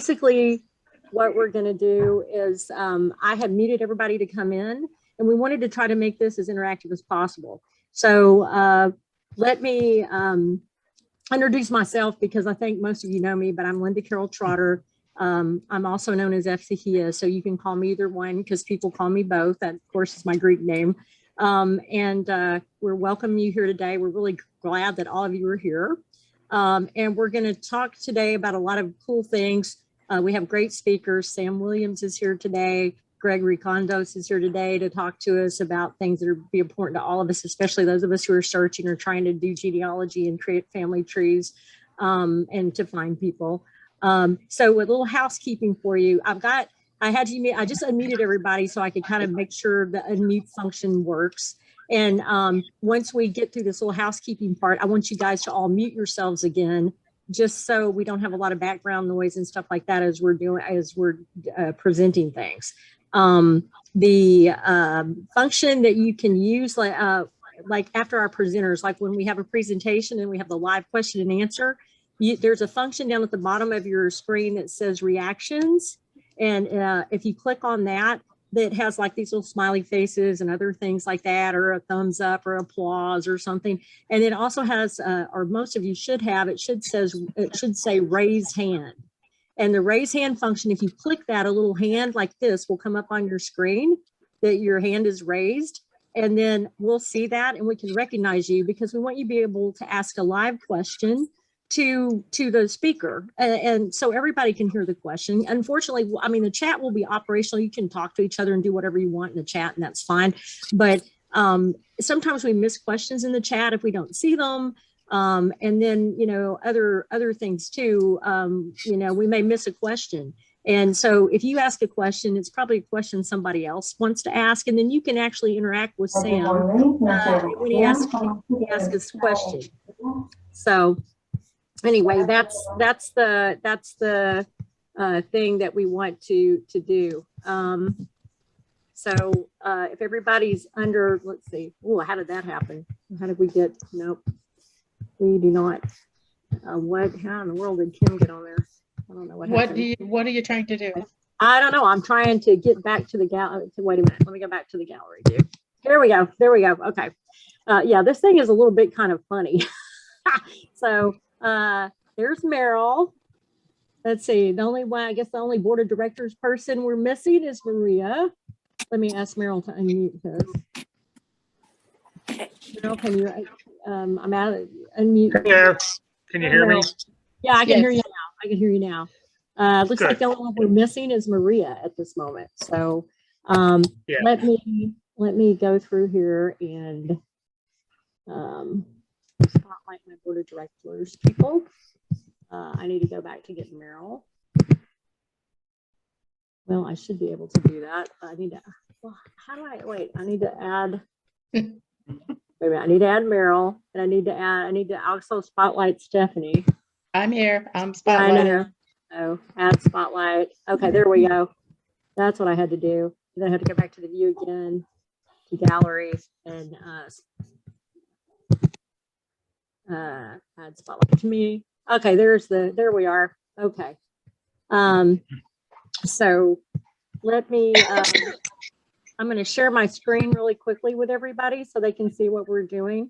basically what we're going to do is I have muted everybody to come in, and we wanted to try to make this as interactive as possible. So let me introduce myself, because I think most of you know me, but I'm Linda Carol Trotter. I'm also known as Eftychia, so you can call me either one because people call me both. That, of course, is my Greek name. We're welcoming you here today. We're really glad that all of you are here. And we're going to talk today about a lot of cool things. We have great speakers. Sam Williams is here today. Gregory Kontos is here today to talk to us about things that are be important to all of us, especially those of us who are searching or trying to do genealogy and create family trees and to find people. So with a little housekeeping for you, I just unmuted everybody so I could kind of make sure the unmute function works. And once we get through this little housekeeping part, I want you guys to all mute yourselves again, just so we don't have a lot of background noise and stuff like that as we're presenting things. The function that you can use, like after our presenters, like when we have a presentation and we have the live question and answer, there's a function down at the bottom of your screen that says reactions. And if you click on that, that has like these little smiley faces and other things like that, or a thumbs up or applause or something. And it also has, or most of you should have, it should say raise hand. And the raise hand function, if you click that, a little hand like this will come up on your screen that your hand is raised. And then we'll see that and we can recognize you, because we want you to be able to ask a live question to the speaker, and so everybody can hear the question. Unfortunately, I mean, the chat will be operational. You can talk to each other and do whatever you want in the chat, and that's fine. But sometimes we miss questions in the chat if we don't see them, and then other things too. We may miss a question, and so if you ask a question, it's probably a question somebody else wants to ask, and then you can actually interact with Sam when he asks his question. So anyway, that's the thing that we want to do. If everybody's under, let's see. Oh, how did that happen? How did we get? Nope, we do not. How in the world did Kim get on there? I don't know what happened. What are you trying to do? I don't know. I'm trying to get back to the gallery. Wait a minute. Let me go back to the gallery view. Here we go. There we go. Okay. Yeah, this thing is a little bit kind of funny. So. There's Meryl. Let's see, the only board of directors person we're missing is Maria. Let me ask Meryl to unmute this. Meryl, can you I'm out of unmute. Yeah. Can you hear me? Yeah, I can hear you now. I can hear you now. Looks like the only one we're missing is Maria at this moment. So let me go through here and spotlight my board of directors people. I need to go back to get Meryl. Well, I should be able to do that. I need to, how do I, wait, I need to add, wait a minute, I need to add Meryl, and I need to also spotlight Stephanie. I'm here, I'm spotlight. I know. Oh, add spotlight. Okay, there we go. That's what I had to do. Then I had to go back to the view again, to gallery, and add spotlight to me. Okay, there we are. Okay. So let me, I'm going to share my screen really quickly with everybody so they can see what we're doing.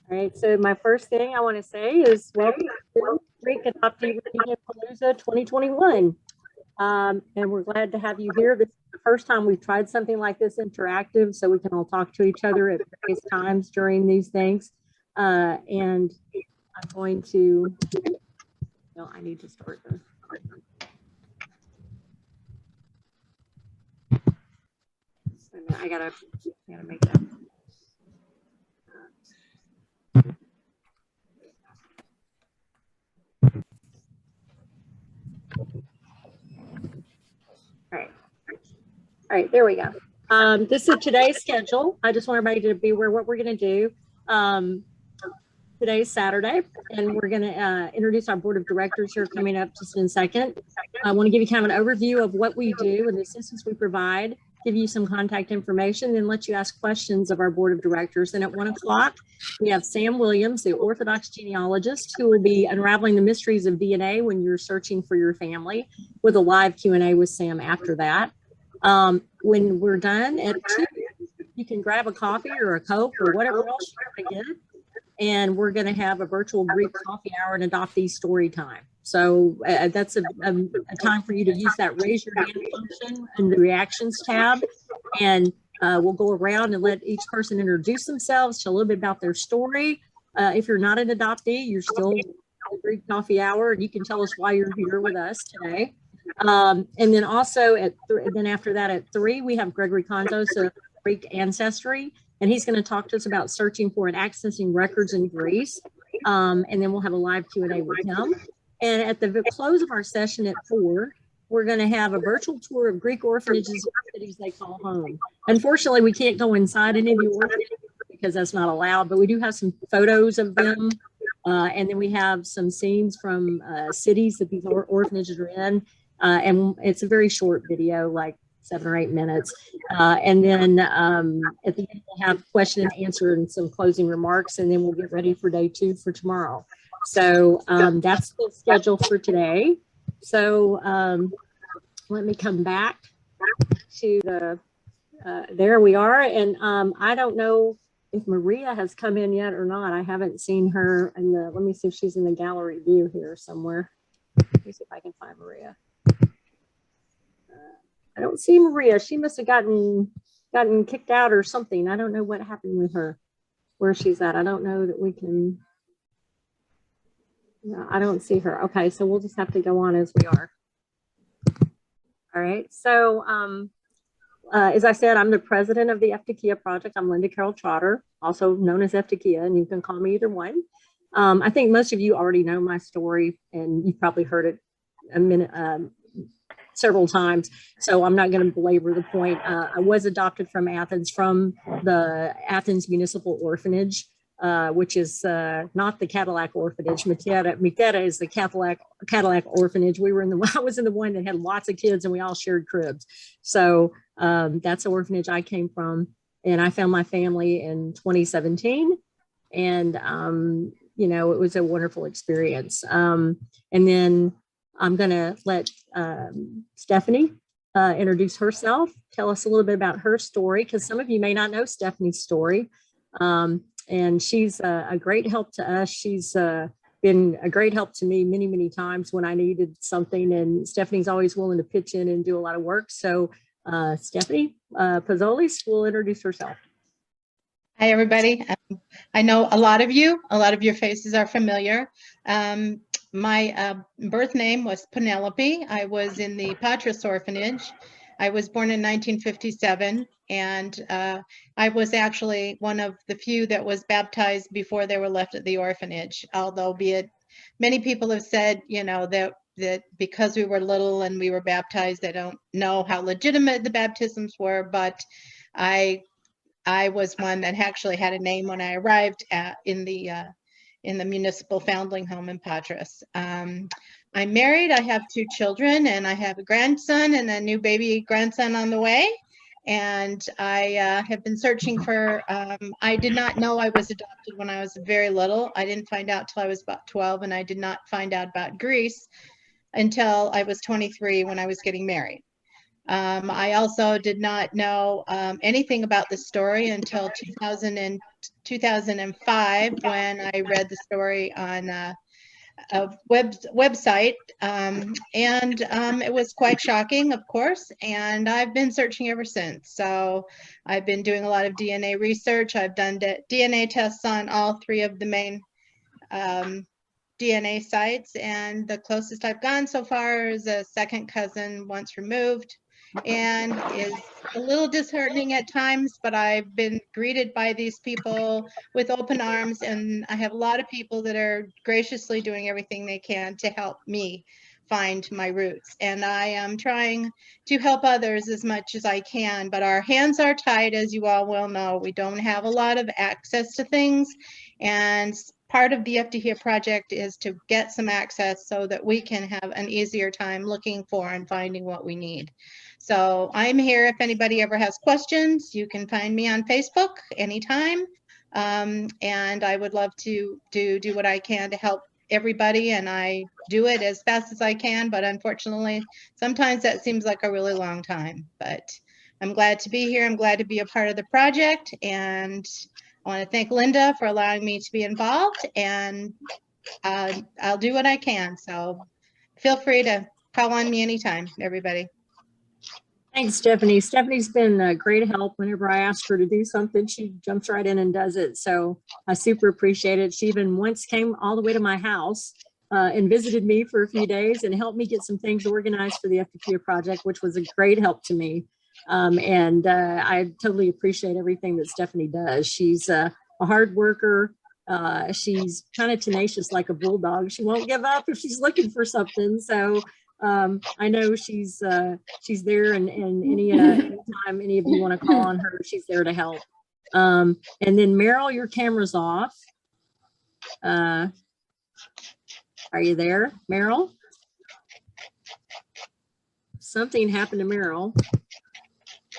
All right, so my first thing I want to say is welcome to Greek Adoptee Reunionpalooza 2021. And we're glad to have you here. This is the first time we've tried something like this interactive, so we can all talk to each other at various times during these things. And I'm going to, no, I need to start this. I gotta make that. All right, there we go. This is today's schedule. I just want everybody to be aware of what we're going to do. Today's Saturday, and we're going to introduce our board of directors here coming up just in a second. I want to give you kind of an overview of what we do and the assistance we provide. give you some contact information, then let you ask questions of our board of directors. And at 1 o'clock, we have Sam Williams, the Orthodox Genealogist, who will be unraveling the mysteries of DNA when you're searching for your family, with a live Q&A with Sam after that. When we're done at 2, you can grab a coffee or a Coke or whatever else you want to get. And we're going to have a virtual Greek coffee hour and adoptee story time. So that's a time for you to use that raise your hand function in the reactions tab. And we'll go around and let each person introduce themselves, tell a little bit about their story. If you're not an adoptee, you're still a Greek coffee hour, and you can tell us why you're here with us today. And then also then after that at 3, we have Gregory Kontos of Greek Ancestry, and he's going to talk to us about searching for and accessing records in Greece. And then we'll have a live Q&A with him. And at the close of our session at 4, we're going to have a virtual tour of Greek orphanages and cities they call home. Unfortunately, we can't go inside any of the orphanages because that's not allowed, but we do have some photos of them. And then we have some scenes from cities that these orphanages are in. And it's a very short video, like 7 or 8 minutes. And then at the end, we'll have question and answer and some closing remarks, and then we'll get ready for day 2 for tomorrow. So that's the schedule for today. So let me come back to the, there we are. And I don't know if Maria has come in yet or not. I haven't seen her in the, let me see if she's in the gallery view here somewhere. Let me see if I can find Maria. I don't see Maria. She must have gotten kicked out or something. I don't know what happened with her, where she's at. I don't know that we can. No, I don't see her. Okay, so we'll just have to go on as we are. All right. So as I said, I'm the president of the Eftychia Project. I'm Linda Carroll Trotter, also known as Eftychia, and you can call me either one. I think most of you already know my story, and you've probably heard it several times, so I'm not going to belabor the point. I was adopted from Athens, from the Athens Municipal Orphanage, which is not the Cadillac Orphanage. Mitera is the Cadillac Orphanage. I was in the one that had lots of kids, and we all shared cribs. So that's the orphanage I came from, and I found my family in 2017, and you know, it was a wonderful experience. And then I'm going to let Stephanie introduce herself, tell us a little bit about her story, because some of you may not know Stephanie's story. And she's a great help to us. She's been a great help to me many, many times when I needed something. And Stephanie's always willing to pitch in and do a lot of work. So Stephanie Pazzolis will introduce herself. Hi, everybody. I know a lot of your faces are familiar. My birth name was Penelope. I was in the Patras orphanage. I was born in 1957, and I was actually one of the few that was baptized before they were left at the orphanage, although many people have said, you know, that because we were little and we were baptized, they don't know how legitimate the baptisms were, but I was one that actually had a name when I arrived in the municipal foundling home in Patras. I'm married, I have 2 children, and I have a grandson and a new baby grandson on the way. And I have been searching for, I did not know I was adopted when I was very little. I didn't find out till I was about 12, and I did not find out about Greece until I was 23 when I was getting married. I also did not know anything about the story until 2005 when I read the story on a website, and it was quite shocking, of course, and I've been searching ever since. So I've been doing a lot of DNA research. I've done DNA tests on all 3 of the main DNA sites, and the closest I've gone so far is a second cousin once removed, and is a little disheartening at times, but I've been greeted by these people with open arms, and I have a lot of people that are graciously doing everything they can to help me find my roots. And I am trying to help others as much as I can, but our hands are tied, as you all well know. We don't have a lot of access to things, and part of the Eftychia Project is to get some access so that we can have an easier time looking for and finding what we need. So I'm here if anybody ever has questions. You can find me on Facebook anytime. And I would love to do what I can to help everybody, and I do it as fast as I can, but unfortunately, sometimes that seems like a really long time. But I'm glad to be here. I'm glad to be a part of the project, and I want to thank Linda for allowing me to be involved, and I'll do what I can. So feel free to call on me anytime, everybody. Thanks, Stephanie. Stephanie's been a great help. Whenever I ask her to do something, she jumps right in and does it. So I super appreciate it. She even once came all the way to my house and visited me for a few days and helped me get some things organized for the Eftychia Project, which was a great help to me. I totally appreciate everything that Stephanie does. She's a hard worker. She's kind of tenacious like a bulldog. She won't give up if she's looking for something. So I know she's there, and anytime any of you want to call on her, she's there to help. And then Meryl, your camera's off. Are you there, Meryl? Something happened to Meryl.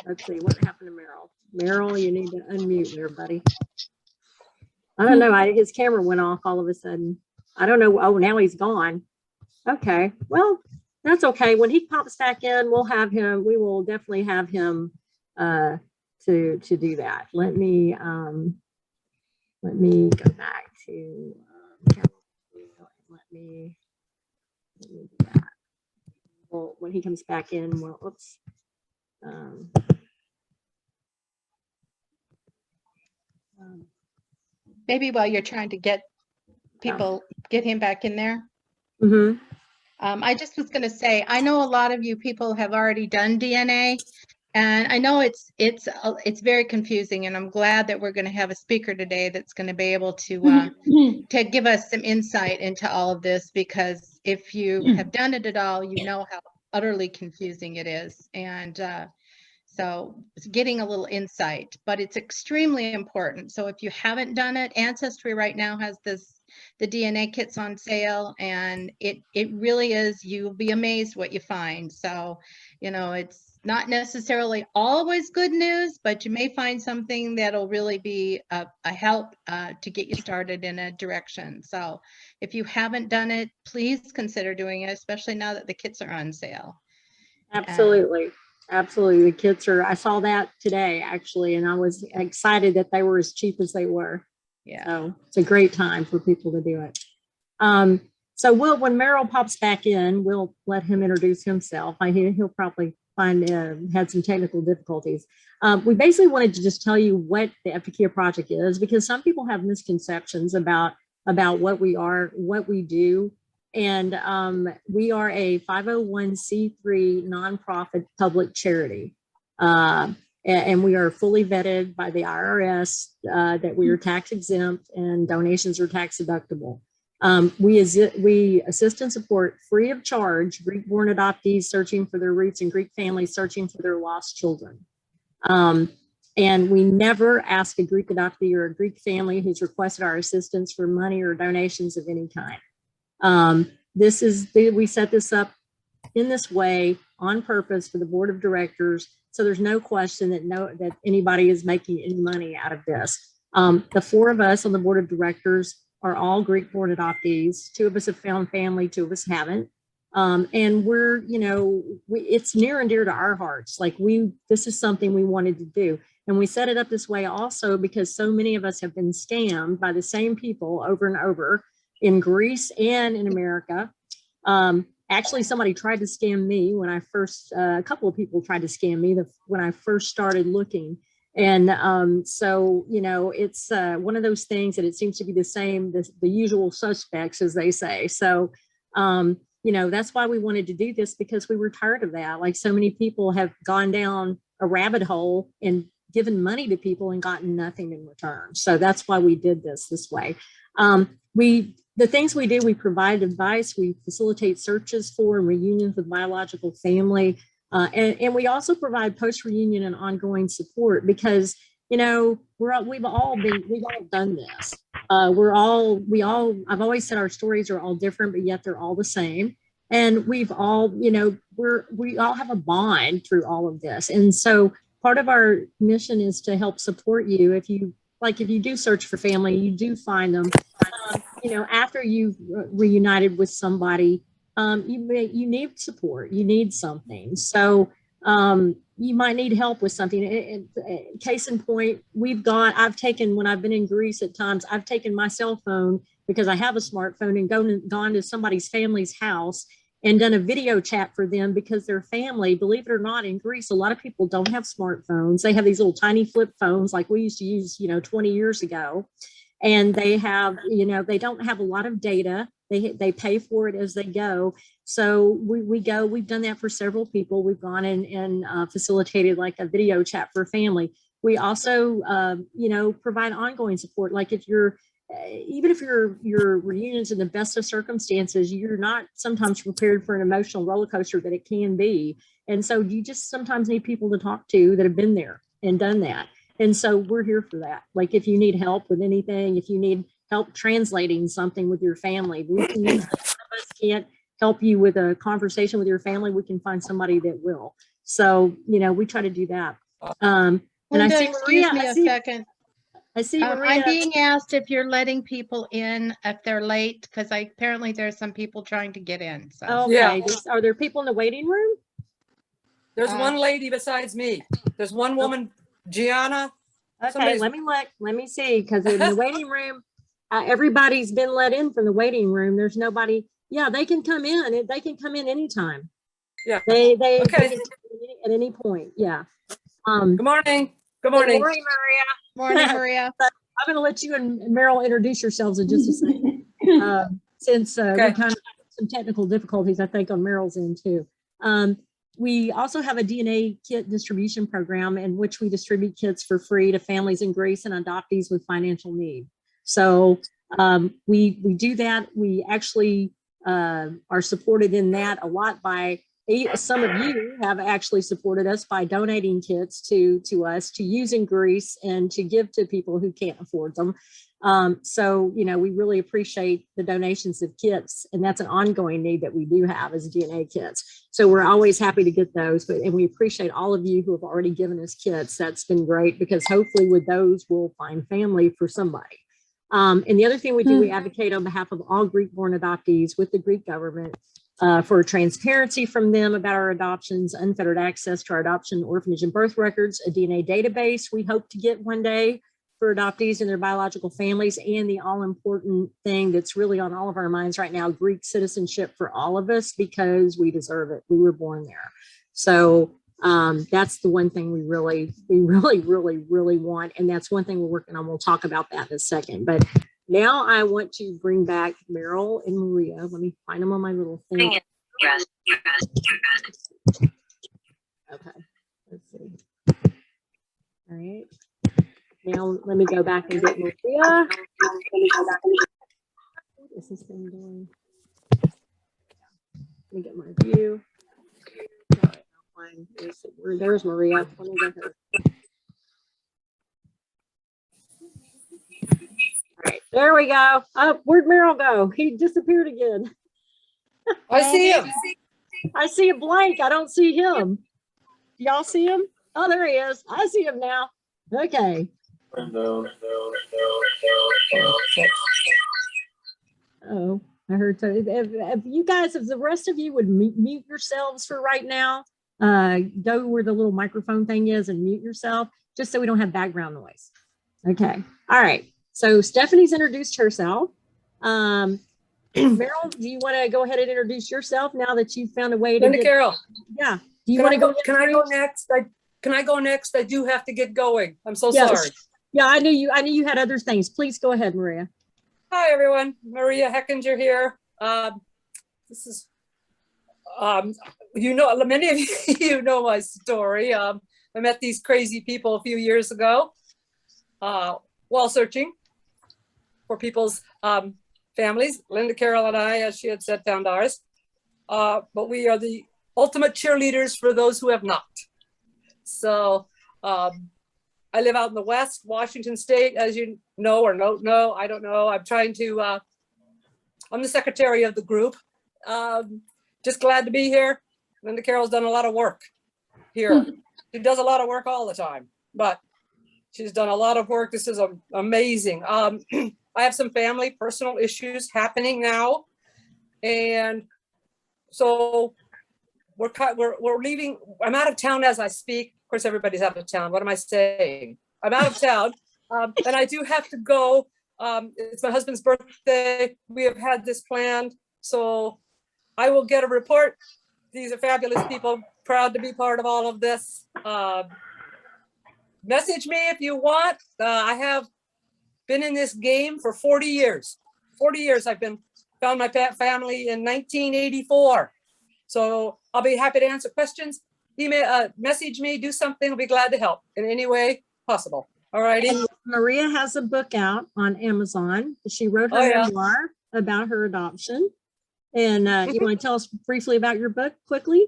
Let's see what happened to Meryl. Meryl, you need to unmute there, buddy. I don't know. His camera went off all of a sudden. I don't know. Oh, now he's gone. Okay. Well, that's okay. When he pops back in, we'll have him. We will definitely have him to do that. Let me go back to let me do that. Well, when he comes back in, well, oops. Maybe while you're trying to get people, get him back in there. Mm-hmm. I just was going to say, I know a lot of you people have already done DNA, and I know it's very confusing, and I'm glad that we're going to have a speaker today that's going to be able to give us some insight into all of this, because if you have done it at all, you know how utterly confusing it is. And so it's getting a little insight, but it's extremely important. So if you haven't done it, Ancestry right now has the DNA kits on sale, and it really is, you'll be amazed what you find. So, you know, it's not necessarily always good news, but you may find something that'll really be a help to get you started in a direction. So if you haven't done it, please consider doing it, especially now that the kits are on sale. Absolutely. Absolutely. The kits are, I saw that today actually, and I was excited that they were as cheap as they were. Yeah. So it's a great time for people to do it. So when Meryl pops back in, we'll let him introduce himself. He'll probably had some technical difficulties. We basically wanted to just tell you what the Eftychia Project is, because some people have misconceptions about what we are, what we do. And we are a 501c3 nonprofit public charity. And we are fully vetted by the IRS that we are tax exempt and donations are tax deductible. We assist and support free of charge Greek-born adoptees searching for their roots and Greek families searching for their lost children. And we never ask a Greek adoptee or a Greek family who's requested our assistance for money or donations of any kind. We set this up in this way on purpose for the board of directors, so there's no question that anybody is making any money out of this. The four of us on the board of directors are all Greek-born adoptees. Two of us have found family, two of us haven't. And we're, it's near and dear to our hearts. Like this is something we wanted to do. And we set it up this way also because so many of us have been scammed by the same people over and over in Greece and in America. Actually, somebody tried to scam me when I first, a couple of people tried to scam me when I first started looking. And so, it's one of those things that it seems to be the same, the usual suspects, as they say. So, that's why we wanted to do this, because we were tired of that. Like so many people have gone down a rabbit hole and given money to people and gotten nothing in return. So that's why we did this way. The things we do, we provide advice, we facilitate searches for and reunions with biological family, and we also provide post-reunion and ongoing support, because we've all done this. I've always said our stories are all different, but yet they're all the same. And we've all, we all have a bond through all of this. And so part of our mission is to help support you. If you do search for family, you do find them, after you've reunited with somebody, you need support, you need something. So you might need help with something. Case in point, when I've been in Greece at times, I've taken my cell phone because I have a smartphone and gone to somebody's family's house and done a video chat for them because their family, believe it or not, in Greece, a lot of people don't have smartphones. They have these little tiny flip phones like we used to use, 20 years ago. And they have, they don't have a lot of data. They pay for it as they go. So we've done that for several people. We've gone and facilitated like a video chat for family. We also, provide ongoing support. Like even if your reunion's in the best of circumstances, you're not sometimes prepared for an emotional roller coaster that it can be. And so you just sometimes need people to talk to that have been there and done that. And so we're here for that. Like if you need help with anything, if you need help translating something with your family, we can use that. Some of us can't help you with a conversation with your family. We can find somebody that will. So, we try to do that. And Linda, I see excuse Maria, me a second. I see Maria. I'm being asked if you're letting people in if they're late, because apparently there's some people trying to get in. So Okay. Yeah. Are there people in the waiting room? There's one lady besides me. There's one woman, Gianna. Okay, let me see, because in the waiting room, everybody's been let in from the waiting room. There's nobody. Yeah, they can come in. They can come in anytime. Yeah. They Okay. can at any point. Yeah. Good morning. Good Good morning. morning, Maria. morning, Maria. I'm going to let you and Meryl introduce yourselves in just a second, since we kind of have some technical difficulties, I think, on Meryl's end too. We also have a DNA kit distribution program in which we distribute kits for free to families in Greece and adoptees with financial need. So we do that. We actually are supported in that a lot by some of you have actually supported us by donating kits to us to use in Greece and to give to people who can't afford them. So, we really appreciate the donations of kits, and that's an ongoing need that we do have as DNA kits. So we're always happy to get those, and we appreciate all of you who have already given us kits. That's been great, because hopefully with those, we'll find family for somebody. And the other thing we do, we advocate on behalf of all Greek-born adoptees with the Greek government for transparency from them about our adoptions, unfettered access to our adoption, orphanage, and birth records, a DNA database we hope to get one day for adoptees and their biological families, and the all-important thing that's really on all of our minds right now, Greek citizenship for all of us, because we deserve it. We were born there. So that's the one thing we really want, and that's one thing we're working on. We'll talk about that in a second. But now I want to bring back Meryl and Maria. Let me find them on my little thing. Okay, let's see. All right. Now let me go back and get Maria. What is this thing doing? Let me get my view. There's Maria. Let me get her. All right, there we go. Oh, where'd Meryl go? He disappeared again. I see him. I see a blank. I don't see him. Do y'all see him? Oh, there he is. I see him now. Okay. Oh, I heard. So if you guys, if the rest of you would mute yourselves for right now, go where the little microphone thing is and mute yourself, just so we don't have background noise. Okay. All right. So Stephanie's introduced herself. Meryl, do you want to go ahead and introduce yourself now that you've found a way to Linda Carroll. Yeah. Do you want to go? Can I go next? Can I go next? I do have to get going. I'm so Yes. sorry. Yeah, I knew you had other things. Please go ahead, Maria. Hi, everyone. Maria Heckinger here. This is, many of you know my story. I met these crazy people a few years ago while searching for people's families. Linda Carroll and I, as she had said, found ours. But we are the ultimate cheerleaders for those who have not. So I live out in the West, Washington State, as you know or don't know. I don't know. I'm trying to, I'm the secretary of the group. Just glad to be here. Linda Carroll's done a lot of work here. She does a lot of work all the time, but she's done a lot of work. This is amazing. I have some family personal issues happening now. And so we're leaving. I'm out of town as I speak. Of course, everybody's out of town. What am I saying? I'm out of town. And I do have to go. It's my husband's birthday. We have had this planned. So I will get a report. These are fabulous people. Proud to be part of all of this. Message me if you want. I have been in this game for 40 years. 40 years I've found my family in 1984. So I'll be happy to answer questions. Email, message me, do something. I'll be glad to help in any way possible. All righty. Maria has a book out on Amazon. She wrote her memoir about her adoption. And you want to tell us briefly about your book quickly?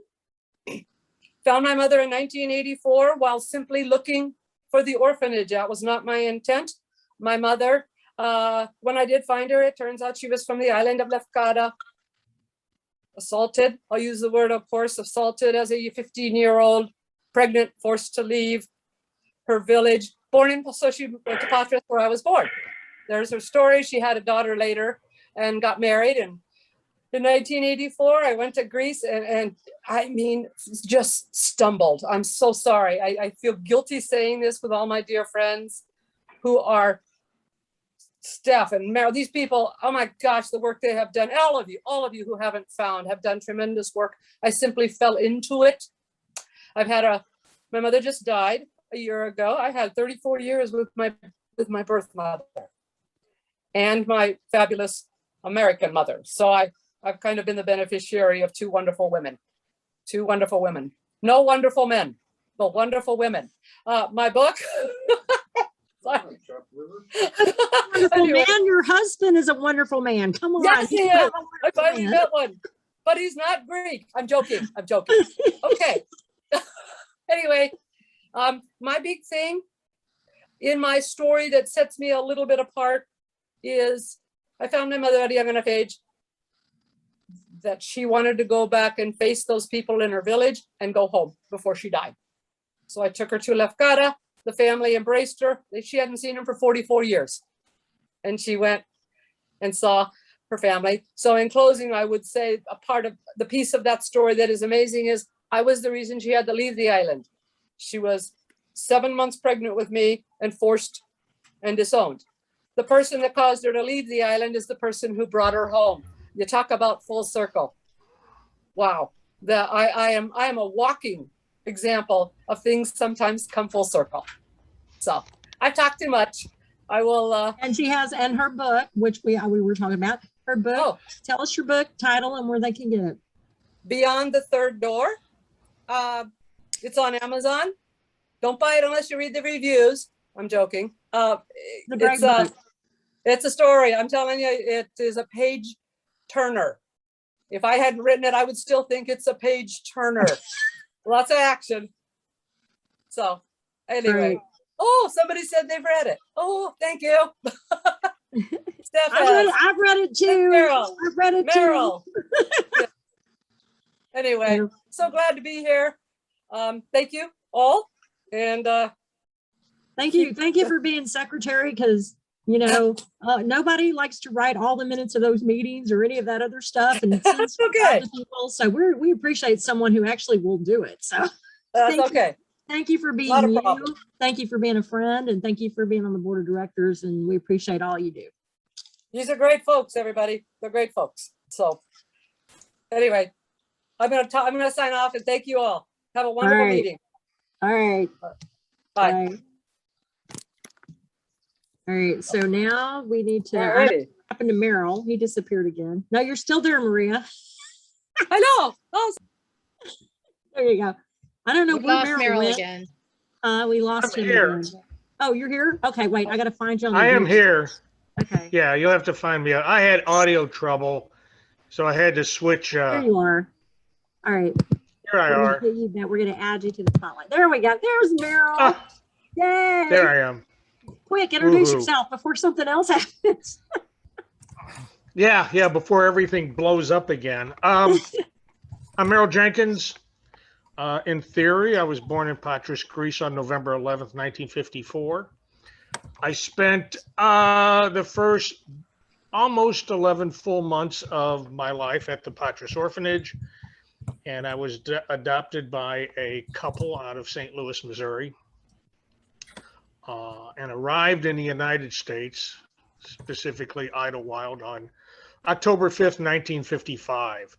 Found my mother in 1984 while simply looking for the orphanage. That was not my intent. My mother, when I did find her, it turns out she was from the island of Lefkada. Assaulted, I'll use the word, of course, assaulted as a 15-year-old, pregnant, forced to leave her village. Born in, so she went to Patras where I was born. There's her story. She had a daughter later and got married. And in 1984, I went to Greece and I mean, just stumbled. I'm so sorry. I feel guilty saying this with all my dear friends who are Steph and Meryl. These people, oh my gosh, the work they have done. All of you who haven't found have done tremendous work. I simply fell into it. I've had my mother just died a year ago. I had 34 years with my birth mother and my fabulous American mother. So I've kind of been the beneficiary of two wonderful women. No wonderful men, but wonderful women. My book. Wonderful anyway. Man, your husband is a wonderful man. Come on. Yes, he is. I finally met one, but he's not Greek. I'm joking. Okay. Anyway, my big thing in my story that sets me a little bit apart is I found my mother at a young enough age that she wanted to go back and face those people in her village and go home before she died. So I took her to Lefkada. The family embraced her. She hadn't seen him for 44 years. And she went and saw her family. So in closing, I would say a part of the piece of that story that is amazing is I was the reason she had to leave the island. She was 7 months pregnant with me and forced and disowned. The person that caused her to leave the island is the person who brought her home. You talk about full circle. Wow. I am a walking example of things sometimes come full circle. So I've talked too much. I will. And she has, and her book, which we were talking about, her book. Oh. Tell us your book title and where they can get it. Beyond the Third Door. It's on Amazon. Don't buy it unless you read the reviews. I'm joking. It's a story. I'm telling you, it is a page turner. If I hadn't written it, I would still think it's a page turner. Lots of action. So anyway, right. Oh, somebody said they've read it. Oh, thank you. Steph, I've read it too. Meryl. I've read it Meryl. too. Anyway, so glad to be here. Thank you all. And thank you for being secretary, because you know, nobody likes to write all the minutes of those meetings or any of that other stuff. And it's okay. People, so we appreciate someone who actually will do it. So that's okay. Thank you for being you. Thank you for being a friend, and thank you for being on the board of directors. And we appreciate all you do. These are great folks, everybody. They're great folks. So anyway, I'm gonna sign off and thank you all. Have a wonderful meeting. All right. Bye. Bye. All right, so now we need to. What happened to Meryl? He disappeared again. No, you're still there, Maria. I know. Oh. There you go. I don't know where Meryl went. again. We lost him here. again. Oh, you're here? Okay, wait. I got to find you on the I am here. Okay. Yeah, you'll have to find me. I had audio trouble, so I had to switch. There you are. All right. Here I are. We're going to add you to the spotlight. There we go. There's Meryl. Yay. There I am. Quick, introduce yourself before something else happens. Yeah, before everything blows up again. I'm Meryl Jenkins. In theory, I was born in Patras, Greece on November 11th, 1954. I spent the first almost 11 full months of my life at the Patras orphanage, and I was adopted by a couple out of St. Louis, Missouri, and arrived in the United States, specifically Idlewild, on October 5th, 1955.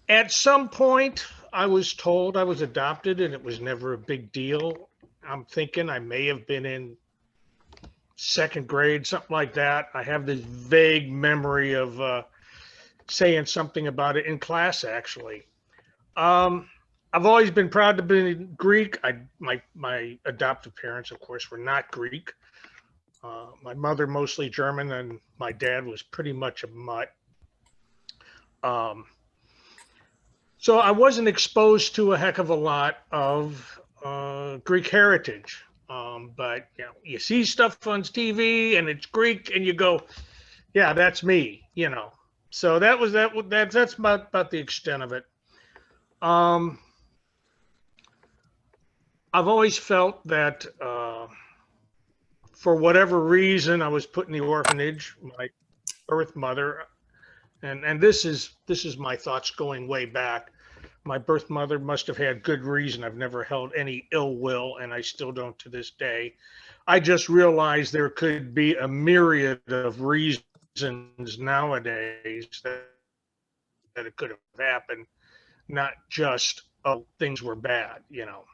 At some point, I was told I was adopted, and it was never a big deal. I'm thinking I may have been in second grade, something like that. I have this vague memory of saying something about it in class, actually. I've always been proud to be Greek. My adoptive parents, of course, were not Greek. My mother mostly German, and my dad was pretty much a mutt. So I wasn't exposed to a heck of a lot of Greek heritage. But you know, you see stuff on TV and it's Greek, and you go, "Yeah, that's me." You know. So that's about the extent of it. I've always felt that for whatever reason I was put in the orphanage. My birth mother, and this is my thoughts going way back. My birth mother must have had good reason. I've never held any ill will, and I still don't to this day. I just realized there could be a myriad of reasons nowadays that it could have happened, not just, oh, things were bad, you know.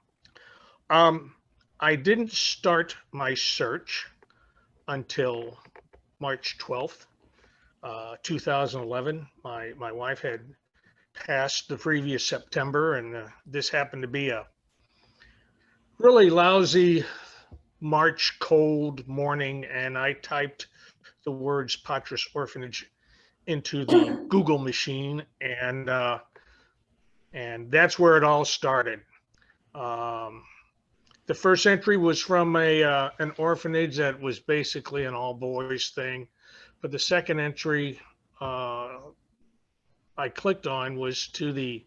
I didn't start my search until March 12th, 2011. My wife had passed the previous September, and this happened to be a really lousy March cold morning, and I typed the words Patras Orphanage into the Google machine, and that's where it all started. The first entry was from an orphanage that was basically an all boys thing, but the second entry I clicked on was to the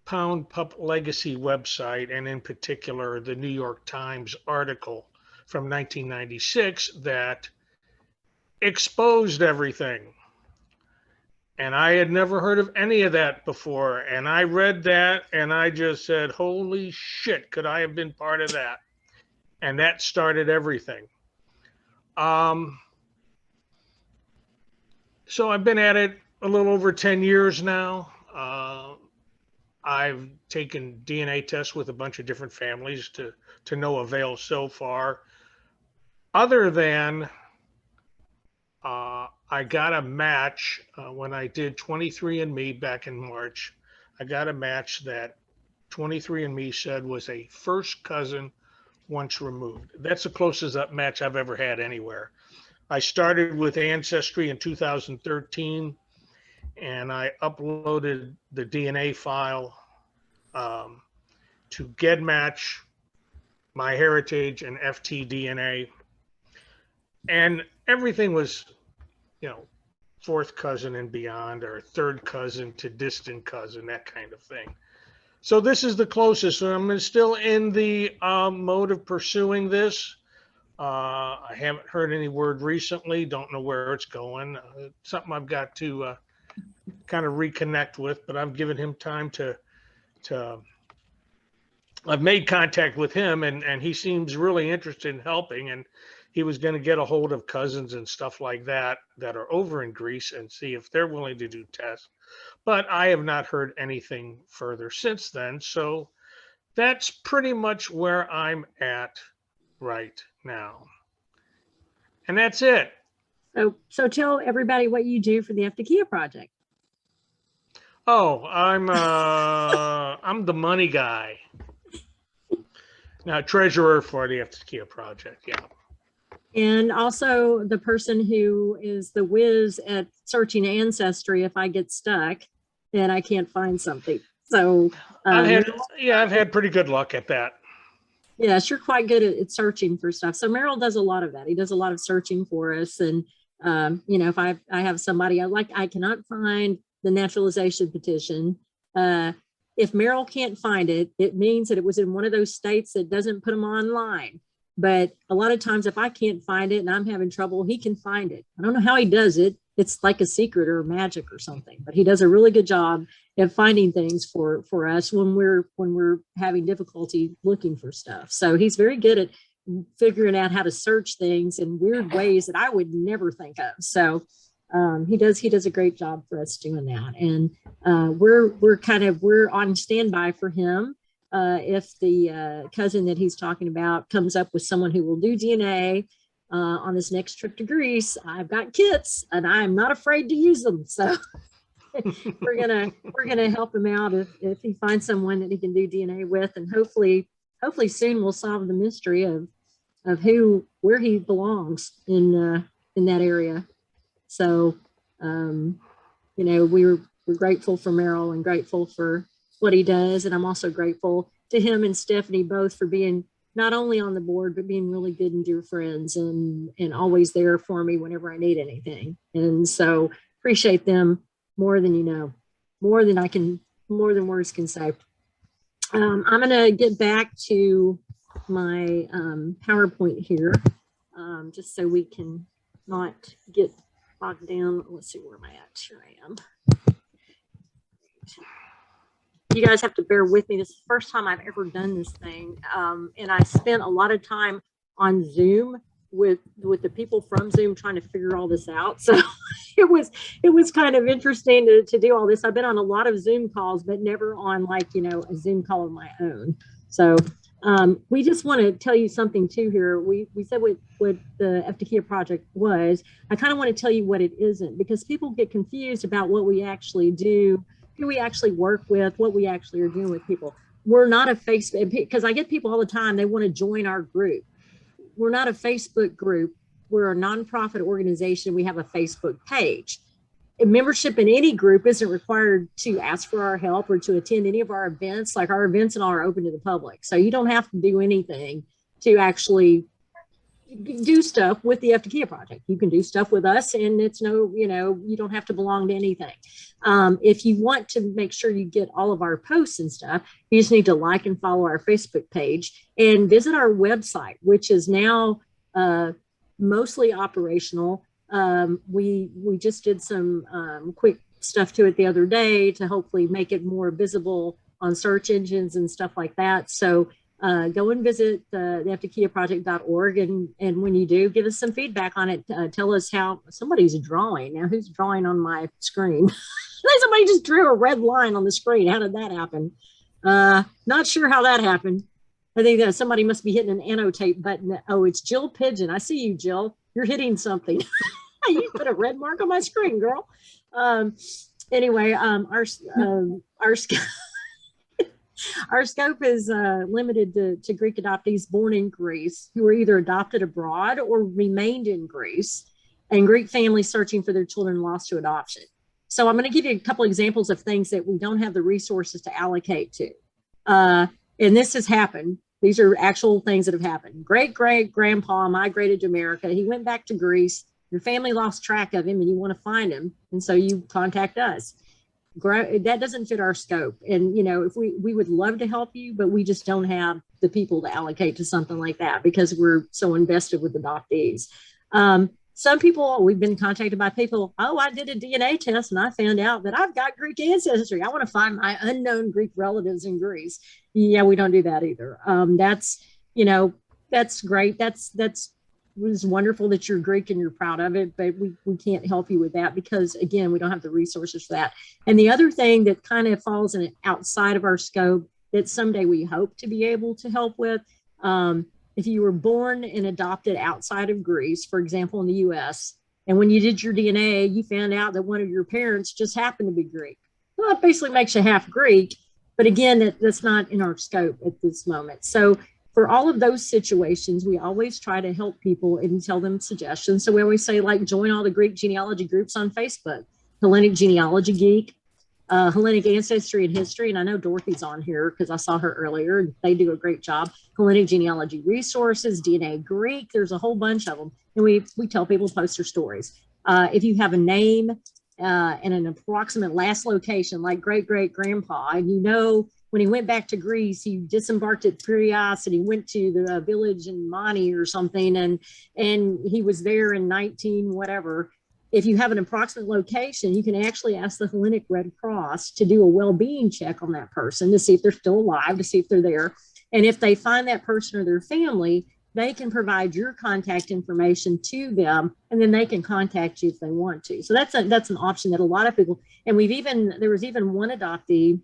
Pound Pup Legacy website, and in particular the New York Times article from 1996 that exposed everything. And I had never heard of any of that before. And I read that and I just said, holy shit, could I have been part of that? And that started everything. So I've been at it a little over 10 years now. I've taken DNA tests with a bunch of different families to no avail so far. Other than I got a match when I did 23andMe back in March. I got a match that 23andMe said was a first cousin once removed. That's the closest up match I've ever had anywhere. I started with Ancestry in 2013, and I uploaded the DNA file to GEDmatch, MyHeritage, and FTDNA. And everything was, you know, fourth cousin and beyond, or third cousin to distant cousin, that kind of thing. So this is the closest. So I'm still in the mode of pursuing this. I haven't heard any word recently. Don't know where it's going. Something I've got to kind of reconnect with, but I've given him time to I've made contact with him, and he seems really interested in helping, and he was going to get a hold of cousins and stuff like that are over in Greece and see if they're willing to do tests. But I have not heard anything further since then. So that's pretty much where I'm at right now. And that's it. So tell everybody what you do for the Eftychia Project. Oh, I'm the money guy. Now, treasurer for the Eftychia Project, yeah. And also the person who is the whiz at searching Ancestry. If I get stuck, then I can't find something. So I've had pretty good luck at that. Yes, you're quite good at searching for stuff. So Merrill does a lot of that. He does a lot of searching for us. And you know, if I have somebody I cannot find the naturalization petition. If Merrill can't find it, it means that it was in one of those states that doesn't put them online. But a lot of times if I can't find it and I'm having trouble, he can find it. I don't know how he does it. It's like a secret or magic or something, but he does a really good job at finding things for us when we're having difficulty looking for stuff. So he's very good at figuring out how to search things in weird ways that I would never think of. So he does a great job for us doing that. And we're on standby for him. If the cousin that he's talking about comes up with someone who will do DNA on this next trip to Greece, I've got kits and I'm not afraid to use them. So we're gonna help him out if he finds someone that he can do DNA with, and hopefully soon we'll solve the mystery of where he belongs in that area. So we're grateful for Merrill and grateful for what he does, and I'm also grateful to him and Stephanie both for being not only on the board, but being really good and dear friends and always there for me whenever I need anything. And so appreciate them more than you know, more than words can say. I'm going to get back to my PowerPoint here, just so we can not get bogged down. Let's see, where am I at? Here I am. You guys have to bear with me. This is the first time I've ever done this thing. And I spent a lot of time on Zoom with the people from Zoom trying to figure all this out. So it was kind of interesting to do all this. I've been on a lot of Zoom calls, but never on a Zoom call of my own. So we just want to tell you something too here. We said what the Eftychia Project was. I kind of want to tell you what it isn't, because people get confused about what we actually do, who we actually work with, what we actually are doing with people. We're not a Facebook, because I get people all the time, they want to join our group. We're not a Facebook group. We're a nonprofit organization. We have a Facebook page. A membership in any group isn't required to ask for our help or to attend any of our events. Like, our events and all are open to the public. So you don't have to do anything to actually do stuff with the Eftychia Project. You can do stuff with us, and it's you don't have to belong to anything. If you want to make sure you get all of our posts and stuff, you just need to like and follow our Facebook page and visit our website, which is now mostly operational. We just did some quick stuff to it the other day to hopefully make it more visible on search engines and stuff like that. So go and visit the eftychiaproject.org, and when you do, give us some feedback on it. Tell us how somebody's drawing. Now, who's drawing on my screen? Somebody just drew a red line on the screen. How did that happen? Not sure how that happened. I think that somebody must be hitting an annotate button. Oh, it's Jill Pigeon. I see you, Jill. You're hitting something. You put a red mark on my screen, girl. Anyway, our scope is limited to Greek adoptees born in Greece who were either adopted abroad or remained in Greece, and Greek families searching for their children lost to adoption. So I'm going to give you a couple examples of things that we don't have the resources to allocate to. And this has happened. These are actual things that have happened. Great-great-grandpa migrated to America. He went back to Greece. Your family lost track of him and you want to find him. And so you contact us. That doesn't fit our scope. And, if we would love to help you, but we just don't have the people to allocate to something like that because we're so invested with adoptees. Some people, we've been contacted by people, oh, I did a DNA test and I found out that I've got Greek ancestry. I want to find my unknown Greek relatives in Greece. Yeah, we don't do that either. That's great. It was wonderful that you're Greek and you're proud of it, but we can't help you with that because, again, we don't have the resources for that. And the other thing that kind of falls outside of our scope that someday we hope to be able to help with, if you were born and adopted outside of Greece, for example, in the US, and when you did your DNA, you found out that one of your parents just happened to be Greek. Well, that basically makes you half Greek, but again, that's not in our scope at this moment. So for all of those situations, we always try to help people and tell them suggestions. So we always say, join all the Greek genealogy groups on Facebook, Hellenic Genealogy Geek, Hellenic Ancestry and History, and I know Dorothy's on here because I saw her earlier, and they do a great job. Hellenic Genealogy Resources, DNA Greek, there's a whole bunch of them. And we tell people to post their stories. If you have a name and an approximate last location, like great-great-grandpa. And you know, when he went back to Greece, he disembarked at Piraeus and he went to the village in Mani or something, and he was there in 19 whatever. If you have an approximate location, you can actually ask the Hellenic Red Cross to do a well-being check on that person to see if they're still alive, to see if they're there. And if they find that person or their family, they can provide your contact information to them, and then they can contact you if they want to. So that's an option that a lot of people, and there was even one adoptee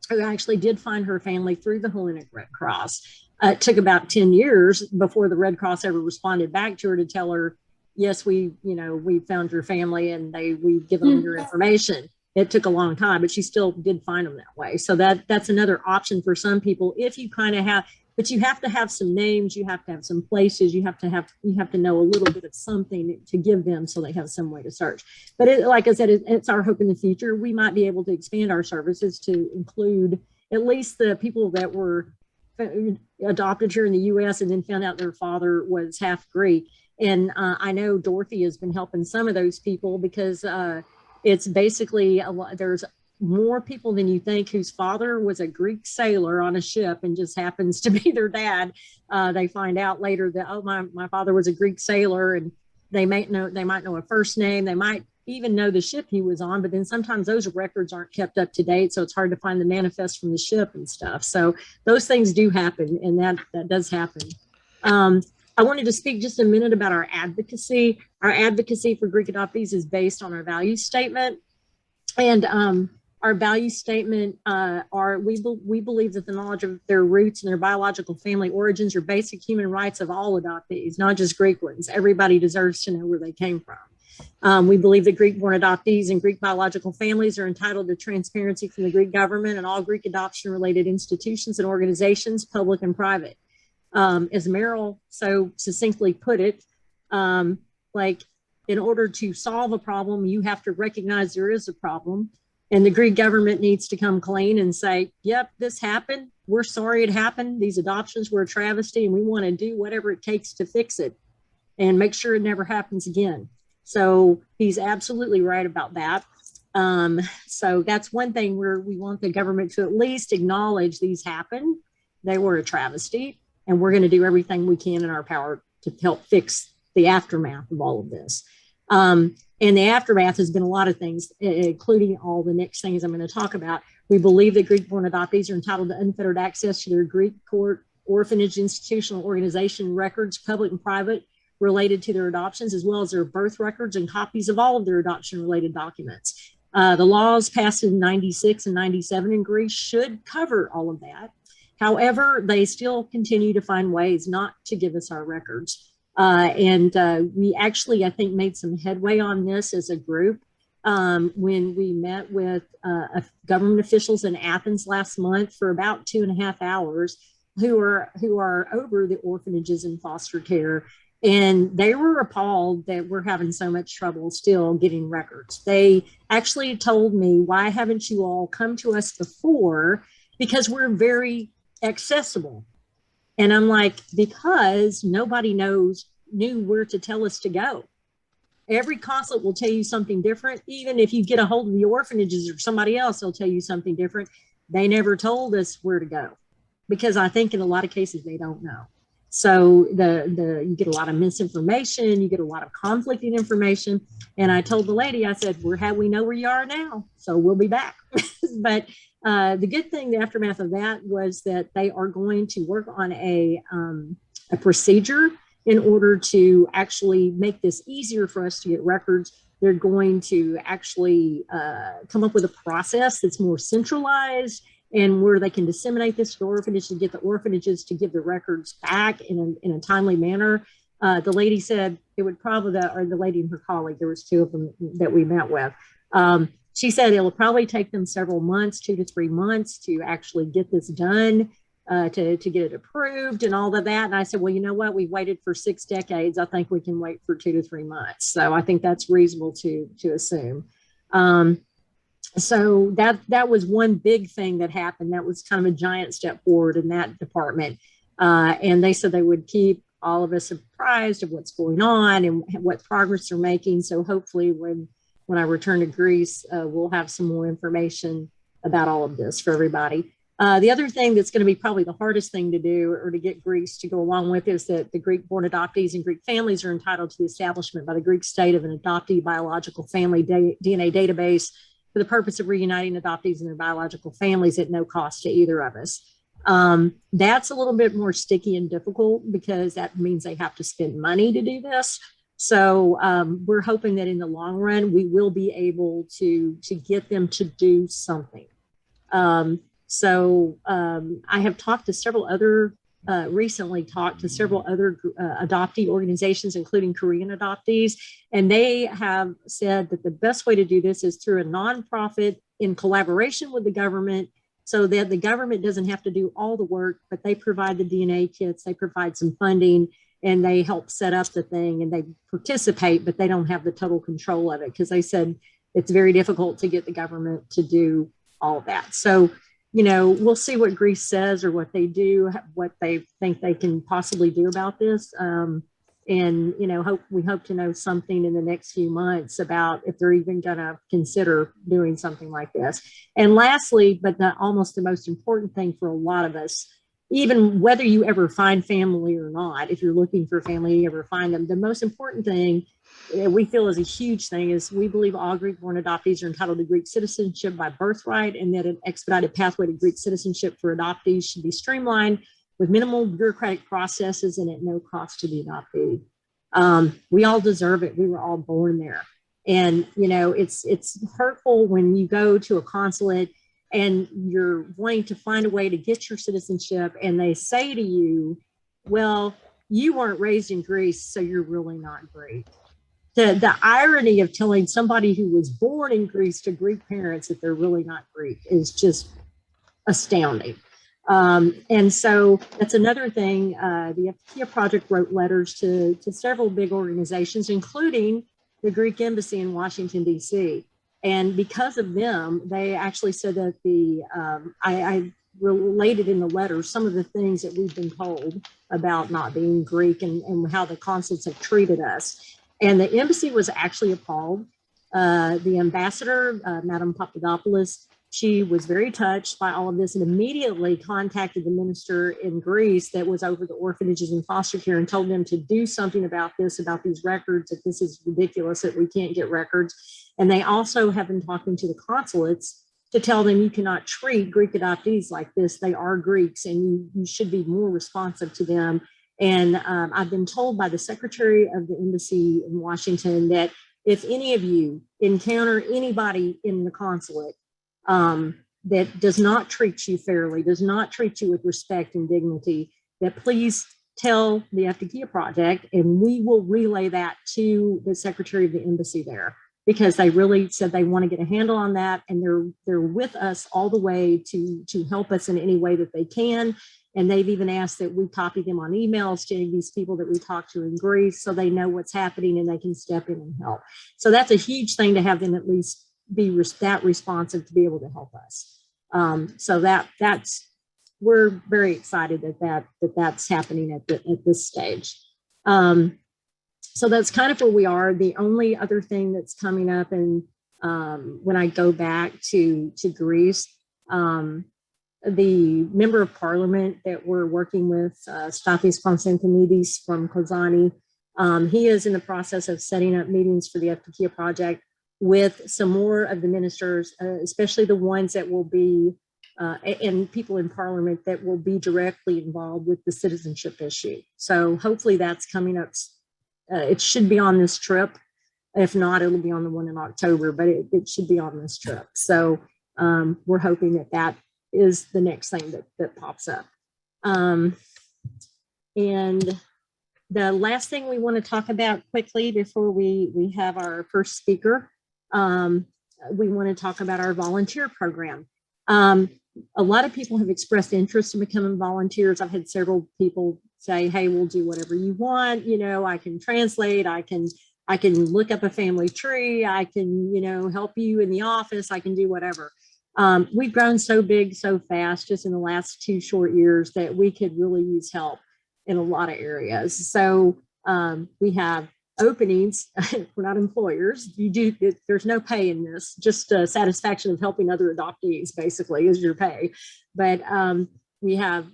who actually did find her family through the Hellenic Red Cross. It took about 10 years before the Red Cross ever responded back to her to tell her, yes, we found your family and we've given them your information. It took a long time, but she still did find them that way. So that's another option for some people. If you kind of have, but you have to have some names, you have to have some places, you have to know a little bit of something to give them so they have some way to search. But like I said, it's our hope in the future. We might be able to expand our services to include at least the people that were adopted here in the U.S. and then found out their father was half Greek. And I know Dorothy has been helping some of those people because it's basically there's more people than you think whose father was a Greek sailor on a ship and just happens to be their dad. They find out later that, oh, my father was a Greek sailor, and they might know a first name. They might even know the ship he was on, but then sometimes those records aren't kept up to date. So it's hard to find the manifest from the ship and stuff. So those things do happen, and that does happen. I wanted to speak just a minute about our advocacy. Our advocacy for Greek adoptees is based on our value statement. And our value statement we believe that the knowledge of their roots and their biological family origins are basic human rights of all adoptees, not just Greek ones. Everybody deserves to know where they came from. We believe that Greek-born adoptees and Greek biological families are entitled to transparency from the Greek government and all Greek adoption-related institutions and organizations, public and private. As Meryl so succinctly put it, like in order to solve a problem, you have to recognize there is a problem. And the Greek government needs to come clean and say, yep, this happened. We're sorry it happened. These adoptions were a travesty, and we want to do whatever it takes to fix it and make sure it never happens again. So he's absolutely right about that. So that's one thing where we want the government to at least acknowledge these happened. They were a travesty, and we're going to do everything we can in our power to help fix the aftermath of all of this. And the aftermath has been a lot of things, including all the next things I'm going to talk about. We believe that Greek-born adoptees are entitled to unfettered access to their Greek court, orphanage, institutional organization records, public and private, related to their adoptions, as well as their birth records and copies of all of their adoption-related documents. The laws passed in 96 and 97 in Greece should cover all of that. However, they still continue to find ways not to give us our records. We actually, I think, made some headway on this as a group when we met with government officials in Athens last month for about 2.5 hours who are over the orphanages and foster care. And they were appalled that we're having so much trouble still getting records. They actually told me, why haven't you all come to us before? Because we're very accessible. And I'm like, because nobody knew where to tell us to go. Every consulate will tell you something different. Even if you get a hold of the orphanages or somebody else, they'll tell you something different. They never told us where to go, because I think in a lot of cases they don't know. So you get a lot of misinformation, you get a lot of conflicting information. And I told the lady, I said, we know where you are now, so we'll be back. But the good thing, the aftermath of that, was that they are going to work on a procedure in order to actually make this easier for us to get records. They're going to actually come up with a process that's more centralized and where they can disseminate this to the orphanage to get the orphanages to give the records back in a timely manner. The lady said it would probably, or the lady and her colleague, there was two of them that we met with. She said it'll probably take them several months, 2 to 3 months, to actually get this done, to get it approved and all of that. And I said, well, you know what? We've waited for 6 decades. I think we can wait for 2 to 3 months. So I think that's reasonable to assume. So that was one big thing that happened. That was kind of a giant step forward in that department. And they said they would keep all of us apprised of what's going on and what progress they're making. So hopefully when when I return to Greece, we'll have some more information about all of this for everybody. The other thing that's going to be probably the hardest thing to do or to get Greece to go along with is that the Greek-born adoptees and Greek families are entitled to the establishment by the Greek state of an adoptee biological family DNA database for the purpose of reuniting adoptees and their biological families at no cost to either of us. That's a little bit more sticky and difficult because that means they have to spend money to do this. So we're hoping that in the long run, we will be able to get them to do something. I have talked to several other, recently talked to several other adoptee organizations, including Korean adoptees, and they have said that the best way to do this is through a nonprofit in collaboration with the government, so that the government doesn't have to do all the work, but they provide the DNA kits, they provide some funding, and they help set up the thing, and they participate, but they don't have the total control of it because they said it's very difficult to get the government to do all of that. So, you know, we'll see what Greece says or what they do, what they think they can possibly do about this. And, you know, we hope to know something in the next few months about if they're even going to consider doing something like this. And lastly, but not almost the most important thing for a lot of us, even whether you ever find family or not, if you're looking for family, you ever find them, the most important thing we feel is a huge thing is we believe all Greek-born adoptees are entitled to Greek citizenship by birthright, and that an expedited pathway to Greek citizenship for adoptees should be streamlined with minimal bureaucratic processes and at no cost to the adoptee. We all deserve it. We were all born there. And, you know, it's hurtful when you go to a consulate and you're wanting to find a way to get your citizenship and they say to you, well, you weren't raised in Greece, so you're really not Greek. The irony of telling somebody who was born in Greece to Greek parents that they're really not Greek is just astounding. And so that's another thing. The Eftychia Project wrote letters to several big organizations, including the Greek Embassy in Washington, D.C. And because of them, they actually said that I related in the letter some of the things that we've been told about not being Greek and how the consulates have treated us. And the embassy was actually appalled. The ambassador, Madam Papadopoulos, she was very touched by all of this and immediately contacted the minister in Greece that was over the orphanages and foster care and told them to do something about this, about these records, that this is ridiculous, that we can't get records. And they also have been talking to the consulates to tell them you cannot treat Greek adoptees like this. They are Greeks and you should be more responsive to them. And I've been told by the secretary of the embassy in Washington that if any of you encounter anybody in the consulate that does not treat you fairly, does not treat you with respect and dignity, that please tell the Eftychia Project, and we will relay that to the secretary of the embassy there, because they really said they want to get a handle on that, and they're with us all the way to help us in any way that they can. And they've even asked that we copy them on emails to any of these people that we talk to in Greece so they know what's happening and they can step in and help. So that's a huge thing to have them at least be that responsive to be able to help us. So that's we're very excited that's happening at this stage. So that's kind of where we are. The only other thing that's coming up, and when I go back to Greece, the member of parliament that we're working with, Stathis Konstantinidis from Kozani, he is in the process of setting up meetings for the Eftychia Project with some more of the ministers, especially the ones that will be, and people in parliament that will be directly involved with the citizenship issue. So hopefully that's coming up. It should be on this trip. If not, it'll be on the one in October, but it should be on this trip. So we're hoping that is the next thing that pops up. And the last thing we want to talk about quickly before we have our first speaker, we want to talk about our volunteer program. A lot of people have expressed interest in becoming volunteers. I've had several people say, hey, we'll do whatever you want. You know, I can translate, I can look up a family tree, I can, you know, help you in the office, I can do whatever. We've grown so big, so fast, just in the last 2 short years, that we could really use help in a lot of areas. So we have openings, we're not employers. There's no pay in this, just satisfaction of helping other adoptees basically is your pay. But we have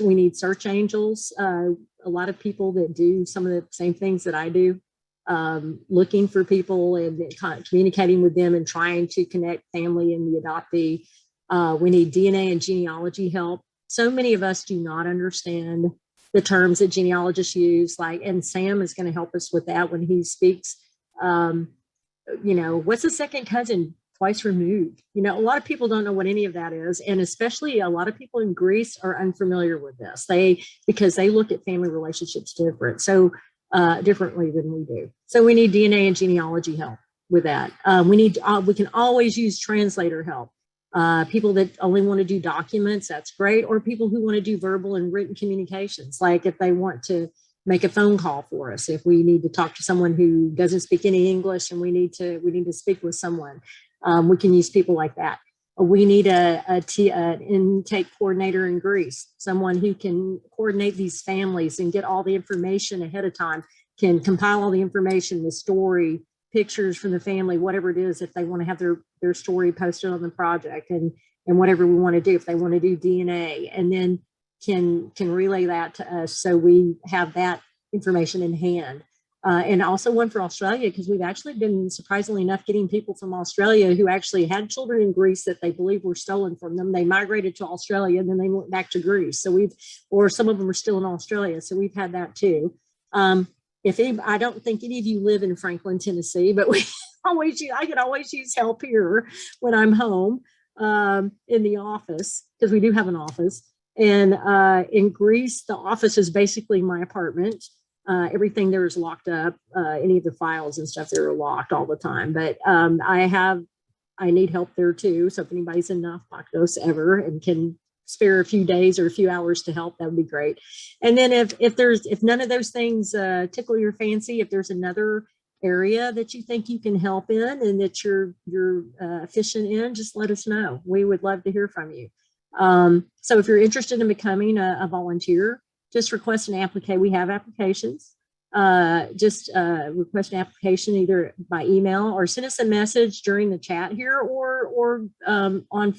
we need search angels, a lot of people that do some of the same things that I do, looking for people and communicating with them and trying to connect family and the adoptee. We need DNA and genealogy help. So many of us do not understand the terms that genealogists use, and Sam is going to help us with that when he speaks. What's a second cousin twice removed? A lot of people don't know what any of that is. And especially a lot of people in Greece are unfamiliar with this because they look at family relationships differently than we do. So we need DNA and genealogy help with that. We can always use translator help. People that only want to do documents, that's great. Or people who want to do verbal and written communications, like if they want to make a phone call for us, if we need to talk to someone who doesn't speak any English and we need to speak with someone, we can use people like that. We need an intake coordinator in Greece, someone who can coordinate these families and get all the information ahead of time, can compile all the information, the story, pictures from the family, whatever it is, if they want to have their story posted on the project, and whatever we want to do, if they want to do DNA, and then can relay that to us so we have that information in hand. And also one for Australia, because we've actually been, surprisingly enough, getting people from Australia who actually had children in Greece that they believe were stolen from them. They migrated to Australia and then they went back to Greece. Or some of them are still in Australia. So we've had that too. I don't think any of you live in Franklin, Tennessee, but I can always use help here when I'm home in the office, because we do have an office. And in Greece, the office is basically my apartment. Everything there is locked up. Any of the files and stuff there are locked all the time. But I need help there too. So if anybody's in Kontos ever and can spare a few days or a few hours to help, that would be great. And then if none of those things tickle your fancy, if there's another area that you think you can help in and that you're efficient in, just let us know. We would love to hear from you. So if you're interested in becoming a volunteer, just request an application. We have applications. Just request an application either by email or send us a message during the chat here or on our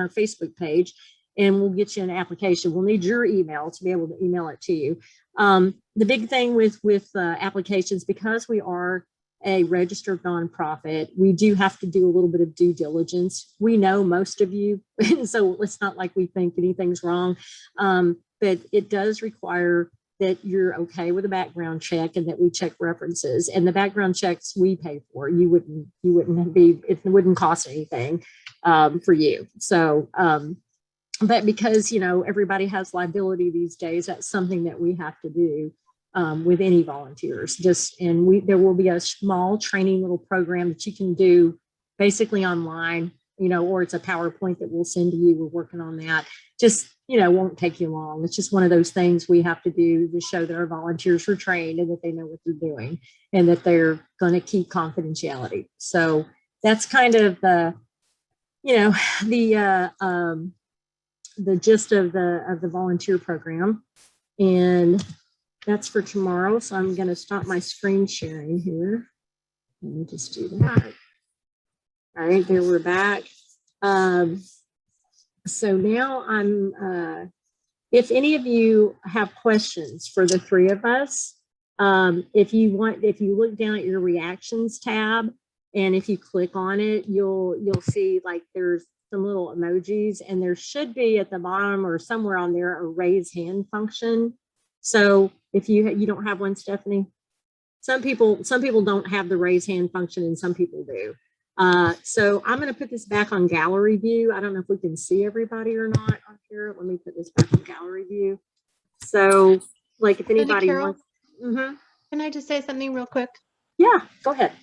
Facebook page, and we'll get you an application. We'll need your email to be able to email it to you. The big thing with applications, because we are a registered nonprofit, we do have to do a little bit of due diligence. We know most of you, so it's not like we think anything's wrong, but it does require that you're okay with a background check and that we check references. And the background checks we pay for. You wouldn't be, it wouldn't cost anything for you. So, but because, everybody has liability these days, that's something that we have to do with any volunteers. There will be a small training little program that you can do basically online, or it's a PowerPoint that we'll send to you. We're working on that. Just, won't take you long. It's just one of those things we have to do to show that our volunteers are trained and that they know what they're doing and that they're going to keep confidentiality. So that's kind of the gist of the volunteer program. And that's for tomorrow. So I'm going to stop my screen sharing here. Let me just do that. All right, there we're back. So now if any of you have questions for the three of us, if you look down at your reactions tab, and if you click on it, you'll see like there's some little emojis, and there should be at the bottom or somewhere on there a raise hand function. So if you don't have one, Stephanie, some people don't have the raise hand function and some people do. So I'm going to put this back on gallery view. I don't know if we can see everybody or not on here. Let me put this back on gallery view. So like if anybody wants. Mm-hmm. Can I just say something real quick? Yeah, go ahead.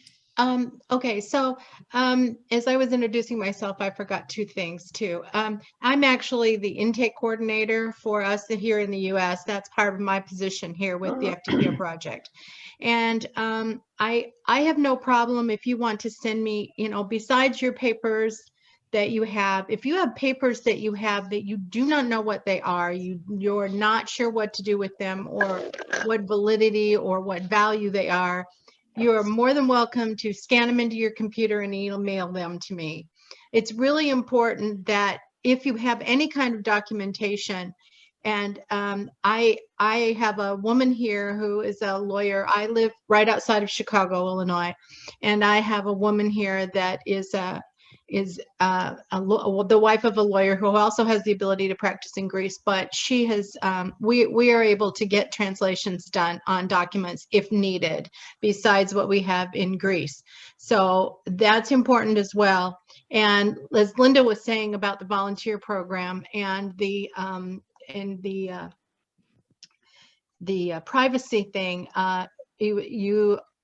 Okay, so as I was introducing myself, I forgot two things too. I'm actually the intake coordinator for us here in the US. That's part of my position here with the Eftychia Project. And I have no problem if you want to send me, besides your papers that you have, if you have papers that you have that you do not know what they are, you're not sure what to do with them or what validity or what value they are, you're more than welcome to scan them into your computer and email them to me. It's really important that if you have any kind of documentation, and I have a woman here who is a lawyer. I live right outside of Chicago, Illinois, and I have a woman here that is the wife of a lawyer who also has the ability to practice in Greece, but she has, we are able to get translations done on documents if needed, besides what we have in Greece. So that's important as well. And as Linda was saying about the volunteer program and the privacy thing,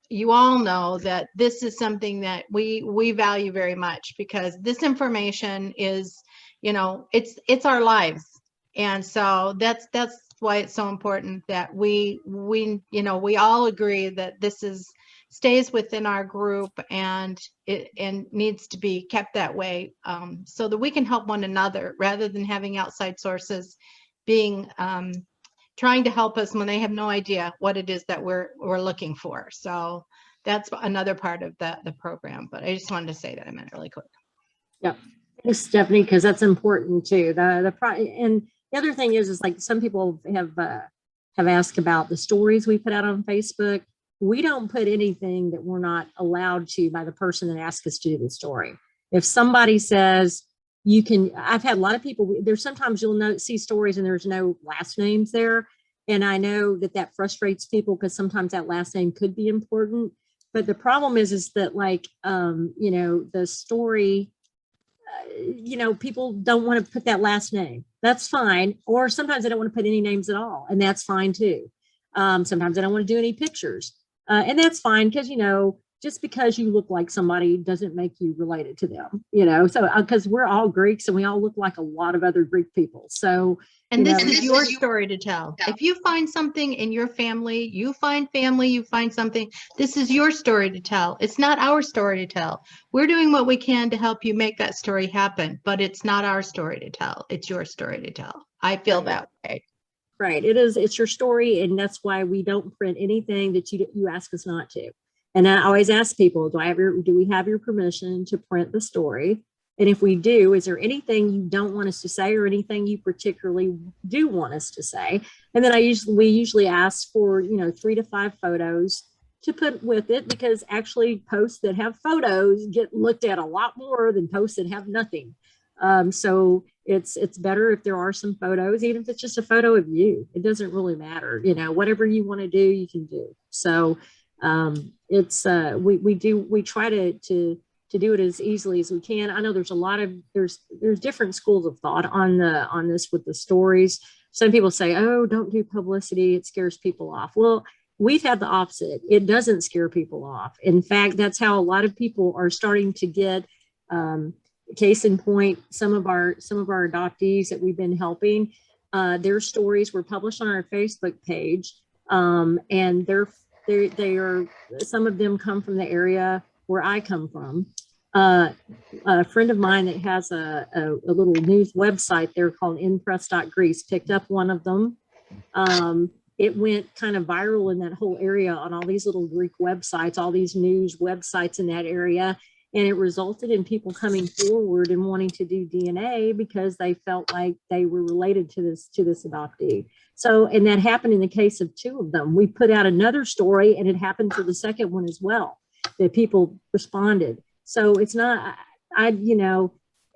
you all know that this is something that we value very much, because this information is, you know, it's our lives. And so that's why it's so important that we all agree that this stays within our group, and it needs to be kept that way, so that we can help one another rather than having outside sources being trying to help us when they have no idea what it is that we're looking for. So that's another part of the program. But I just wanted to say that I meant really quick. Yeah, thanks, Stephanie, because that's important too. And the other thing is like some people have asked about the stories we put out on Facebook. We don't put anything that we're not allowed to by the person that asked us to do the story. If somebody says, you can, I've had a lot of people, there's sometimes you'll see stories and there's no last names there. And I know that frustrates people because sometimes that last name could be important. But the problem is that like, the story, people don't want to put that last name. That's fine. Or sometimes they don't want to put any names at all. And that's fine too. Sometimes they don't want to do any pictures. And that's fine because, just because you look like somebody doesn't make you related to them, so because we're all Greeks and we all look like a lot of other Greek people. So, and this is your story to tell. If you find something in your family, you find something, this is your story to tell. It's not our story to tell. We're doing what we can to help you make that story happen, but it's not our story to tell. It's your story to tell. I feel that way. Right. It's your story. And that's why we don't print anything that you ask us not to. And I always ask people, do we have your permission to print the story? And if we do, is there anything you don't want us to say or anything you particularly do want us to say? And then we usually ask for, 3 to 5 photos to put with it, because actually posts that have photos get looked at a lot more than posts that have nothing. So it's better if there are some photos, even if it's just a photo of you. It doesn't really matter. Whatever you want to do, you can do. So we try to do it as easily as we can. I know there's there's different schools of thought on this with the stories. Some people say, oh, don't do publicity, it scares people off. Well, we've had the opposite. It doesn't scare people off. In fact, that's how a lot of people are starting to get, case in point, some of our adoptees that we've been helping, their stories were published on our Facebook page, and they are, some of them come from the area where I come from. A friend of mine that has a little news website there called impress.greece picked up one of them. It went kind of viral in that whole area on all these little Greek websites, all these news websites in that area. And it resulted in people coming forward and wanting to do DNA because they felt like they were related to this adoptee. So, and that happened in the case of 2 of them. We put out another story and it happened for the second one as well, that people responded. So it's not,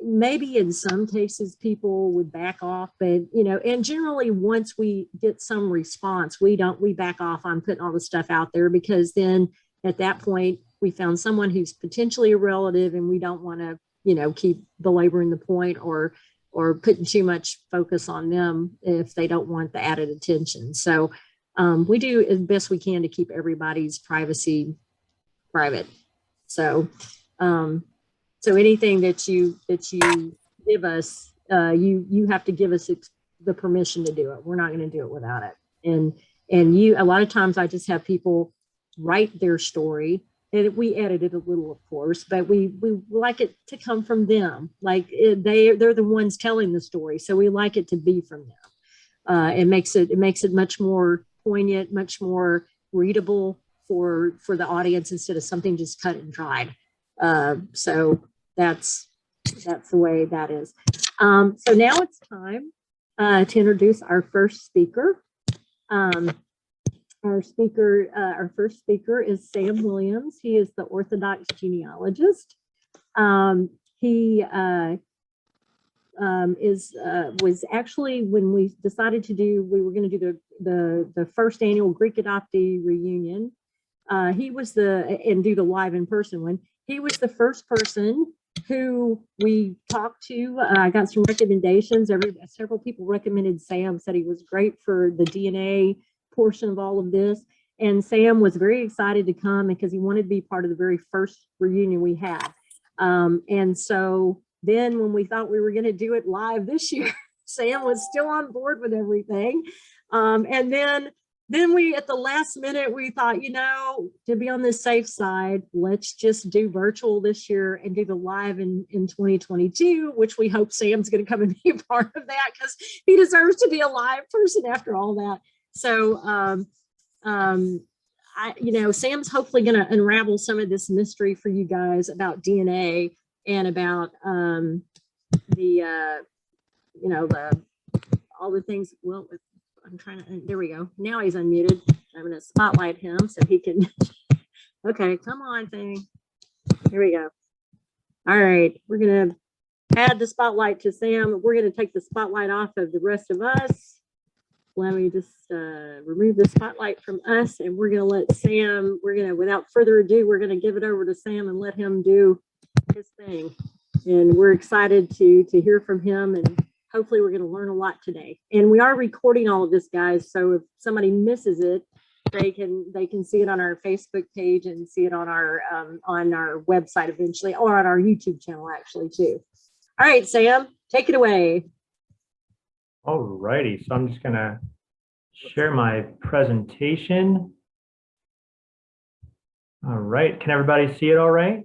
maybe in some cases people would back off, but, and generally once we get some response, we back off on putting all the stuff out there, because then at that point we found someone who's potentially a relative and we don't want to, keep belaboring the point or putting too much focus on them if they don't want the added attention. So we do as best we can to keep everybody's privacy private. So, so anything that you give us, you have to give us the permission to do it. We're not going to do it without it. And a lot of times I just have people write their story we edited a little, of course, but we like it to come from them. Like they're the ones telling the story, so we like it to be from them. It makes it much more poignant, much more readable for the audience instead of something just cut and dried. So that's the way that is. So now it's time to introduce our first speaker. Our first speaker is Sam Williams. He is the Orthodox Genealogist. He was actually, when we decided we were going to do the first annual Greek Adoptee Reunion. He was and do the live in person one. He was the first person who we talked to. I got some recommendations. Several people recommended Sam, said he was great for the DNA portion of all of this. And Sam was very excited to come because he wanted to be part of the very first reunion we had. And so then when we thought we were going to do it live this year, Sam was still on board with everything. And then we, at the last minute, we thought, to be on the safe side, let's just do virtual this year and do the live in 2022, which we hope Sam's going to come and be a part of that because he deserves to be a live person after all that. So, Sam's hopefully going to unravel some of this mystery for you guys about DNA and about all the things. Well, I'm trying to, there we go. Now he's unmuted. I'm going to spotlight him so he can, okay, come on thing. Here we go. All right, we're going to add the spotlight to Sam. We're going to take the spotlight off of the rest of us. Let me just remove the spotlight from us, and we're going to let Sam, without further ado, we're going to give it over to Sam and let him do his thing. And we're excited to hear from him, and hopefully we're going to learn a lot today. And we are recording all of this, guys, so if somebody misses it, they can see it on our Facebook page and see it on our website eventually, or on our YouTube channel actually too. All right, Sam, take it away. All righty, so I'm just gonna share my presentation. All right, can everybody see it all right?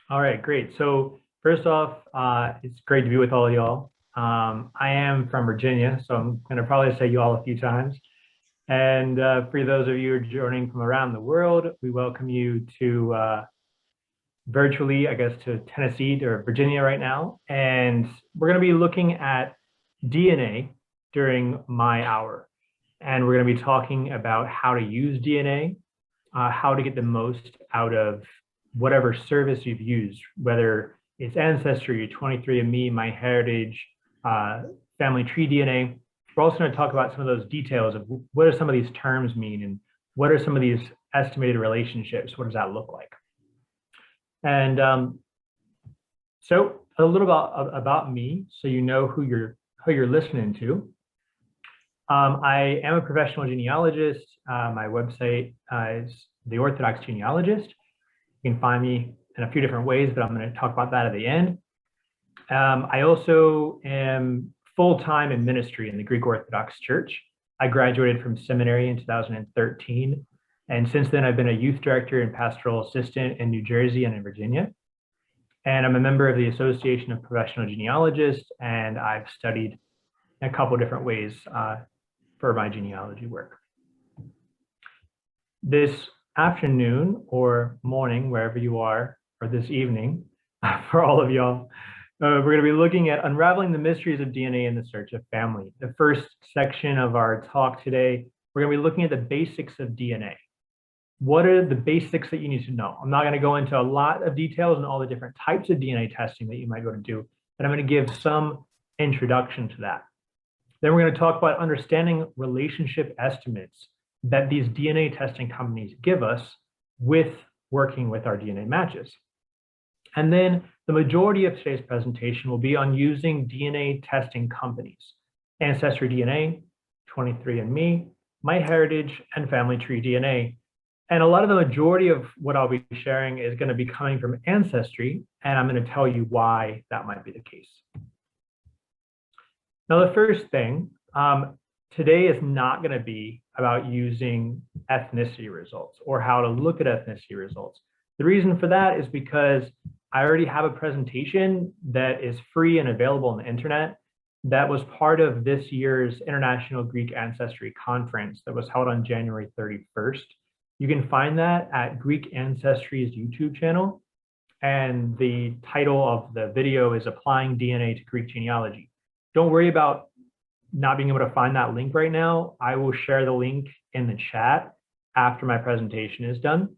All right, great. So first off, it's great to be with all of y'all. I am from Virginia, so I'm gonna probably say y'all a few times. And for those of you who are joining from around the world, we welcome you to virtually, I guess, to Tennessee or Virginia right now. And we're going to be looking at DNA during my hour. And we're going to be talking about how to use DNA, how to get the most out of whatever service you've used, whether it's Ancestry, 23andMe, MyHeritage, Family Tree DNA. We're also going to talk about some of those details of what do some of these terms mean and what are some of these estimated relationships? What does that look like? And so a little about me, so you know who you're listening to. I am a professional genealogist. My website is the Orthodox Genealogist. You can find me in a few different ways, but I'm going to talk about that at the end. I also am full-time in ministry in the Greek Orthodox Church. I graduated from seminary in 2013. And since then, I've been a youth director and pastoral assistant in New Jersey and in Virginia. And I'm a member of the Association of Professional Genealogists, and I've studied in a couple of different ways for my genealogy work. This afternoon or morning, wherever you are, or this evening, for all of y'all, we're going to be looking at unraveling the mysteries of DNA in the search of family. The first section of our talk today, we're going to be looking at the basics of DNA. What are the basics that you need to know? I'm not going to go into a lot of details on all the different types of DNA testing that you might go to do, but I'm going to give some introduction to that. Then we're going to talk about understanding relationship estimates that these DNA testing companies give us with working with our DNA matches. And then the majority of today's presentation will be on using DNA testing companies, Ancestry DNA, 23andMe, MyHeritage, and Family Tree DNA. And a lot of the majority of what I'll be sharing is going to be coming from Ancestry, and I'm going to tell you why that might be the case. Now, the first thing, today is not going to be about using ethnicity results or how to look at ethnicity results. The reason for that is because I already have a presentation that is free and available on the internet that was part of this year's International Greek Ancestry Conference that was held on January 31st. You can find that at Greek Ancestry's YouTube channel. And the title of the video is Applying DNA to Greek Genealogy. Don't worry about not being able to find that link right now. I will share the link in the chat after my presentation is done.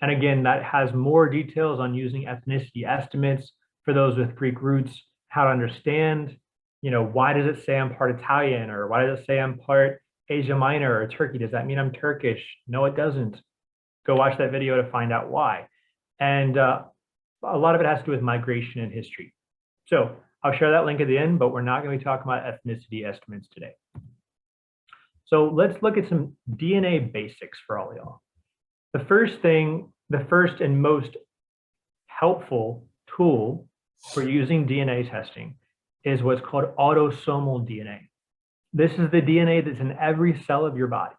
And again, that has more details on using ethnicity estimates for those with Greek roots, how to understand, why does it say I'm part Italian, or why does it say I'm part Asia Minor or Turkey? Does that mean I'm Turkish? No, it doesn't. Go watch that video to find out why. And a lot of it has to do with migration and history. So I'll share that link at the end, but we're not going to be talking about ethnicity estimates today. So let's look at some DNA basics for all y'all. The first and most helpful tool for using DNA testing is what's called autosomal DNA. This is the DNA that's in every cell of your body.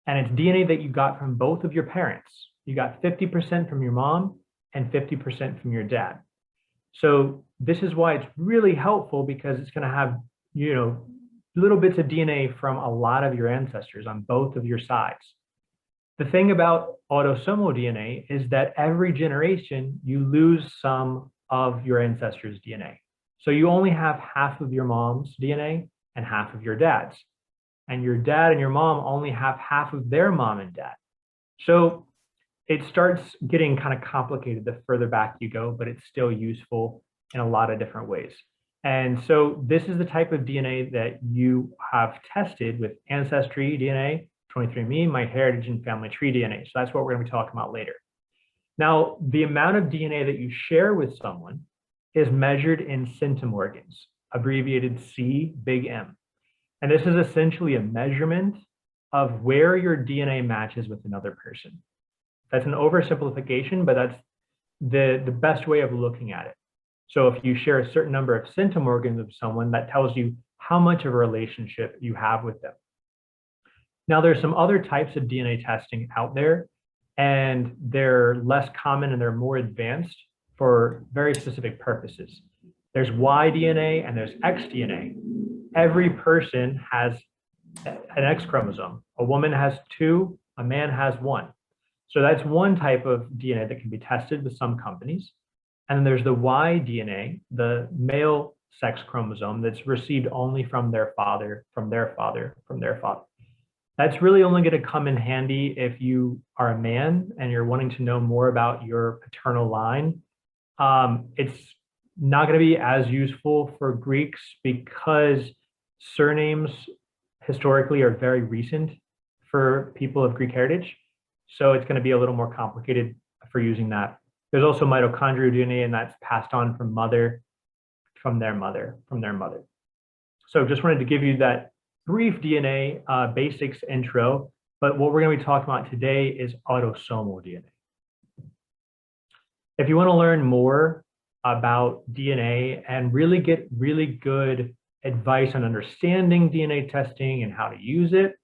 And it's DNA that you got from both of your parents. You got 50% from your mom and 50% from your dad. So this is why it's really helpful, because it's going to have, little bits of DNA from a lot of your ancestors on both of your sides. The thing about autosomal DNA is that every generation you lose some of your ancestors' DNA. So you only have half of your mom's DNA and half of your dad's. And your dad and your mom only have half of their mom and dad. So it starts getting kind of complicated the further back you go, but it's still useful in a lot of different ways. And so this is the type of DNA that you have tested with Ancestry DNA, 23andMe, MyHeritage, and Family Tree DNA. So that's what we're going to be talking about later. Now, the amount of DNA that you share with someone is measured in centimorgans, abbreviated C, big M. And this is essentially a measurement of where your DNA matches with another person. That's an oversimplification, but that's the best way of looking at it. So if you share a certain number of centimorgans of someone, that tells you how much of a relationship you have with them. Now, there's some other types of DNA testing out there, and they're less common and they're more advanced for very specific purposes. There's Y DNA and there's X DNA. Every person has an X chromosome. A woman has 2, a man has 1. So that's one type of DNA that can be tested with some companies. And then there's the Y DNA, the male sex chromosome that's received only from their father, from their father, from their father. That's really only going to come in handy if you are a man and you're wanting to know more about your paternal line. It's not going to be as useful for Greeks because surnames historically are very recent for people of Greek heritage. So it's going to be a little more complicated for using that. There's also mitochondrial DNA, and that's passed on from mother, from their mother, from their mother. So just wanted to give you that brief DNA basics intro, but what we're going to be talking about today is autosomal DNA. If you want to learn more about DNA and really get really good advice on understanding DNA testing and how to use it,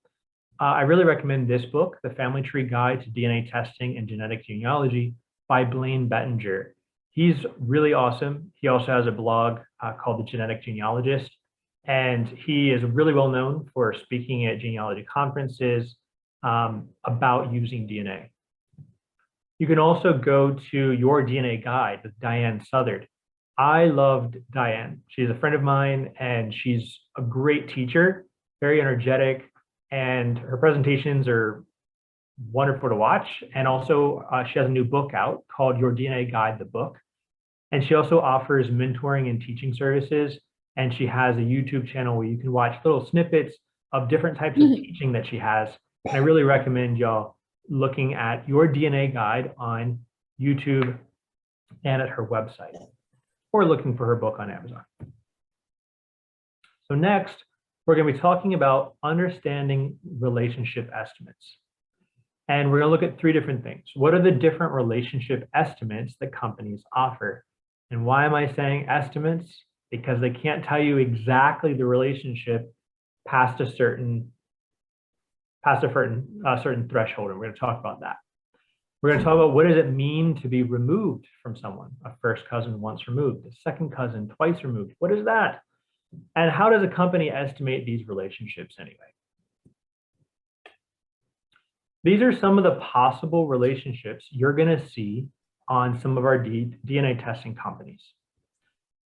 I really recommend this book, The Family Tree Guide to DNA Testing and Genetic Genealogy by Blaine Bettinger. He's really awesome. He also has a blog called The Genetic Genealogist, and he is really well known for speaking at genealogy conferences about using DNA. You can also go to Your DNA Guide with Diane Southard. I loved Diane. She's a friend of mine, and she's a great teacher, very energetic, and her presentations are wonderful to watch. And also she has a new book out called Your DNA Guide, the book. And she also offers mentoring and teaching services. And she has a YouTube channel where you can watch little snippets of different types of teaching that she has. And I really recommend y'all looking at Your DNA Guide on YouTube and at her website, or looking for her book on Amazon. So next, we're going to be talking about understanding relationship estimates. And we're going to look at 3 different things. What are the different relationship estimates that companies offer? And why am I saying estimates? Because they can't tell you exactly the relationship past a certain threshold, and we're going to talk about that. We're going to talk about what does it mean to be removed from someone, a first cousin once removed, a second cousin twice removed. What is that? And how does a company estimate these relationships anyway? These are some of the possible relationships you're going to see on some of our DNA testing companies.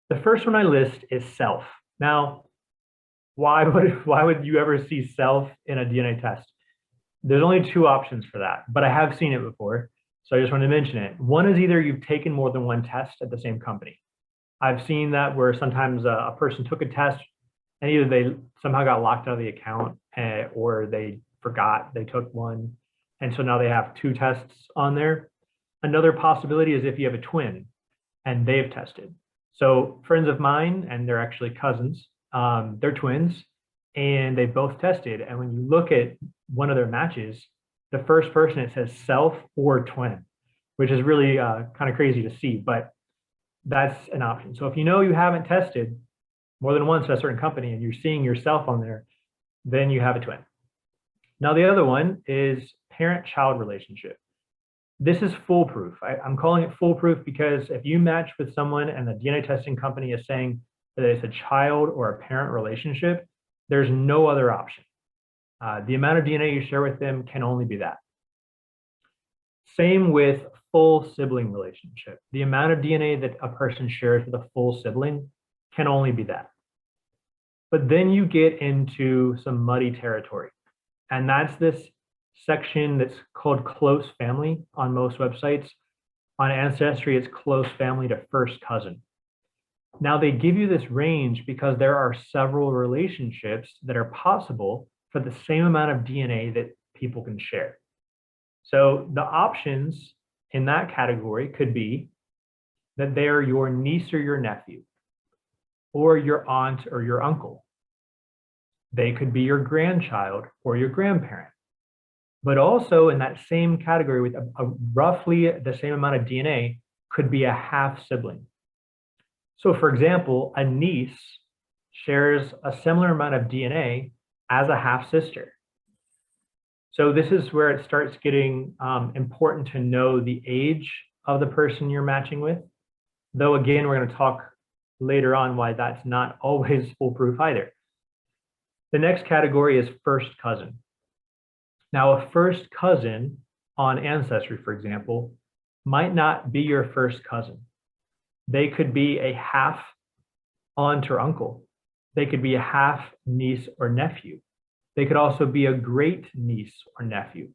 The first one I list is self. Now, why would you ever see self in a DNA test? There's only two options for that, but I have seen it before, so I just wanted to mention it. One is either you've taken more than one test at the same company. I've seen that where sometimes a person took a test and either they somehow got locked out of the account or they forgot they took one, and so now they have two tests on there. Another possibility is if you have a twin and they've tested. So friends of mine, and they're actually cousins, they're twins, and they both tested. And when you look at one of their matches, the first person, it says self or twin, which is really kind of crazy to see, but that's an option. So if you know you haven't tested more than once at a certain company and you're seeing yourself on there, then you have a twin. Now, the other one is parent-child relationship. This is foolproof. I'm calling it foolproof because if you match with someone and the DNA testing company is saying that it's a child or a parent relationship, there's no other option. The amount of DNA you share with them can only be that. Same with full sibling relationship. The amount of DNA that a person shares with a full sibling can only be that. But then you get into some muddy territory, and that's this section that's called close family on most websites. On Ancestry, it's close family to first cousin. Now, they give you this range because there are several relationships that are possible for the same amount of DNA that people can share. So the options in that category could be that they're your niece or your nephew, or your aunt or your uncle. They could be your grandchild or your grandparent. But also in that same category with roughly the same amount of DNA could be a half sibling. So for example, a niece shares a similar amount of DNA as a half sister. So this is where it starts getting important to know the age of the person you're matching with. Though again, we're going to talk later on why that's not always foolproof either. The next category is first cousin. Now, a first cousin on Ancestry, for example, might not be your first cousin. They could be a half aunt or uncle. They could be a half niece or nephew. They could also be a great niece or nephew.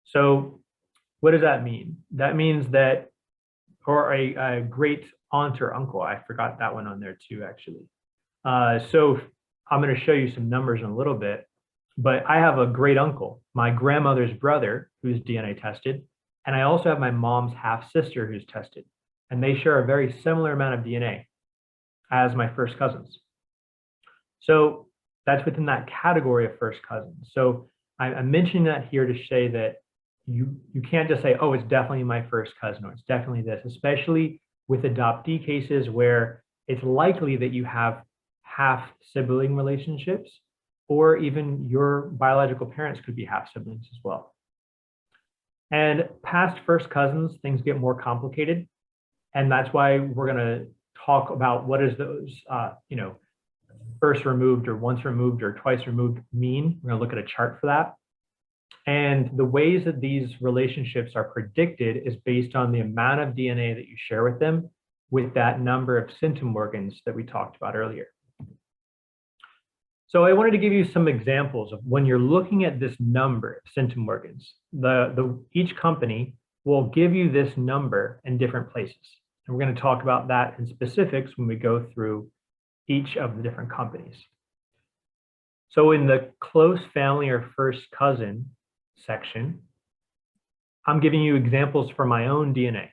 So what does that mean? That means that, or a great aunt or uncle. I forgot that one on there too, actually. So I'm going to show you some numbers in a little bit, but I have a great uncle, my grandmother's brother, who's DNA tested, and I also have my mom's half sister who's tested, and they share a very similar amount of DNA as my first cousins. So that's within that category of first cousins. So I'm mentioning that here to say that you can't just say, oh, it's definitely my first cousin, or it's definitely this, especially with adoptee cases where it's likely that you have half sibling relationships, or even your biological parents could be half siblings as well. And past first cousins, things get more complicated. And that's why we're going to talk about what is those, first removed or once removed or twice removed mean. We're going to look at a chart for that. And the ways that these relationships are predicted is based on the amount of DNA that you share with them with that number of symptom organs that we talked about earlier. So I wanted to give you some examples of when you're looking at this number of symptom organs, each company will give you this number in different places. And we're going to talk about that in specifics when we go through each of the different companies. So in the close family or first cousin section, I'm giving you examples from my own DNA.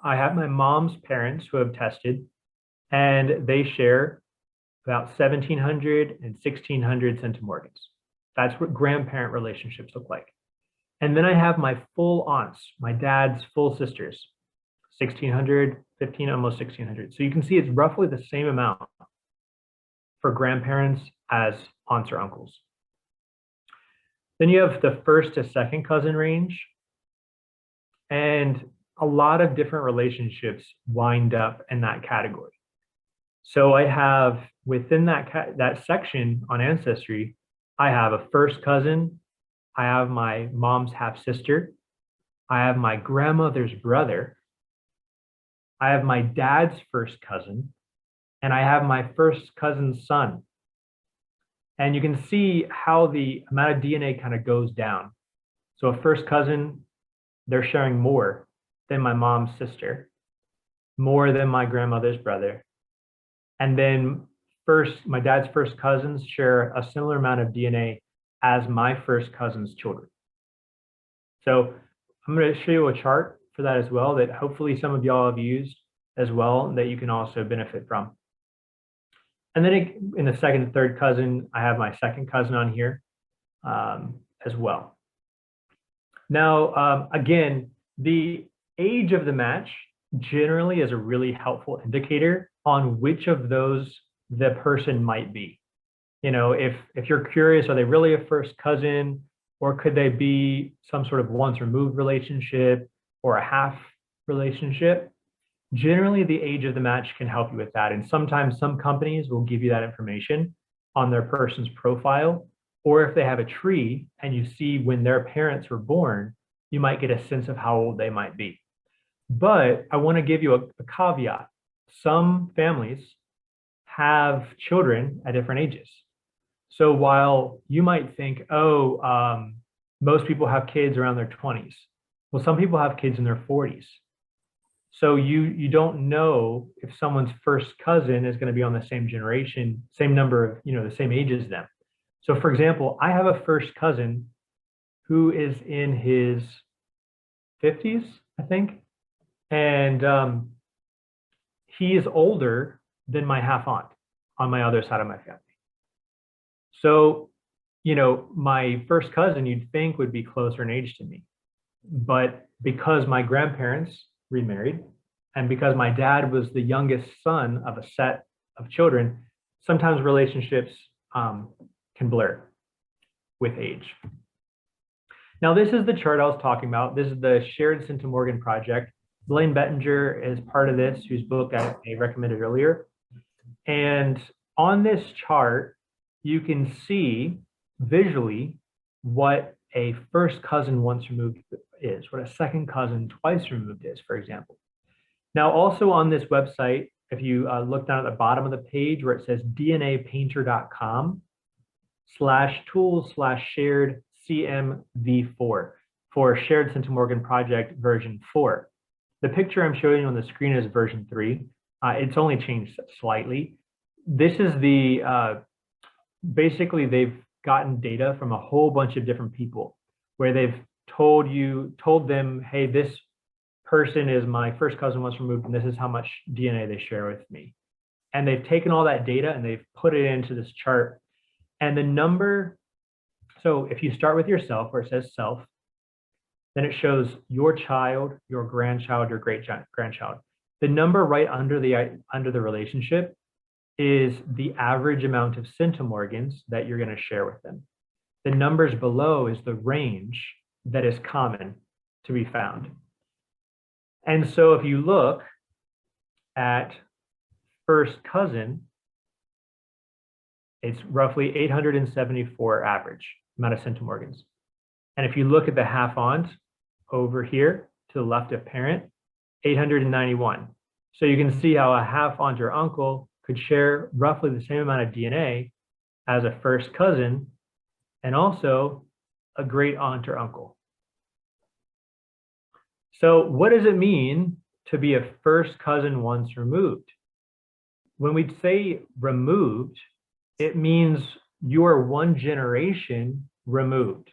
I have my mom's parents who have tested, and they share about 1,700 and 1,600 symptom organs. That's what grandparent relationships look like. And then I have my full aunts, my dad's full sisters, 1,600, 15, almost 1,600. So you can see it's roughly the same amount. for grandparents as aunts or uncles. Then you have the first to second cousin range, and a lot of different relationships wind up in that category. So I have within that section on Ancestry, I have a first cousin, I have my mom's half sister, I have my grandmother's brother, I have my dad's first cousin, and I have my first cousin's son. And you can see how the amount of DNA kind of goes down. So a first cousin, they're sharing more than my mom's sister, more than my grandmother's brother. And then my dad's first cousins share a similar amount of DNA as my first cousin's children. So I'm going to show you a chart for that as well, that hopefully some of y'all have used as well, that you can also benefit from. And then in the second and third cousin, I have my second cousin on here as well. Now, again, the age of the match generally is a really helpful indicator on which of those the person might be. You know, if you're curious, are they really a first cousin, or could they be some sort of once removed relationship or a half relationship? Generally, the age of the match can help you with that. And sometimes some companies will give you that information on their person's profile, or if they have a tree and you see when their parents were born, you might get a sense of how old they might be. But I want to give you a caveat. Some families have children at different ages. So while you might think, oh, most people have kids around their 20s. Well, some people have kids in their 40s. So you don't know if someone's first cousin is going to be on the same generation, same number of, the same age as them. So for example, I have a first cousin who is in his 50s, I think. And he is older than my half aunt on my other side of my family. So, my first cousin you'd think would be closer in age to me. But because my grandparents remarried, and because my dad was the youngest son of a set of children, sometimes relationships can blur with age. Now, this is the chart I was talking about. This is the Shared Centimorgan Project. Blaine Bettinger is part of this, whose book I recommended earlier. And on this chart, you can see visually what a first cousin once removed is, what a second cousin twice removed is, for example. Now, also on this website, if you look down at the bottom of the page where it says dnapainter.com/tools/shared CMV4 for Shared Centimorgan Project version 4. The picture I'm showing you on the screen is version 3. It's only changed slightly. This is the, basically they've gotten data from a whole bunch of different people where they've told them, hey, this person is my first cousin once removed, and this is how much DNA they share with me. And they've taken all that data and they've put it into this chart. And the number, so if you start with yourself where it says self, then it shows your child, your grandchild, your great-grandchild. The number right under the relationship is the average amount of centimorgans that you're going to share with them. The numbers below is the range that is common to be found. And so if you look at first cousin, it's roughly 874 average amount of centimorgans. And if you look at the half aunt over here to the left of parent, 891. So you can see how a half aunt or uncle could share roughly the same amount of DNA as a first cousin and also a great aunt or uncle. So what does it mean to be a first cousin once removed? When we say removed, it means you are one generation removed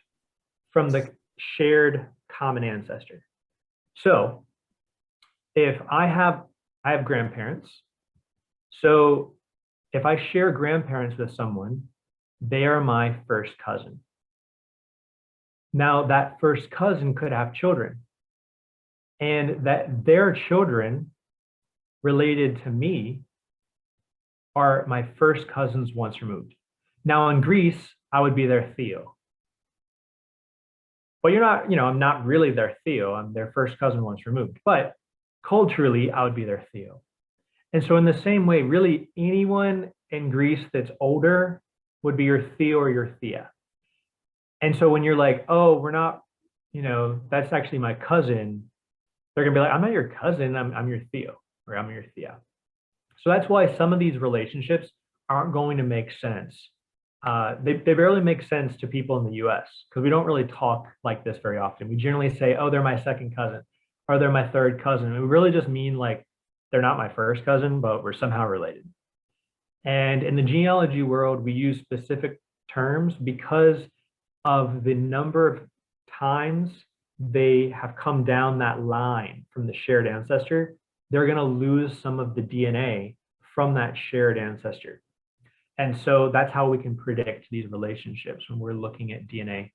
from the shared common ancestor. So if I have grandparents, so if I share grandparents with someone, they are my first cousin. Now that first cousin could have children, and that their children related to me are my first cousins once removed. Now in Greece, I would be their Theo. But you're not, I'm not really their Theo. I'm their first cousin once removed. But culturally, I would be their Theo. And so in the same way, really anyone in Greece that's older would be your Theo or your Thea. And so when you're like, oh, we're not, that's actually my cousin, they're gonna be like, I'm not your cousin, I'm your Theo, or I'm your Thea. So that's why some of these relationships aren't going to make sense. They barely make sense to people in the US because we don't really talk like this very often. We generally say, oh, they're my second cousin, or they're my third cousin. And we really just mean like, they're not my first cousin, but we're somehow related. And in the genealogy world, we use specific terms because of the number of times they have come down that line from the shared ancestor. They're going to lose some of the DNA from that shared ancestor. And so that's how we can predict these relationships when we're looking at DNA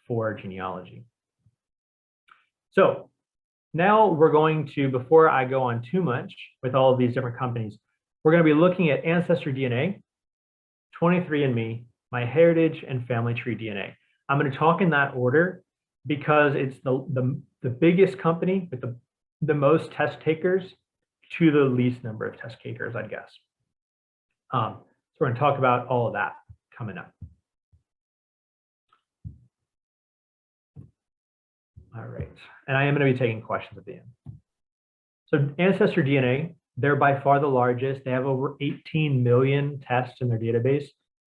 for genealogy. So now we're going to, before I go on too much with all of these different companies, we're going to be looking at Ancestry DNA, 23andMe, MyHeritage, and Family Tree DNA. I'm going to talk in that order because it's the biggest company with the most test takers to the least number of test takers, I'd guess. So we're going to talk about all of that coming up. All right, and I am going to be taking questions at the end. So Ancestry DNA, they're by far the largest. They have over 18 million tests in their database.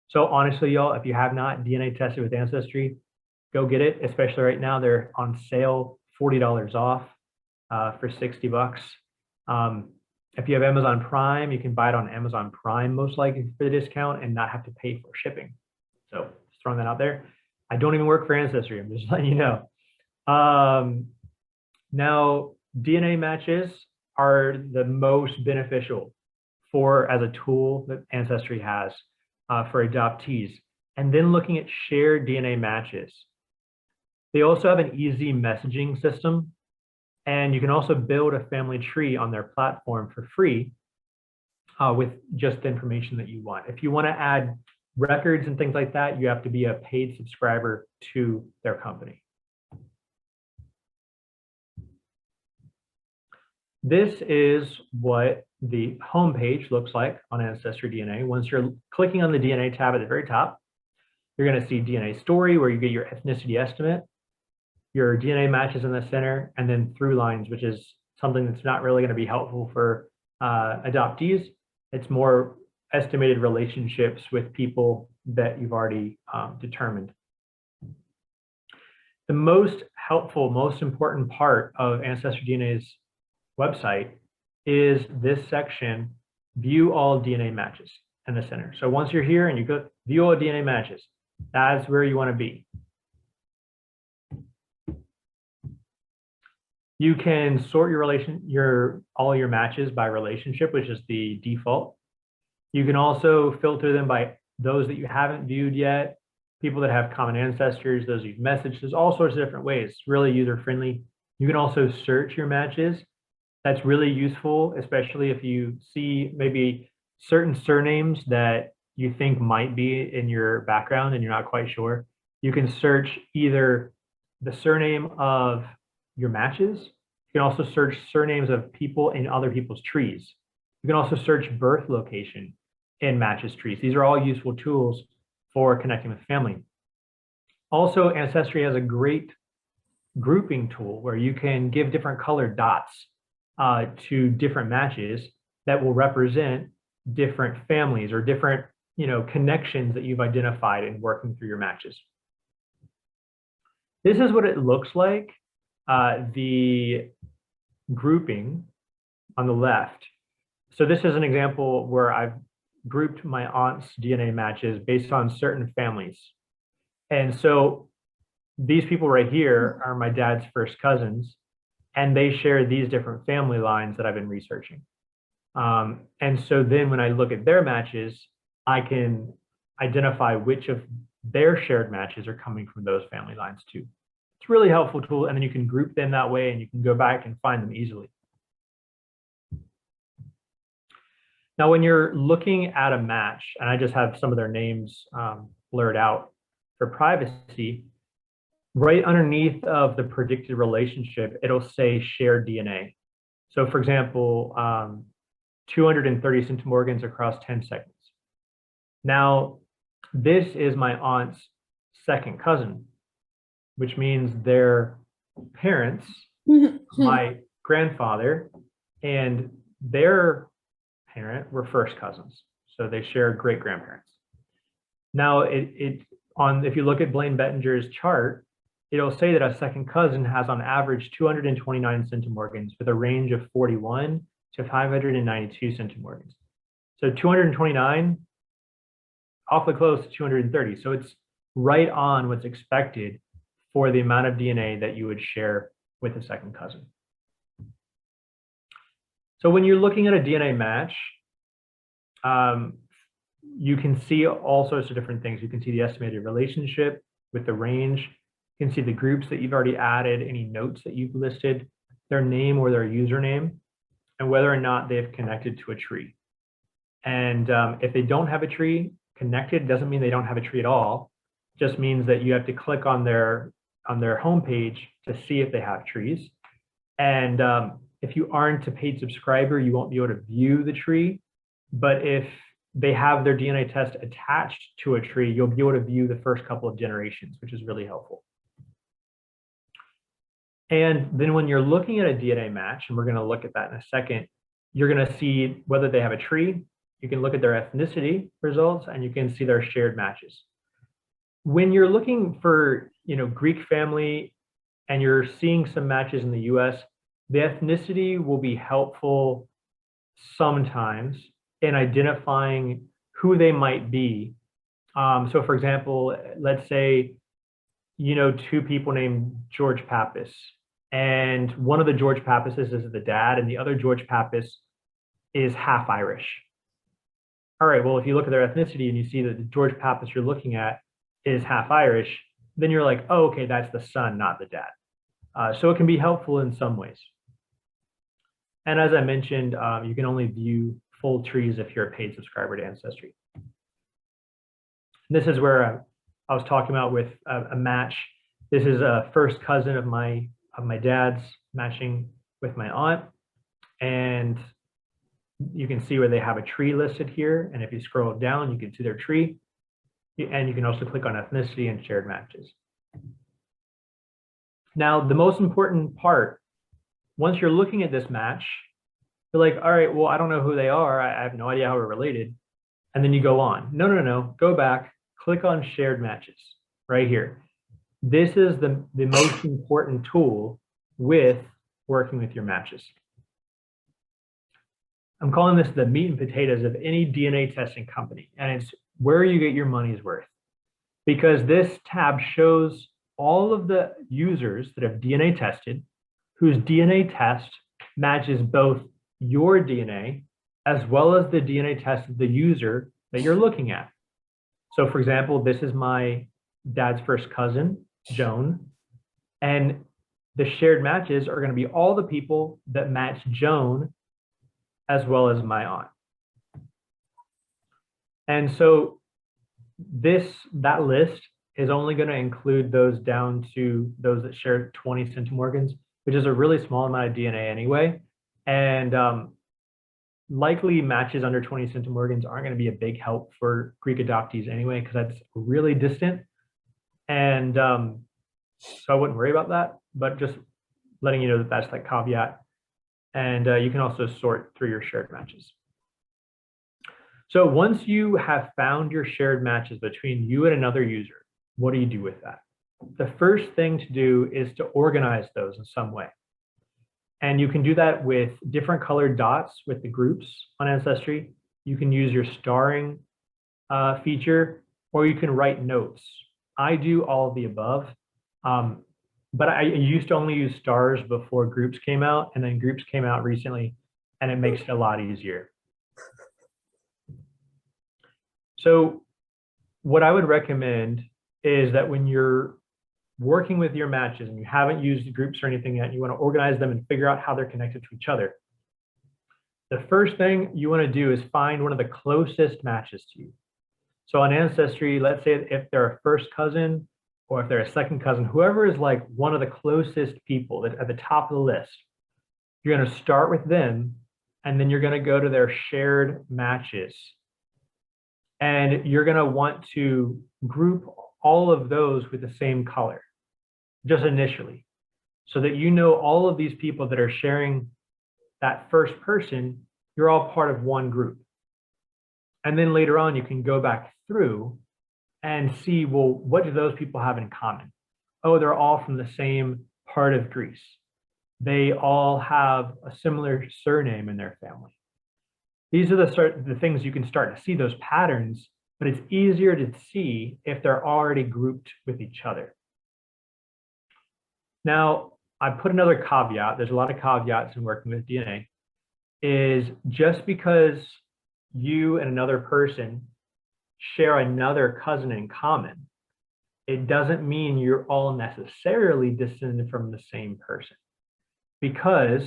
So honestly, y'all, if you have not DNA tested with Ancestry, go get it, especially right now. They're on sale, $40 off for 60 bucks. If you have Amazon Prime, you can buy it on Amazon Prime, most likely for the discount and not have to pay for shipping. So just throwing that out there. I don't even work for Ancestry, I'm just letting you know. Now, DNA matches are the most beneficial as a tool that Ancestry has for adoptees. And then looking at shared DNA matches. They also have an easy messaging system, and you can also build a family tree on their platform for free with just the information that you want. If you want to add records and things like that, you have to be a paid subscriber to their company. This is what the homepage looks like on Ancestry DNA. Once you're clicking on the DNA tab at the very top, you're going to see DNA story, where you get your ethnicity estimate, your DNA matches in the center, and then through lines, which is something that's not really going to be helpful for adoptees. It's more estimated relationships with people that you've already determined. The most helpful, most important part of Ancestry DNA's website is this section, view all DNA matches in the center. So once you're here and you go view all DNA matches, that's where you want to be. You can sort all your matches by relationship, which is the default. You can also filter them by those that you haven't viewed yet, people that have common ancestors, those you've messaged. There's all sorts of different ways. It's really user-friendly. You can also search your matches. That's really useful, especially if you see maybe certain surnames that you think might be in your background and you're not quite sure. You can search either the surname of your matches. You can also search surnames of people in other people's trees. You can also search birth location in matches trees. These are all useful tools for connecting with family. Also, Ancestry has a great grouping tool where you can give different colored dots to different matches that will represent different families or different connections that you've identified in working through your matches. This is what it looks like. The grouping on the left. So this is an example where I've grouped my aunt's DNA matches based on certain families. And so these people right here are my dad's first cousins, and they share these different family lines that I've been researching. And so then when I look at their matches, I can identify which of their shared matches are coming from those family lines too. It's a really helpful tool, and then you can group them that way and you can go back and find them easily. Now, when you're looking at a match, and I just have some of their names blurred out for privacy, right underneath of the predicted relationship, it'll say shared DNA. So for example, 230 centimorgans across 10 seconds. Now, this is my aunt's second cousin, which means their parents, my grandfather, and their parent were first cousins. So they share great grandparents. Now, if you look at Blaine Bettinger's chart, it'll say that a second cousin has on average 229 centimorgans with a range of 41 to 592 centimorgans. So 229, awfully close to 230. So it's right on what's expected for the amount of DNA that you would share with a second cousin. So when you're looking at a DNA match, you can see all sorts of different things. You can see the estimated relationship with the range. You can see the groups that you've already added, any notes that you've listed, their name or their username, and whether or not they've connected to a tree. And if they don't have a tree connected, doesn't mean they don't have a tree at all. It just means that you have to click on their homepage to see if they have trees. And if you aren't a paid subscriber, you won't be able to view the tree. But if they have their DNA test attached to a tree, you'll be able to view the first couple of generations, which is really helpful. And then when you're looking at a DNA match, and we're going to look at that in a second, you're going to see whether they have a tree. You can look at their ethnicity results, and you can see their shared matches. When you're looking for, Greek family, and you're seeing some matches in the US, the ethnicity will be helpful sometimes in identifying who they might be. So for example, let's say, two people named George Pappas, and one of the George Pappases is the dad, and the other George Pappas is half Irish. All right, well, if you look at their ethnicity and you see that the George Pappas you're looking at is half Irish, then you're like, oh, okay, that's the son, not the dad. So it can be helpful in some ways. And as I mentioned, you can only view full trees if you're a paid subscriber to Ancestry. This is where I was talking about with a match. This is a first cousin of my dad's matching with my aunt. And you can see where they have a tree listed here. And if you scroll down, you can see their tree. And you can also click on ethnicity and shared matches. Now, the most important part, once you're looking at this match, you're like, all right, well, I don't know who they are. I have no idea how we're related. And then you go on. No, go back, click on shared matches right here. This is the most important tool with working with your matches. I'm calling this the meat and potatoes of any DNA testing company, and it's where you get your money's worth. Because this tab shows all of the users that have DNA tested, whose DNA test matches both your DNA as well as the DNA test of the user that you're looking at. So for example, this is my dad's first cousin, Joan, and the shared matches are going to be all the people that match Joan as well as my aunt. And so that list is only going to include those down to those that share 20 centimorgans, which is a really small amount of DNA anyway. And likely matches under 20 centimorgans aren't going to be a big help for Greek adoptees anyway, because that's really distant. And so I wouldn't worry about that, but just letting you know that that's like caveat. And you can also sort through your shared matches. So once you have found your shared matches between you and another user, what do you do with that? The first thing to do is to organize those in some way. And you can do that with different colored dots with the groups on Ancestry. You can use your starring feature, or you can write notes. I do all of the above, but I used to only use stars before groups came out, and then groups came out recently, and it makes it a lot easier. So what I would recommend is that when you're working with your matches and you haven't used the groups or anything yet, you want to organize them and figure out how they're connected to each other. The first thing you want to do is find one of the closest matches to you. So on Ancestry, let's say if they're a first cousin or if they're a second cousin, whoever is like one of the closest people that at the top of the list, you're going to start with them, and then you're going to go to their shared matches. And you're going to want to group all of those with the same color, just initially, so that you know all of these people that are sharing that first person, you're all part of one group. And then later on, you can go back through and see, well, what do those people have in common? Oh, they're all from the same part of Greece. They all have a similar surname in their family. These are the things you can start to see, those patterns, but it's easier to see if they're already grouped with each other. Now, I put another caveat, there's a lot of caveats in working with DNA, is just because you and another person share another cousin in common, it doesn't mean you're all necessarily descended from the same person, because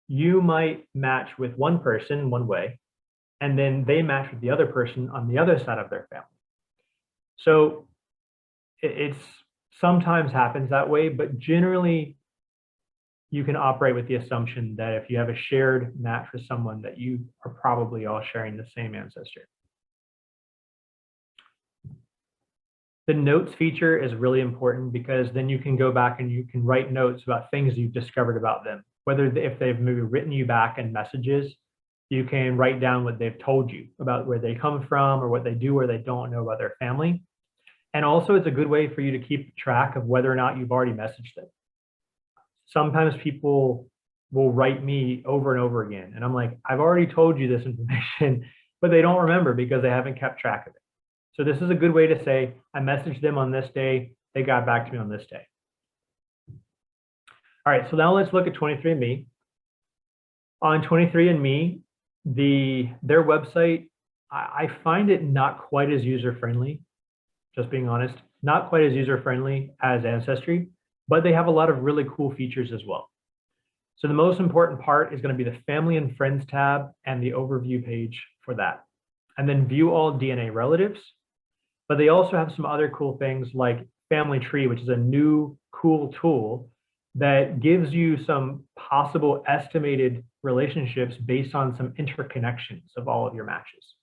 you might match with one person one way, and then they match with the other person on the other side of their family. So it's sometimes happens that way, but generally you can operate with the assumption that if you have a shared match with someone, that you are probably all sharing the same ancestry. The notes feature is really important because then you can go back and you can write notes about things you've discovered about them. Whether if they've maybe written you back in messages, you can write down what they've told you about where they come from or what they do or they don't know about their family. And also it's a good way for you to keep track of whether or not you've already messaged them. Sometimes people will write me over and over again, and I'm like, I've already told you this information, but they don't remember because they haven't kept track of it. So this is a good way to say, I messaged them on this day, they got back to me on this day. All right, so now let's look at 23andMe. On 23andMe, their website, I find it not quite as user-friendly, just being honest, not quite as user-friendly as Ancestry, but they have a lot of really cool features as well. So the most important part is going to be the Family and Friends tab and the overview page for that. And then view all DNA relatives. But they also have some other cool things like Family Tree, which is a new cool tool that gives you some possible estimated relationships based on some interconnections of all of your matches.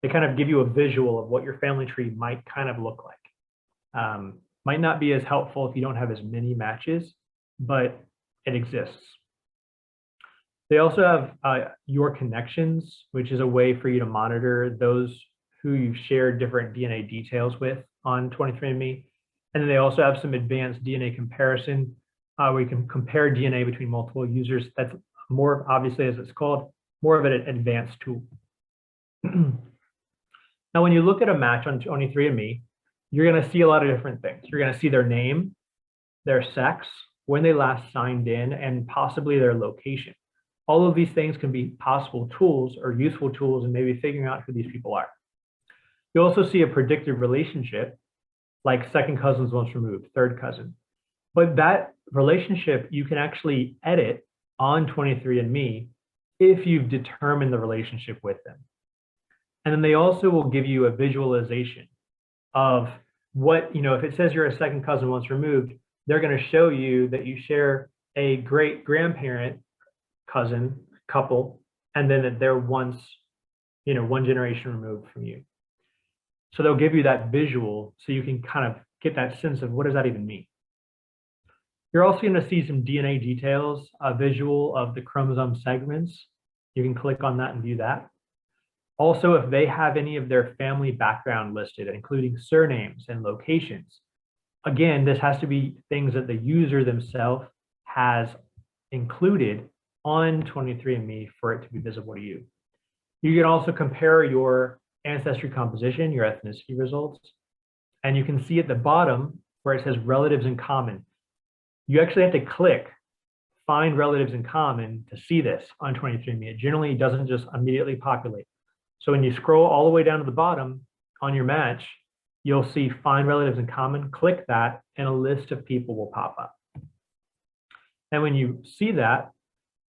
They kind of give you a visual of what your family tree might kind of look like. Might not be as helpful if you don't have as many matches, but it exists. They also have your connections, which is a way for you to monitor those who you've shared different DNA details with on 23andMe. And then they also have some advanced DNA comparison, where you can compare DNA between multiple users. That's more, obviously, as it's called, more of an advanced tool. Now, when you look at a match on 23andMe, you're going to see a lot of different things. You're going to see their name, their sex, when they last signed in, and possibly their location. All of these things can be possible tools or useful tools in maybe figuring out who these people are. You also see a predictive relationship, like second cousins once removed, third cousin. But that relationship you can actually edit on 23andMe if you've determined the relationship with them. And then they also will give you a visualization of what, if it says you're a second cousin once removed, they're going to show you that you share a great grandparent cousin couple, and then that they're once, one generation removed from you. So they'll give you that visual so you can kind of get that sense of what does that even mean. You're also going to see some DNA details, a visual of the chromosome segments. You can click on that and view that. Also, if they have any of their family background listed, including surnames and locations, again, this has to be things that the user themselves has included on 23andMe for it to be visible to you. You can also compare your ancestry composition, your ethnicity results, and you can see at the bottom where it says relatives in common. You actually have to click find relatives in common to see this on 23andMe. It generally doesn't just immediately populate. So when you scroll all the way down to the bottom on your match, you'll see find relatives in common, click that, and a list of people will pop up. And when you see that,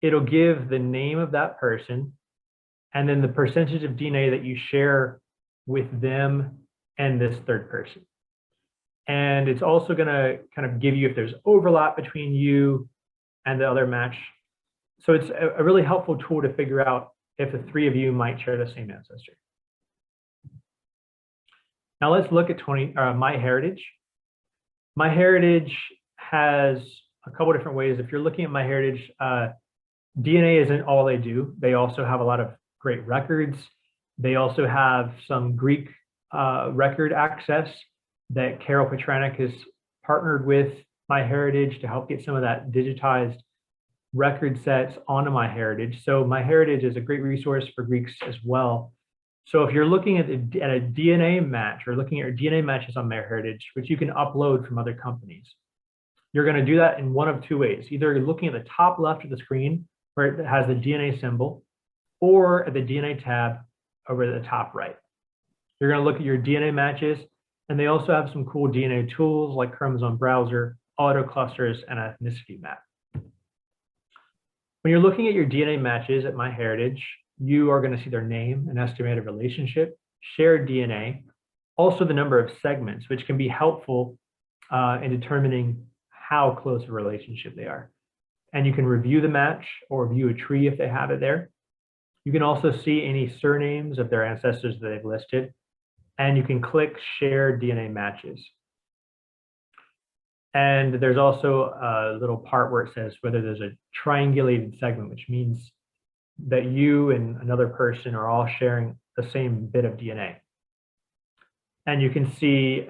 it'll give the name of that person and then the percentage of DNA that you share with them and this third person. And it's also going to kind of give you if there's overlap between you and the other match. So it's a really helpful tool to figure out if the three of you might share the same ancestry. Now let's look at MyHeritage. MyHeritage has a couple different ways. If you're looking at MyHeritage, DNA isn't all they do. They also have a lot of great records. They also have some Greek record access that Carol Petranek has partnered with MyHeritage to help get some of that digitized record sets onto MyHeritage. So MyHeritage is a great resource for Greeks as well. So if you're looking at a DNA match or looking at your DNA matches on MyHeritage, which you can upload from other companies, you're going to do that in one of two ways. Either you're looking at the top left of the screen where it has the DNA symbol, or at the DNA tab over at the top right. You're going to look at your DNA matches, and they also have some cool DNA tools like chromosome browser, auto clusters, and ethnicity map. When you're looking at your DNA matches at MyHeritage, you are going to see their name, an estimated relationship, shared DNA, also the number of segments, which can be helpful in determining how close a relationship they are. And you can review the match or view a tree if they have it there. You can also see any surnames of their ancestors that they've listed, and you can click Share DNA Matches. And there's also a little part where it says whether there's a triangulated segment, which means that you and another person are all sharing the same bit of DNA. And you can see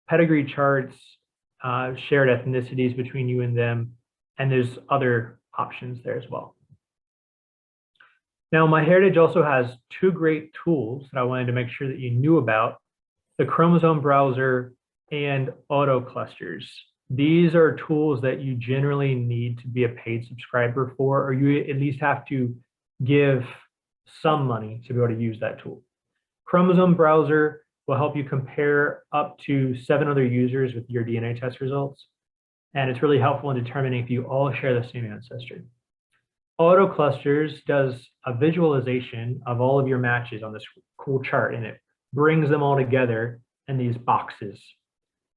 pedigree charts, shared ethnicities between you and them, and there's other options there as well. Now, MyHeritage also has two great tools that I wanted to make sure that you knew about: the chromosome browser and auto clusters. These are tools that you generally need to be a paid subscriber for, or you at least have to give some money to be able to use that tool. Chromosome browser will help you compare up to 7 other users with your DNA test results. And it's really helpful in determining if you all share the same ancestry. Auto clusters does a visualization of all of your matches on this cool chart, and it brings them all together in these boxes.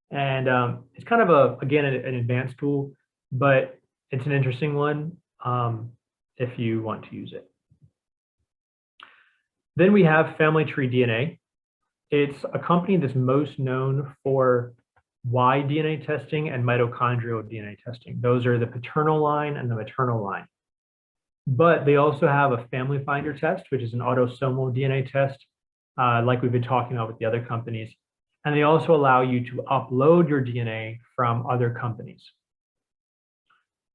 And it's kind of again, an advanced tool, but it's an interesting one if you want to use it. Then we have Family Tree DNA. It's a company that's most known for Y DNA testing and mitochondrial DNA testing. Those are the paternal line and the maternal line. But they also have a family finder test, which is an autosomal DNA test, like we've been talking about with the other companies. And they also allow you to upload your DNA from other companies.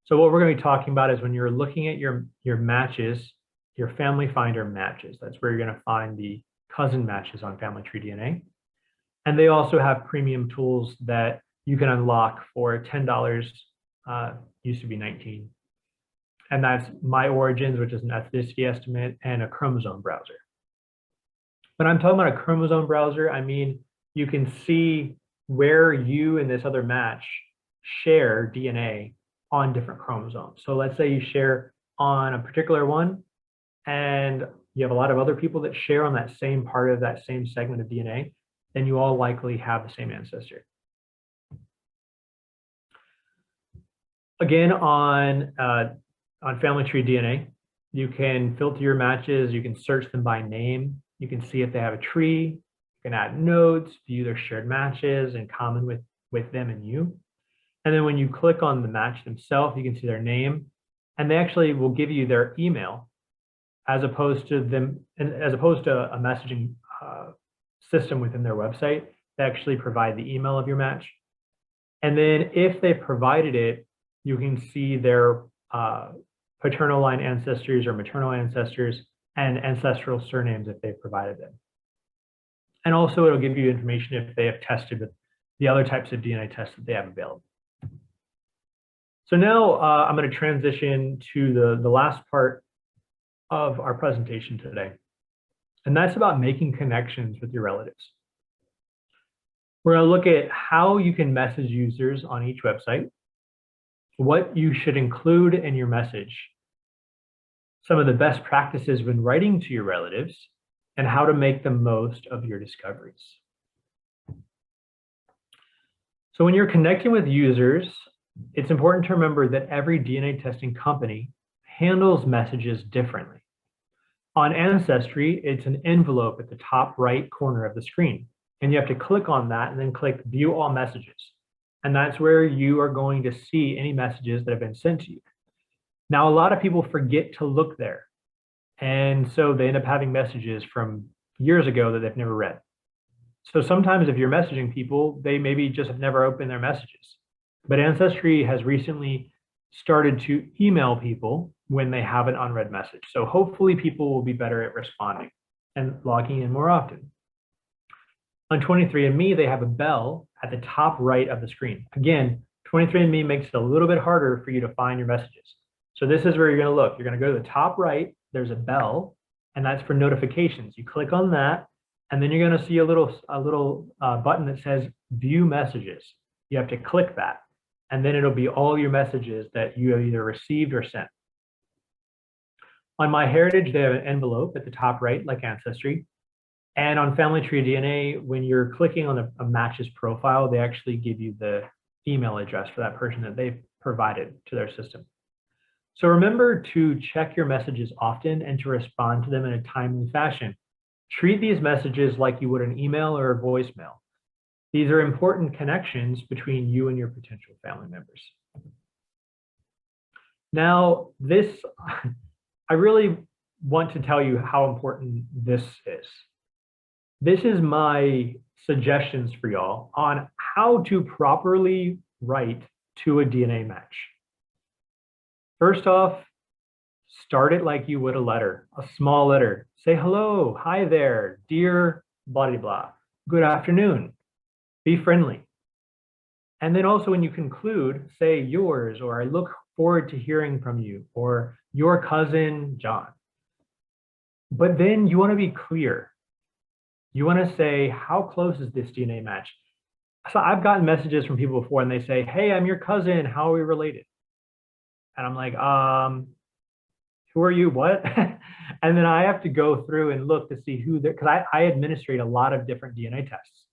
So what we're going to be talking about is when you're looking at your matches, your family finder matches. That's where you're going to find the cousin matches on Family Tree DNA. And they also have premium tools that you can unlock for $10, used to be $19. And that's My Origins, which is an ethnicity estimate, and a chromosome browser. When I'm talking about a chromosome browser, I mean you can see where you and this other match share DNA on different chromosomes. So let's say you share on a particular one, and you have a lot of other people that share on that same part of that same segment of DNA, then you all likely have the same ancestry. Again, on Family Tree DNA, you can filter your matches, you can search them by name, you can see if they have a tree, you can add nodes, view their shared matches in common with them and you. And then when you click on the match themselves, you can see their name, and they actually will give you their email as opposed to a messaging system within their website. They actually provide the email of your match. And then if they provided it, you can see their paternal line ancestors or maternal ancestors and ancestral surnames if they've provided them. And also it'll give you information if they have tested with the other types of DNA tests that they have available. So now I'm going to transition to the last part of our presentation today. And that's about making connections with your relatives. We're going to look at how you can message users on each website. what you should include in your message, some of the best practices when writing to your relatives, and how to make the most of your discoveries. So when you're connecting with users, it's important to remember that every DNA testing company handles messages differently. On Ancestry, it's an envelope at the top right corner of the screen, and you have to click on that and then click View All Messages. And that's where you are going to see any messages that have been sent to you. Now, a lot of people forget to look there, and so they end up having messages from years ago that they've never read. So sometimes if you're messaging people, they maybe just have never opened their messages. But Ancestry has recently started to email people when they have an unread message. So hopefully people will be better at responding and logging in more often. On 23andMe, they have a bell at the top right of the screen. Again, 23andMe makes it a little bit harder for you to find your messages. So this is where you're going to look. You're going to go to the top right, there's a bell, and that's for notifications. You click on that, and then you're going to see a little button that says View Messages. You have to click that, and then it'll be all your messages that you have either received or sent. On MyHeritage, they have an envelope at the top right, like Ancestry. And on Family Tree DNA, when you're clicking on a match's profile, they actually give you the email address for that person that they've provided to their system. So remember to check your messages often and to respond to them in a timely fashion. Treat these messages like you would an email or a voicemail. These are important connections between you and your potential family members. Now, I really want to tell you how important this is. This is my suggestions for y'all on how to properly write to a DNA match. First off, start it like you would a letter, a small letter. Say hello, hi there, dear blah, blah, blah. Good afternoon. Be friendly. And then also when you conclude, say yours, or I look forward to hearing from you, or your cousin, John. But then you want to be clear. You want to say, how close is this DNA match? So I've gotten messages from people before and they say, hey, I'm your cousin, how are we related? And I'm like, who are you, what? And then I have to go through and look to see who they're, because I administrate a lot of different DNA tests.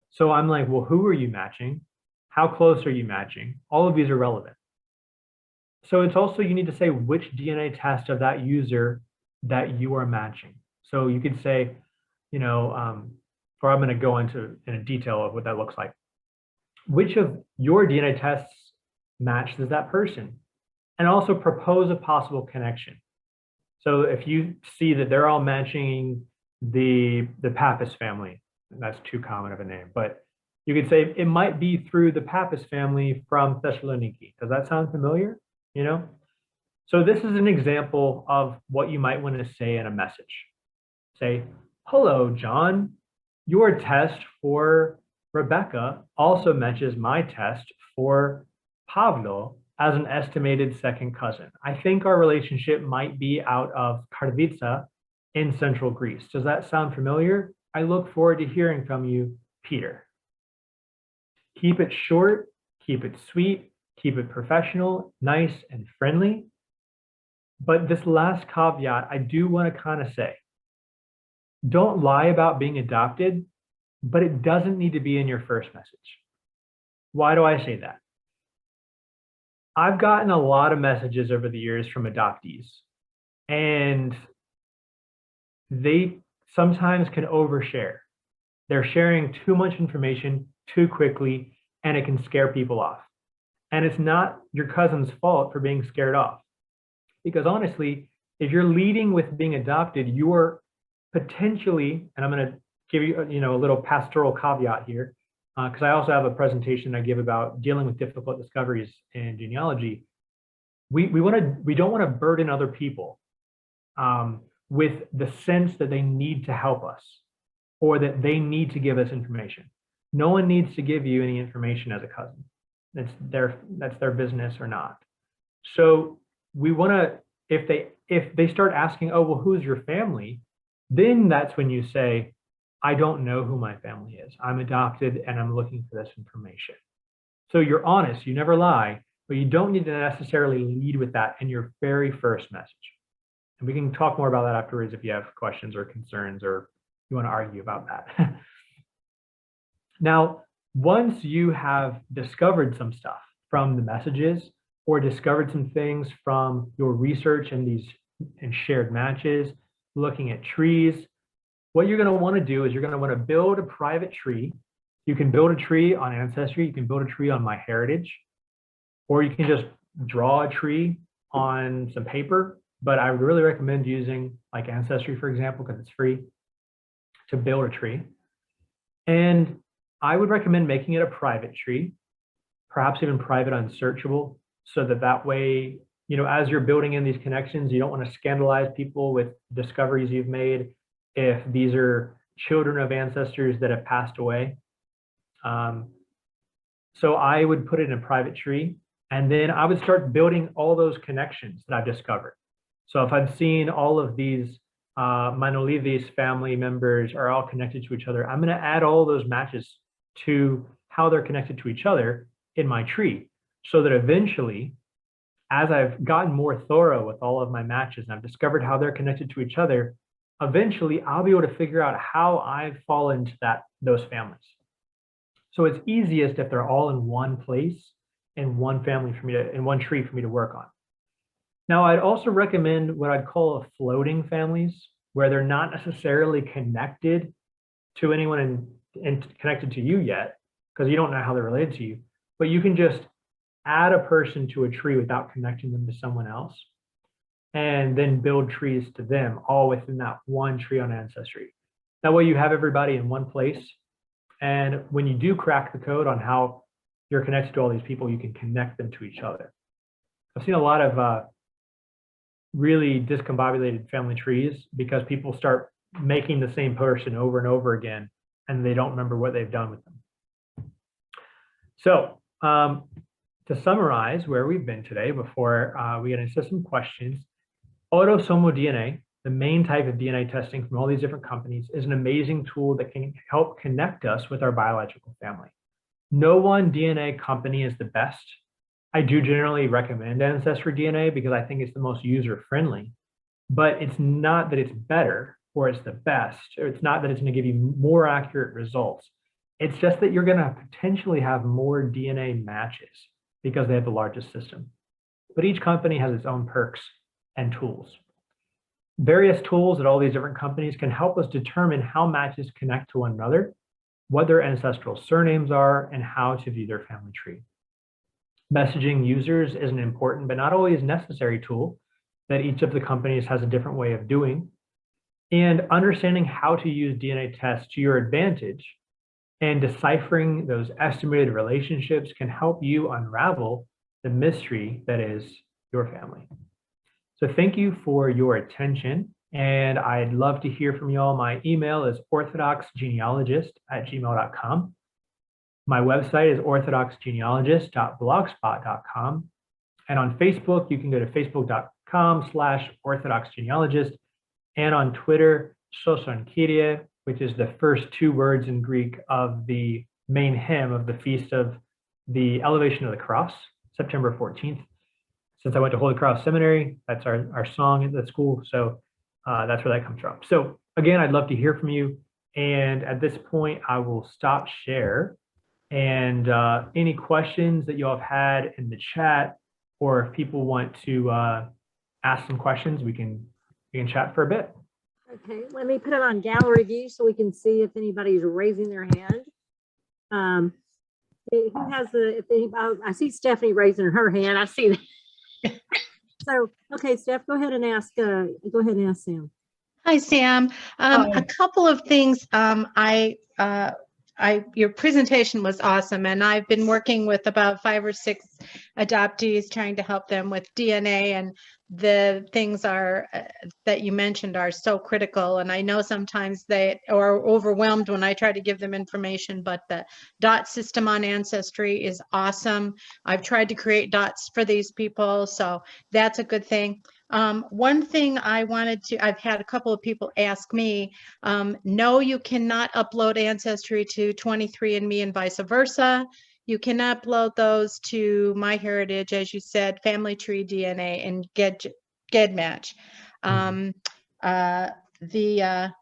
So I'm like, well, who are you matching? How close are you matching? All of these are relevant. So it's also, you need to say which DNA test of that user that you are matching. So you could say, you know, or I'm going to go into in detail of what that looks like. Which of your DNA tests matches that person? And also propose a possible connection. So if you see that they're all matching the Pappas family, that's too common of a name, but you could say it might be through the Pappas family from Thessaloniki. Does that sound familiar? You know? So this is an example of what you might want to say in a message. Say, hello, John. Your test for Rebecca also matches my test for Pablo as an estimated second cousin. I think our relationship might be out of Kardica in central Greece. Does that sound familiar? I look forward to hearing from you, Peter. Keep it short, keep it sweet, keep it professional, nice and friendly. But this last caveat, I do want to kind of say, don't lie about being adopted, but it doesn't need to be in your first message. Why do I say that? I've gotten a lot of messages over the years from adoptees, and they sometimes can overshare. They're sharing too much information too quickly, and it can scare people off. And it's not your cousin's fault for being scared off. Because honestly, if you're leading with being adopted, you are potentially, and I'm going to give you, a little pastoral caveat here, because I also have a presentation I give about dealing with difficult discoveries in genealogy. We don't want to burden other people with the sense that they need to help us or that they need to give us information. No one needs to give you any information as a cousin. That's their business or not. So we want to, if they start asking, oh, well, who's your family? Then that's when you say, I don't know who my family is. I'm adopted and I'm looking for this information. So you're honest, you never lie, but you don't need to necessarily lead with that in your very first message. And we can talk more about that afterwards if you have questions or concerns or you want to argue about that. Now, once you have discovered some stuff from the messages or discovered some things from your research and shared matches, looking at trees, what you're going to want to do is you're going to want to build a private tree. You can build a tree on Ancestry, you can build a tree on MyHeritage, or you can just draw a tree on some paper. But I would really recommend using like Ancestry, for example, because it's free to build a tree. And I would recommend making it a private tree, perhaps even private unsearchable, so that way, as you're building in these connections, you don't want to scandalize people with discoveries you've made if these are children of ancestors that have passed away. So I would put it in a private tree, and then I would start building all those connections that I've discovered. So if I've seen all of these Manolides family members are all connected to each other, I'm going to add all those matches to how they're connected to each other in my tree, so that eventually, as I've gotten more thorough with all of my matches and I've discovered how they're connected to each other, eventually I'll be able to figure out how I fall into those families. So it's easiest if they're all in one place, in one family in one tree for me to work on. Now, I'd also recommend what I'd call floating families, where they're not necessarily connected to anyone and connected to you yet, because you don't know how they're related to you, but you can just add a person to a tree without connecting them to someone else, and then build trees to them all within that one tree on Ancestry. That way you have everybody in one place. And when you do crack the code on how you're connected to all these people, you can connect them to each other. I've seen a lot of really discombobulated family trees because people start making the same person over and over again, and they don't remember what they've done with them. So to summarize where we've been today before we get into some questions, autosomal DNA, the main type of DNA testing from all these different companies, is an amazing tool that can help connect us with our biological family. No one DNA company is the best. I do generally recommend Ancestry DNA because I think it's the most user-friendly, but it's not that it's better or it's the best, or it's not that it's going to give you more accurate results. It's just that you're going to potentially have more DNA matches because they have the largest system. But each company has its own perks and tools. Various tools at all these different companies can help us determine how matches connect to one another, what their ancestral surnames are, and how to view their family tree. Messaging users is an important but not always necessary tool that each of the companies has a different way of doing. And understanding how to use DNA tests to your advantage and deciphering those estimated relationships can help you unravel the mystery that is your family. So thank you for your attention, and I'd love to hear from y'all. My email is orthodoxgenealogist@gmail.com. My website is orthodoxgenealogist.blogspot.com. And on Facebook, you can go to facebook.com/orthodoxgenealogist. And on Twitter, Sosonkyrie, which is the first two words in Greek of the main hymn of the Feast of the Elevation of the Cross, September 14th. Since I went to Holy Cross Seminary, that's our song at the school. So that's where that comes from. So again, I'd love to hear from you. And at this point, I will stop share. And any questions that you all have had in the chat, or if people want to ask some questions, we can chat for a bit. Okay, let me put it on gallery view so we can see if anybody's raising their hand. Who has I see Stephanie raising her hand. I see that. So, okay, Steph, go ahead and ask Sam. Hi, Sam. A couple of things. Your presentation was awesome, and I've been working with about 5 or 6 adoptees trying to help them with DNA, and the things that you mentioned are so critical. And I know sometimes they are overwhelmed when I try to give them information, but the dot system on Ancestry is awesome. I've tried to create dots for these people, so that's a good thing. One thing I've had a couple of people ask me, no, you cannot upload Ancestry to 23andMe and vice versa. You can upload those to MyHeritage, as you said, Family Tree DNA, and GEDmatch. The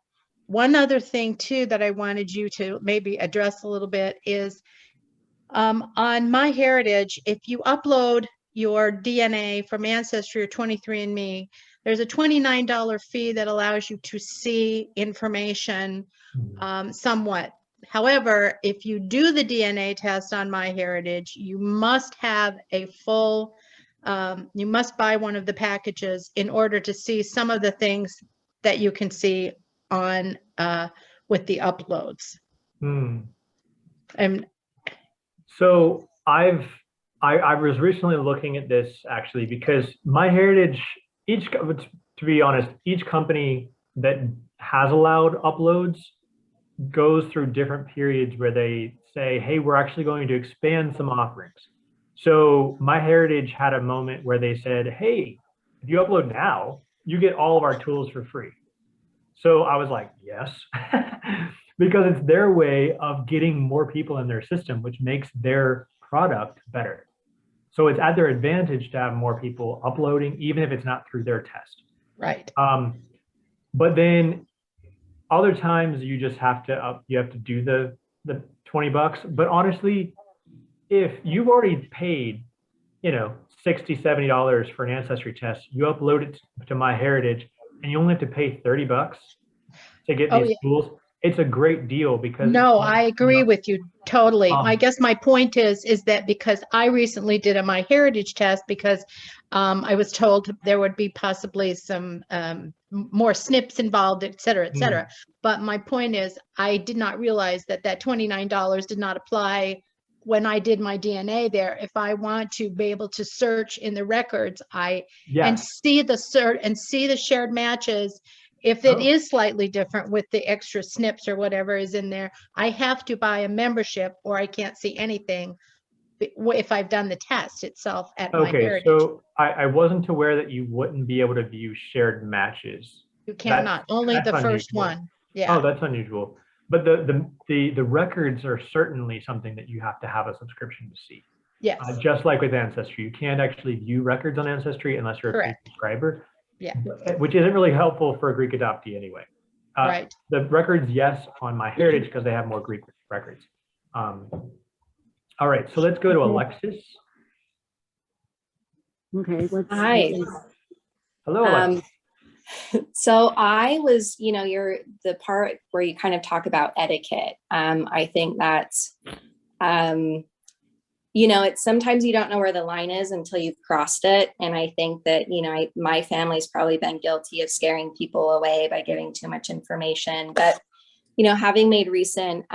one other thing too that I wanted you to maybe address a little bit is on MyHeritage, if you upload your DNA from Ancestry or 23andMe, there's a $29 fee that allows you to see information somewhat. However, if you do the DNA test on MyHeritage, you must have a full, you must buy one of the packages in order to see some of the things that you can see on with the uploads. And so I was recently looking at this actually because MyHeritage, to be honest, each company that has allowed uploads goes through different periods where they say, hey, we're actually going to expand some offerings. So MyHeritage had a moment where they said, hey, if you upload now, you get all of our tools for free. So I was like, yes, because it's their way of getting more people in their system, which makes their product better. So it's at their advantage to have more people uploading, even if it's not through their test. right. But then other times you just have to do the $20. But honestly, if you've already paid, $60, $70 for an Ancestry test, you upload it to MyHeritage and you only have to pay $30 to get these tools. It's a great deal because no, I agree with you totally. I guess my point is that because I recently did a MyHeritage test because I was told there would be possibly some more SNPs involved, et cetera, et cetera. But my point is I did not realize that $29 did not apply when I did my DNA there. If I want to be able to search in the records, and see the shared matches. If it is slightly different with the extra SNPs or whatever is in there, I have to buy a membership or I can't see anything if I've done the test itself at MyHeritage. So I wasn't aware that you wouldn't be able to view shared matches. You cannot, only the first one. Yeah. Oh, that's unusual. But the records are certainly something that you have to have a subscription to see. Yes. Just like with Ancestry, you can't actually view records on Ancestry unless you're a paid subscriber. Yeah. Which isn't really helpful for a Greek adoptee anyway. Right. The records, yes, on MyHeritage because they have more Greek records. All right, so let's go to Alexis. Okay. Hi. Hello, Alexis. So I was, you're the part where you kind of talk about etiquette. I think that's, it's sometimes you don't know where the line is until you've crossed it. And I think that, my family's probably been guilty of scaring people away by giving too much information. But, having made recent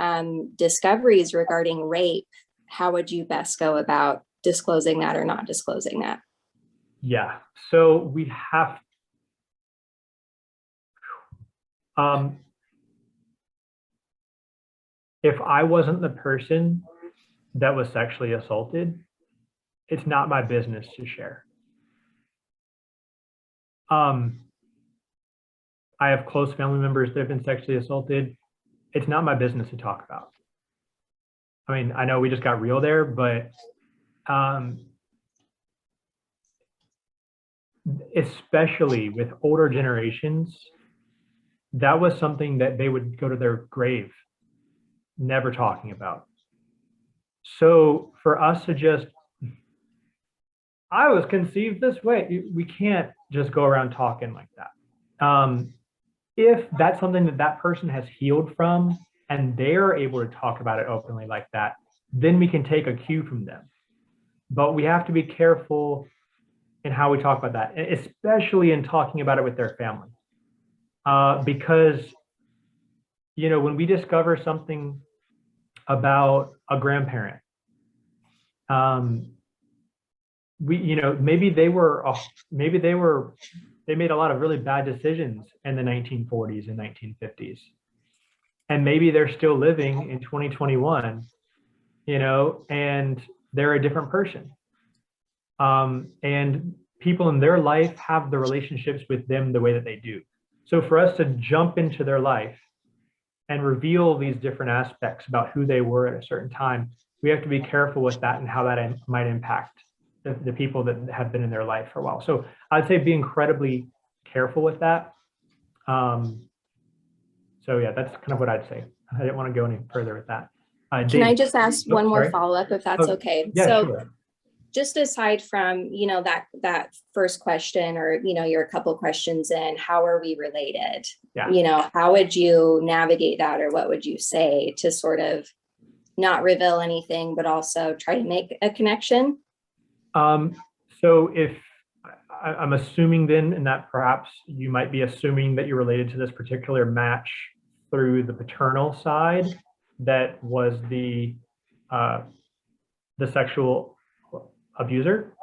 discoveries regarding rape, how would you best go about disclosing that or not disclosing that? Yeah, so we have, if I wasn't the person that was sexually assaulted, it's not my business to share. I have close family members that have been sexually assaulted. It's not my business to talk about. I mean, I know we just got real there, but especially with older generations, that was something that they would go to their grave never talking about. So for us to just, I was conceived this way, we can't just go around talking like that. If that's something that that person has healed from and they're able to talk about it openly like that, then we can take a cue from them. But we have to be careful in how we talk about that, especially in talking about it with their family. Because, when we discover something about a grandparent, maybe they made a lot of really bad decisions in the 1940s and 1950s. And maybe they're still living in 2021, and they're a different person. And people in their life have the relationships with them the way that they do. So for us to jump into their life and reveal these different aspects about who they were at a certain time, we have to be careful with that and how that might impact the people that have been in their life for a while. So I'd say be incredibly careful with that. So yeah, that's kind of what I'd say. I didn't want to go any further with that. Can Dave, I just ask one more sorry. follow-up if that's Oh, okay? Yeah, So sure. just aside from, that first question, or, you're a couple questions in, how are we related? Yeah. How would you navigate that, or what would you say to sort of not reveal anything, but also try to make a connection? So if I'm assuming then, and that perhaps you might be assuming that you're related to this particular match through the paternal side, that was the sexual abuser.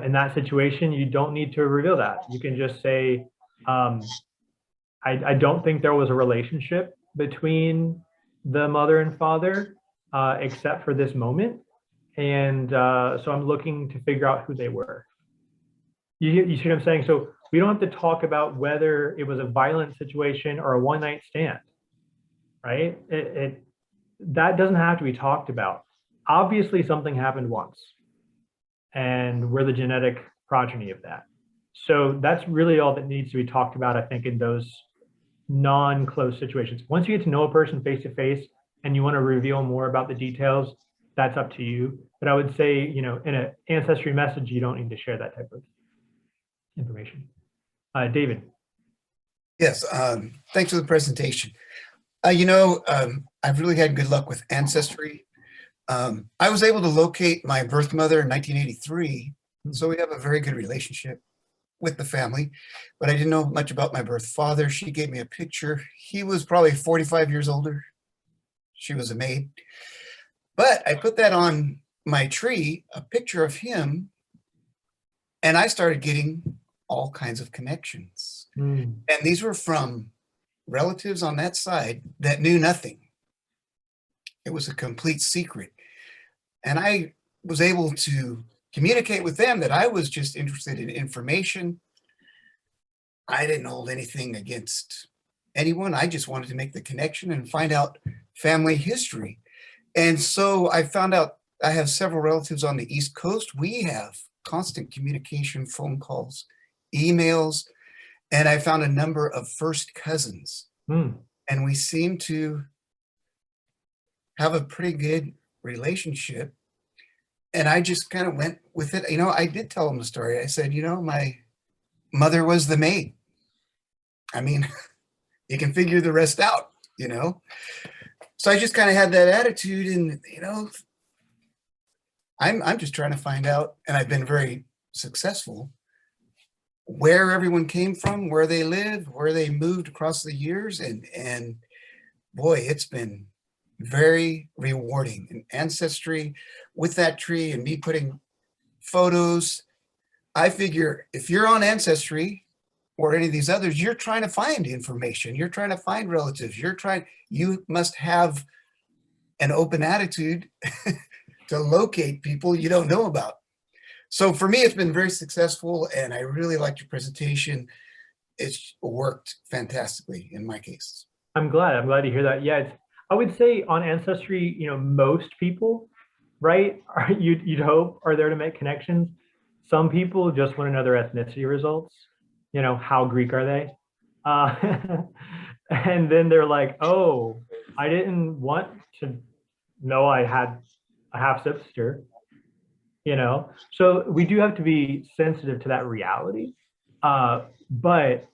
In that situation, you don't need to reveal that. You can just say, I don't think there was a relationship between the mother and father, except for this moment. And so I'm looking to figure out who they were. You see what I'm saying? So we don't have to talk about whether it was a violent situation or a one-night stand, right? That doesn't have to be talked about. Obviously, something happened once, and we're the genetic progeny of that. So that's really all that needs to be talked about, I think, in those non-close situations. Once you get to know a person face to face and you want to reveal more about the details, that's up to you. But I would say, in an ancestry message, you don't need to share that type of information. David. Yes, thanks for the presentation. I've really had good luck with Ancestry. I was able to locate my birth mother in 1983, so we have a very good relationship with the family, but I didn't know much about my birth father. She gave me a picture. He was probably 45 years older. She was a maid. But I put that on my tree, a picture of him, and I started getting all kinds of connections. And these were from relatives on that side that knew nothing. It was a complete secret. And I was able to communicate with them that I was just interested in information. I didn't hold anything against anyone. I just wanted to make the connection and find out family history. And so I found out I have several relatives on the East Coast. We have constant communication, phone calls, emails, and I found a number of first cousins. And we seem to have a pretty good relationship. And I just kind of went with it. I did tell them the story. I said, my mother was the maid. I mean, you can figure the rest out, So I just kind of had that attitude, and, I'm just trying to find out, and I've been very successful, where everyone came from, where they lived, where they moved across the years. And boy, it's been very rewarding. And Ancestry with that tree and me putting photos, I figure if you're on Ancestry or any of these others, you're trying to find information. You're trying to find relatives. You must have an open attitude to locate people you don't know about. So for me, it's been very successful, and I really liked your presentation. It's worked fantastically in my case. I'm glad to hear that. Yeah, I would say on Ancestry, most people, right, you'd hope are there to make connections. Some people just want to know their ethnicity results. How Greek are they? And then they're like, oh, I didn't want to know I had a half sister. So we do have to be sensitive to that reality, but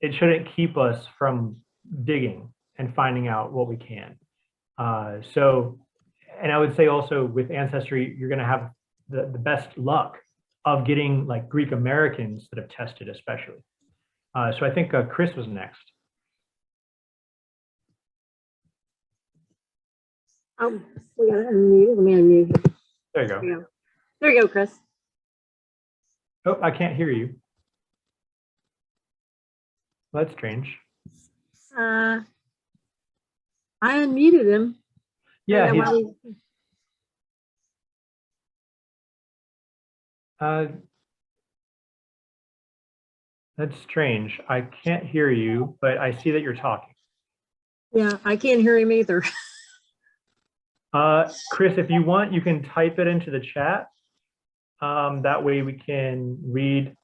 it shouldn't keep us from digging and finding out what we can. And I would say also with Ancestry, you're going to have the best luck of getting like Greek Americans that have tested, especially. So I think Chris was next. Oh, we got to unmute. Let me unmute. There you go. There you go, Chris. Oh, I can't hear you. That's strange. I unmuted him. Yeah, that's strange. I can't hear you, but I see that you're talking. Yeah, I can't hear him either. Chris, if you want, you can type it into the chat. That way we can read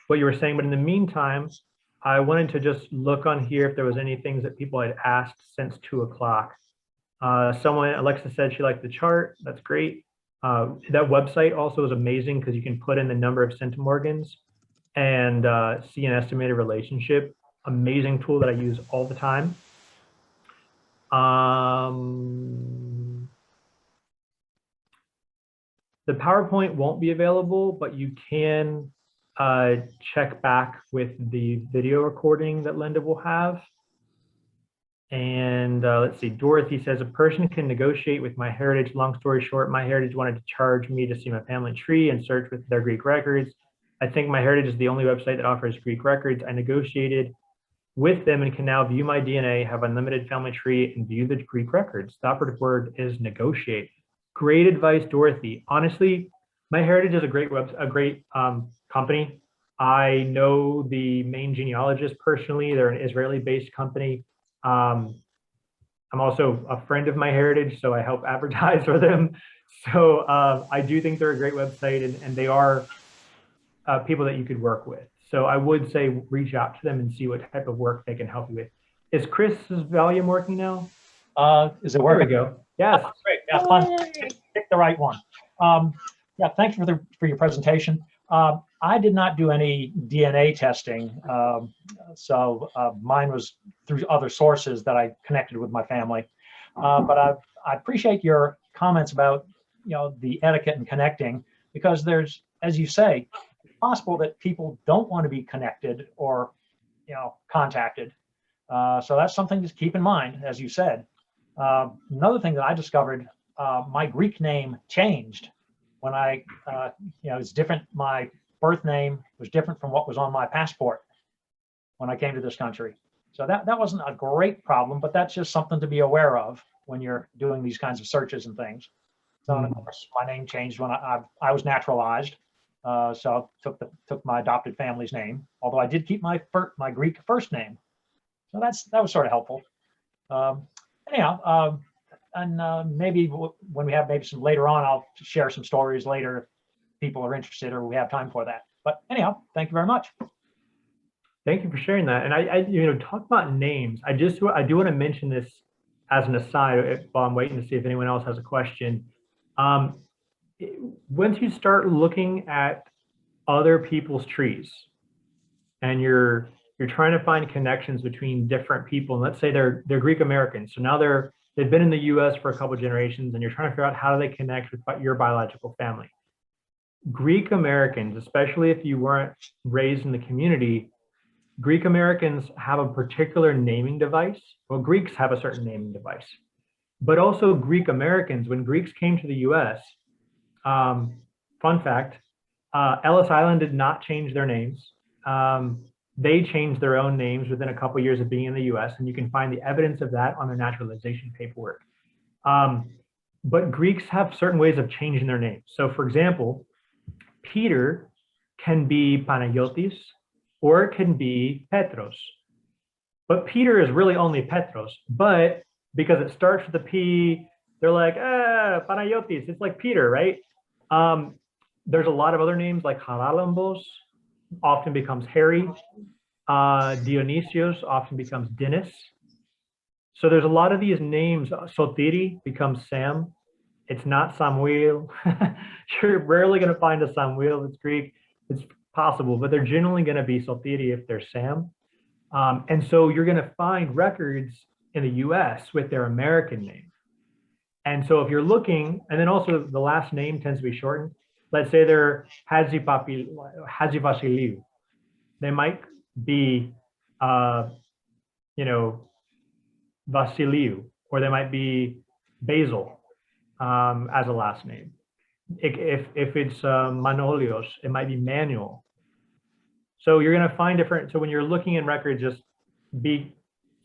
what you were saying. But in the meantime, I wanted to just look on here if there was any things that people had asked since 2 o'clock. Alexa said she liked the chart. That's great. That website also is amazing because you can put in the number of centimorgans and see an estimated relationship. Amazing tool that I use all the time. The PowerPoint won't be available, but you can check back with the video recording that Linda will have. And let's see, Dorothy says, a person can negotiate with MyHeritage. Long story short, MyHeritage wanted to charge me to see my family tree and search with their Greek records. I think MyHeritage is the only website that offers Greek records. I negotiated with them and can now view my DNA, have unlimited family tree, and view the Greek records. The operative word is negotiate. Great advice, Dorothy. Honestly, MyHeritage is a great company. I know the main genealogist personally. They're an Israeli-based company. I'm also a friend of MyHeritage, so I help advertise for them. So I do think they're a great website, and they are people that you could work with. So I would say reach out to them and see what type of work they can help you with. Is Chris's volume working now? Is it working? There we go. Yes. Oh, great. Yeah, fun. Pick the right one. Yeah, thanks for your presentation. I did not do any DNA testing, so mine was through other sources that I connected with my family. But I appreciate your comments about the etiquette and connecting, because there's, as you say, it's possible that people don't want to be connected or contacted. So that's something to keep in mind, as you said. Another thing that I discovered, my Greek name changed when I, it's different. My birth name was different from what was on my passport when I came to this country. So that wasn't a great problem, but that's just something to be aware of when you're doing these kinds of searches and things. So of course, my name changed when I was naturalized. So took my adopted family's name, although I did keep my Greek first name. So that was sort of helpful. Anyhow, and maybe when we have maybe some later on, I'll share some stories later if people are interested or we have time for that. But anyhow, thank you very much. Thank you for sharing that. And I talk about names. I do want to mention this as an aside while I'm waiting to see if anyone else has a question. Once you start looking at other people's trees and you're trying to find connections between different people, and let's say they're Greek Americans, so now they've been in the U.S. for a couple of generations, and you're trying to figure out how do they connect with your biological family. Greek Americans, especially if you weren't raised in the community, Greek Americans have a particular naming device. Well, Greeks have a certain naming device, but also Greek Americans, when Greeks came to the U.S., fun fact, Ellis Island did not change their names. They changed their own names within a couple of years of being in the U.S., and you can find the evidence of that on their naturalization paperwork. But Greeks have certain ways of changing their names. So for example, Peter can be Panagiotis, or it can be Petros. But Peter is really only Petros, but because it starts with a P, they're like, Panagiotis, it's like Peter, right? There's a lot of other names like Haralambos, often becomes Harry. Dionysios often becomes Dennis. So there's a lot of these names. Sotiri becomes Sam. It's not Samuel. You're rarely going to find a Samuel that's Greek. It's possible, but they're generally going to be Sotiri if they're Sam. And so you're going to find records in the US with their American name. And so if you're looking, and then also the last name tends to be shortened. Let's say they're Hadzi Vasiliou. They might be, Vasiliou, or they might be Basil as a last name. If it's Manolios, it might be Manuel. So you're going to find different. So when you're looking in records, just be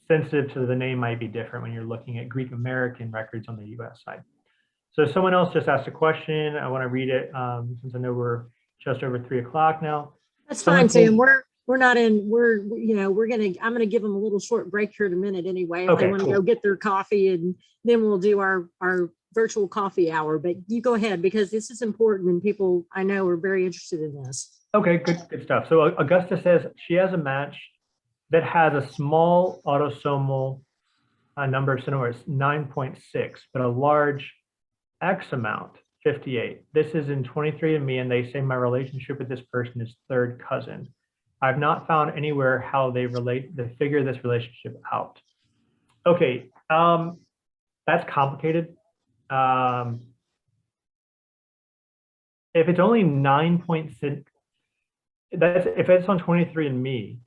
sensitive to the name might be different when you're looking at Greek American records on the US side. So someone else just asked a question. I want to read it since I know we're just over 3 o'clock now. That's fine, Sam. we're not in, I'm gonna give them a little short break here in a minute anyway. If they Okay, want to cool. go get their coffee, and then we'll do our virtual coffee hour. But you go ahead, because this is important and people I know are very interested in this. Okay, good stuff. So Augusta says she has a match that has a small autosomal number of centromeres, 9.6, but a large X amount, 58. This is in 23andMe, and they say my relationship with this person is third cousin. I've not found anywhere how they figure this relationship out. Okay, that's complicated. If it's only 9.6, if it's on 23andMe,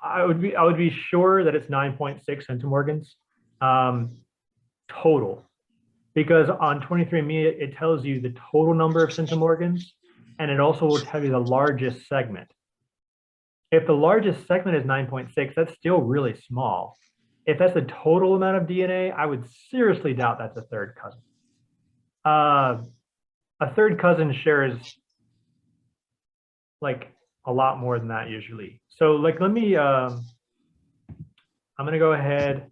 I would be sure that it's 9.6 centimorgans total, because on 23andMe it tells you the total number of centimorgans, and it also will tell you the largest segment. If the largest segment is 9.6, that's still really small. If that's the total amount of DNA, I would seriously doubt that's a third cousin. A third cousin shares like a lot more than that usually. So like, let me, I'm gonna go ahead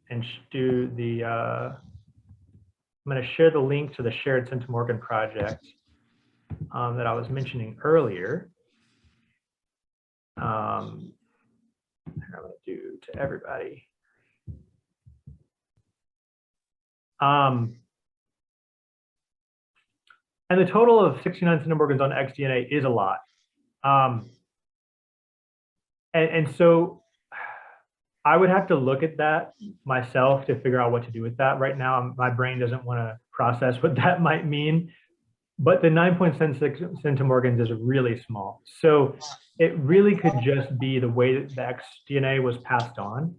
and do the, I'm gonna share the link to the shared centimorgan project that I was mentioning earlier. I'm gonna do to everybody. And the total of 69 centimorgans on xDNA is a lot. And so I would have to look at that myself to figure out what to do with that. Right now, my brain doesn't want to process what that might mean. But the 9.6 centimorgans is really small. So it really could just be the way that the xDNA was passed on.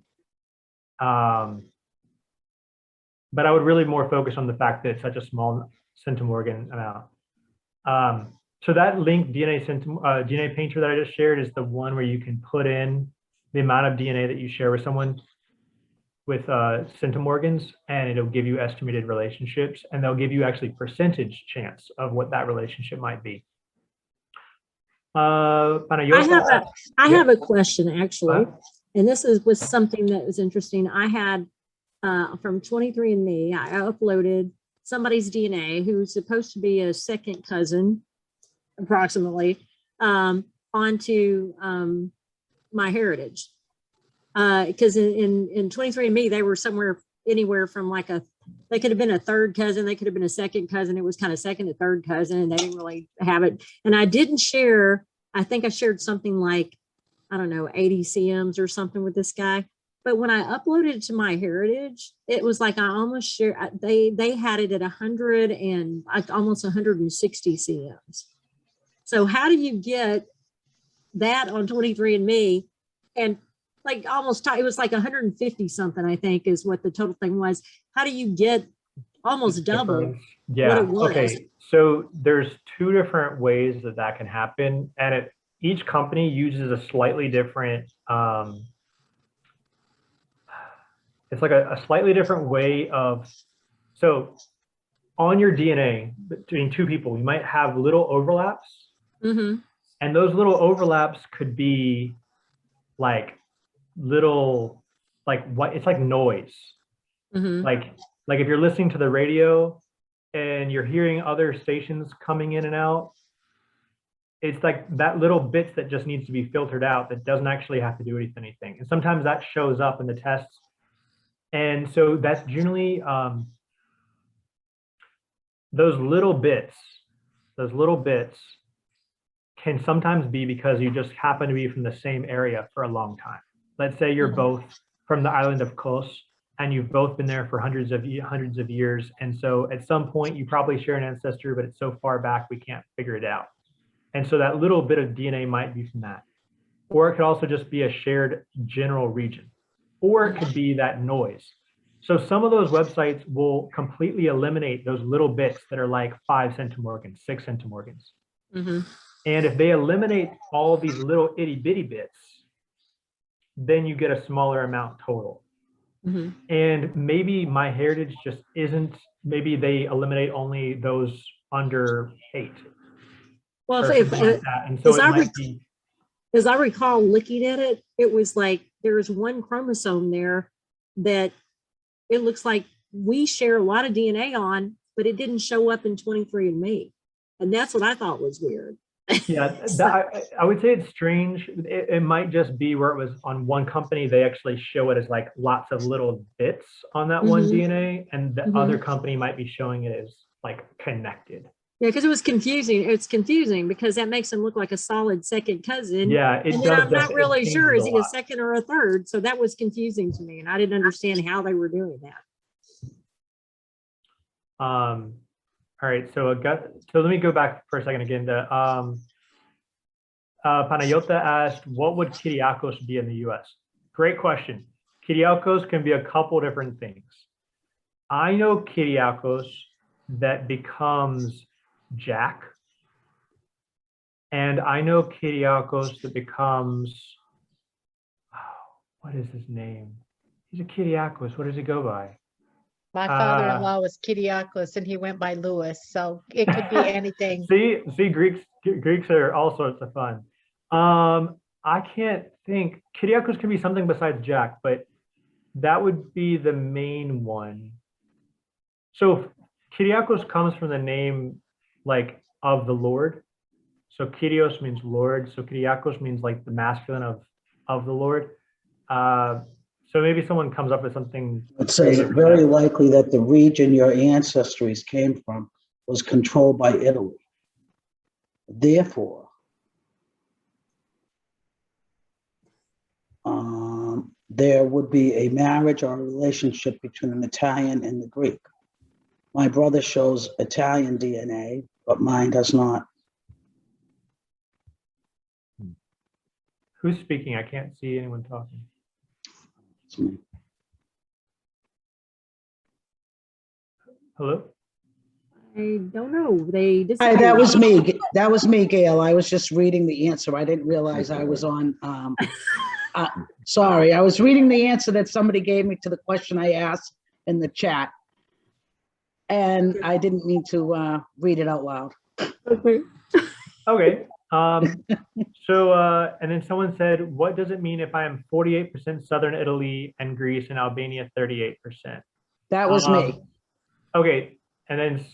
But I would really more focus on the fact that it's such a small centimorgan amount. So that link DNA Painter that I just shared is the one where you can put in the amount of DNA that you share with someone with centimorgans, and it'll give you estimated relationships, and they'll give you actually percentage chance of what that relationship might be. I have a question actually, and this was something that was interesting. I had from 23andMe, I uploaded somebody's DNA who's supposed to be a second cousin, approximately, onto MyHeritage. Because in 23andMe, they were anywhere from they could have been a third cousin, they could have been a second cousin. It was kind of second to third cousin, and they didn't really have it. And I didn't share, I think I shared something like, I don't know, 80 CMs or something with this guy. But when I uploaded it to MyHeritage, it was like I almost shared, they had it at 100 and almost 160 CMs. So how do you get that on 23andMe? And like almost, it was like 150 something, I think, is what the total thing was. How do you get almost double what it was? Okay, so there's two different ways that can happen, and each company uses a slightly different, it's like a slightly different way of, so on your DNA between two people, you might have little overlaps. Mm-hmm. And those little overlaps could be like little, it's like noise. Mm-hmm. Like if you're listening to the radio and you're hearing other stations coming in and out, it's like that little bits that just needs to be filtered out that doesn't actually have to do anything. And sometimes that shows up in the tests. And so that's generally, those little bits can sometimes be because you just happen to be from the same area for a long time. Let's say you're both from the island of Kos, and you've both been there for hundreds of years. And so at some point you probably share an ancestry, but it's so far back we can't figure it out. And so that little bit of DNA might be from that. Or it could also just be a shared general region. Or it could be that noise. So some of those websites will completely eliminate those little bits that are like 5 centimorgans, 6 centimorgans. Mm-hmm. And if they eliminate all these little itty bitty bits, then you get a smaller amount total. Mm-hmm. And maybe MyHeritage just isn't, maybe they eliminate only those under 8. Well, or if, something like that. And so as it I might be, as I recall looking at it, it was like there's one chromosome there that it looks like we share a lot of DNA on, but it didn't show up in 23andMe. And that's what I thought was weird. yeah, I would say it's strange. It might just be where it was on one company, they actually show it as like lots of little bits on that one DNA, and the other company might be showing it as like connected. Yeah, because it was confusing. It's confusing because that makes him look like a solid second cousin. Yeah, it And does. then I'm not really it sure, is changes he a lot. second or a third? So that was confusing to me, and I didn't understand how they were doing that. All right, so let me go back for a second again. Panayota asked, what would Kyriakos be in the US? Great question. Kyriakos can be a couple different things. I know Kyriakos that becomes Jack. And I know Kyriakos that becomes, what is his name? He's a Kyriakos. What does he go by? My father-in-law was Kyriakos and he went by Louis, so it could be anything. See, Greeks are all sorts of fun. I can't think. Kyriakos can be something besides Jack, but that would be the main one. So Kyriakos comes from the name like of the Lord. So Kyrios means Lord. So Kyriakos means like the masculine of the Lord. So maybe someone comes up with something. It says it very likely that the region your ancestries came from was controlled by Italy. Therefore, there would be a marriage or a relationship between an Italian and the Greek. My brother shows Italian DNA, but mine does not. Who's speaking? I can't see anyone talking. It's me. Hello? I don't know. They Hi, disappeared. that was me. That was me, Gail. I was just reading the answer. I didn't realize I was on. Sorry, I was reading the answer that somebody gave me to the question I asked in the chat. And I didn't mean to read it out loud. Okay. Okay. So, and then someone said, what does it mean if I am 48% Southern Italy and Greece and Albania 38%? That was me. Okay. And then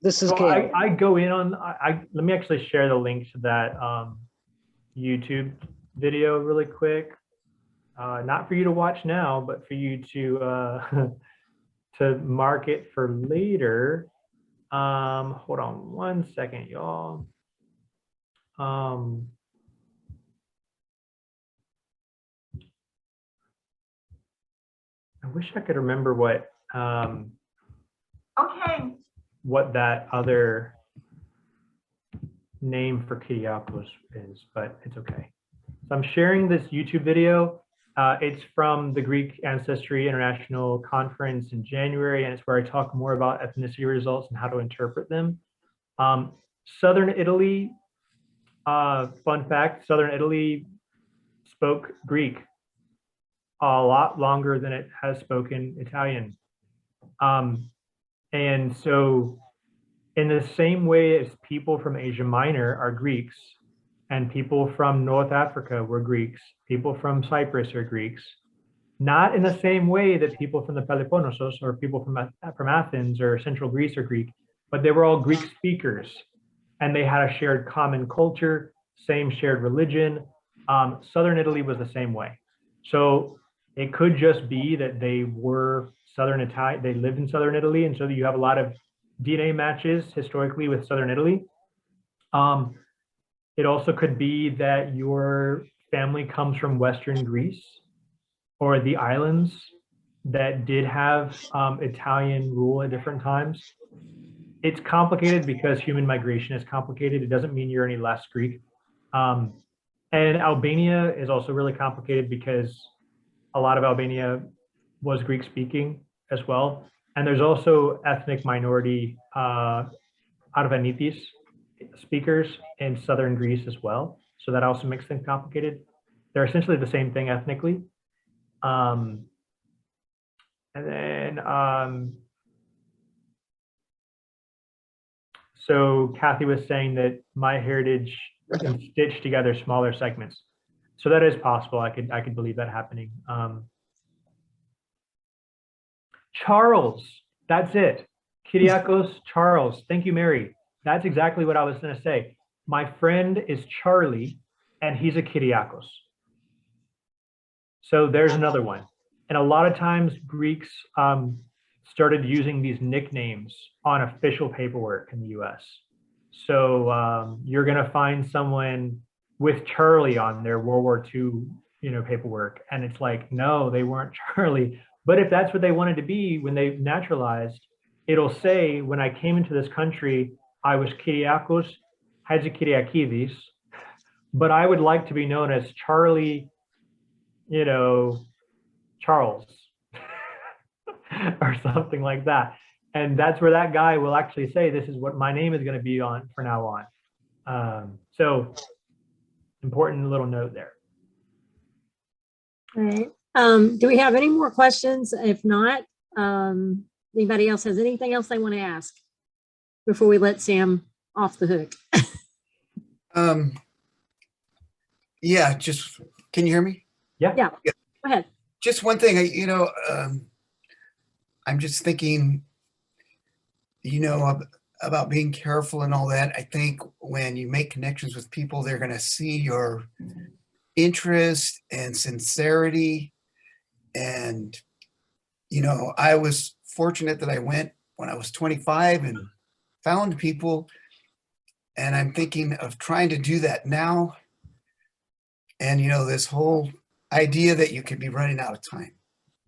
This is so Gail. I go in on, let me actually share the link to that YouTube video really quick. Not for you to watch now, but for you to to mark it for later. Hold on one second, y'all. I wish I could remember what what that other name for Kyriakos is, but it's okay. So I'm sharing this YouTube video. It's from the Greek Ancestry International Conference in January, and it's where I talk more about ethnicity results and how to interpret them. Southern Italy, fun fact, Southern Italy spoke Greek a lot longer than it has spoken Italian. And so in the same way as people from Asia Minor are Greeks, and people from North Africa were Greeks, people from Cyprus are Greeks, not in the same way that people from the Peloponnesos or people from Athens or Central Greece are Greek, but they were all Greek speakers, and they had a shared common culture, same shared religion. Southern Italy was the same way. So it could just be that they were Southern Italian, they lived in Southern Italy, and so you have a lot of DNA matches historically with Southern Italy. It also could be that your family comes from Western Greece or the islands that did have Italian rule at different times. It's complicated because human migration is complicated. It doesn't mean you're any less Greek. And Albania is also really complicated because a lot of Albania was Greek speaking as well. And there's also ethnic minority out of Anitis speakers in Southern Greece as well. So that also makes things complicated. They're essentially the same thing ethnically. And then So Kathy was saying that MyHeritage can stitch together smaller segments. So that is possible. I could believe that happening. Charles, that's it. Kyriakos Charles. Thank you, Mary. That's exactly what I was going to say. My friend is Charlie, and he's a Kyriakos. So there's another one. And a lot of times Greeks started using these nicknames on official paperwork in the US. So you're going to find someone with Charlie on their World War II, paperwork. And it's like, no, they weren't Charlie. But if that's what they wanted to be when they naturalized, it'll say, when I came into this country, I was Kyriakos Hadjikyriakidis, but I would like to be known as Charlie, Charles, or something like that. And that's where that guy will actually say, this is what my name is going to be on for now on. So important little note there. All right. Do we have any more questions? If not, anybody else has anything else they want to ask before we let Sam off the hook? Yeah, just, can you hear me? Yeah. Go ahead. Just one thing, I'm just thinking, about being careful and all that. I think when you make connections with people, they're going to see your interest and sincerity. And, I was fortunate that I went when I was 25 and found people. And I'm thinking of trying to do that now. And, this whole idea that you could be running out of time.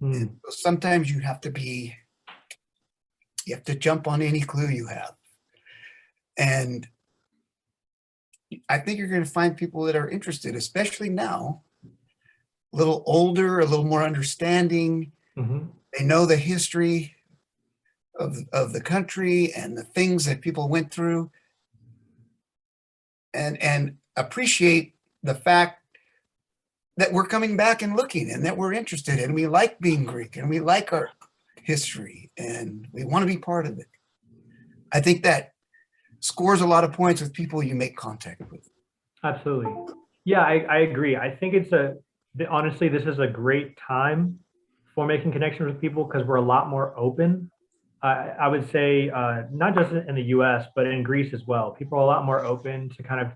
And sometimes you have to jump on any clue you have. And I think you're going to find people that are interested, especially now, a little older, a little more understanding. They know the history of the country and the things that people went through, and appreciate the fact that we're coming back and looking, and that we're interested, and we like being Greek, and we like our history, and we want to be part of it. I think that scores a lot of points with people you make contact with. Absolutely. Yeah, I agree. I think honestly, this is a great time for making connections with people because we're a lot more open. I would say not just in the US, but in Greece as well. People are a lot more open to kind of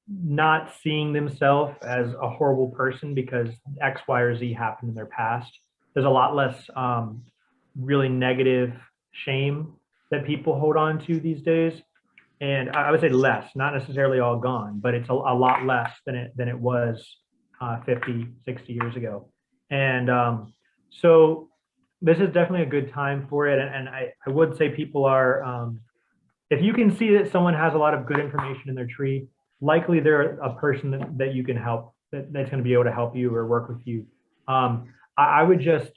not seeing themselves as a horrible person because X, Y, or Z happened in their past. There's a lot less really negative shame that people hold on to these days. And I would say less, not necessarily all gone, but it's a lot less than it was 50, 60 years ago. And so this is definitely a good time for it. And I would say people are, if you can see that someone has a lot of good information in their tree, likely they're a person that you can help, that's going to be able to help you or work with you. I would just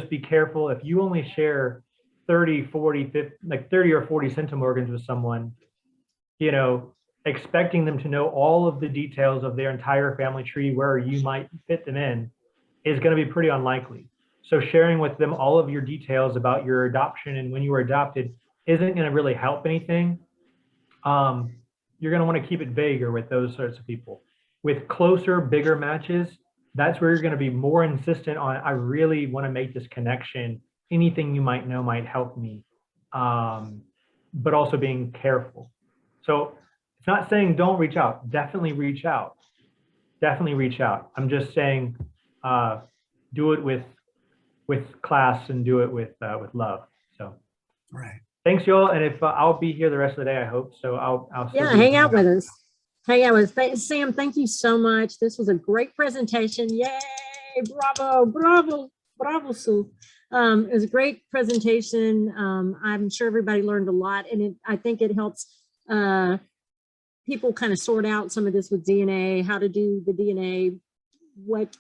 be careful if you only share 30, 40, 50, like 30 or 40 centimorgans with someone, expecting them to know all of the details of their entire family tree, where you might fit them in, is going to be pretty unlikely. So sharing with them all of your details about your adoption and when you were adopted isn't going to really help anything. You're going to want to keep it vaguer with those sorts of people. With closer, bigger matches, that's where you're going to be more insistent on, I really want to make this connection. Anything you might know might help me, but also being careful. So it's not saying don't reach out. Definitely reach out. Definitely reach out. I'm just saying do it with class and do it with love. So right. Thanks, y'all. And if I'll be here the rest of the day, I hope. So I'll hang out with us. Hang out with us. Sam, thank you so much. This was a great presentation. Yay! Bravo, Sue. It was a great presentation. I'm sure everybody learned a lot, and I think it helps people kind of sort out some of this with DNA, how to do the DNA, what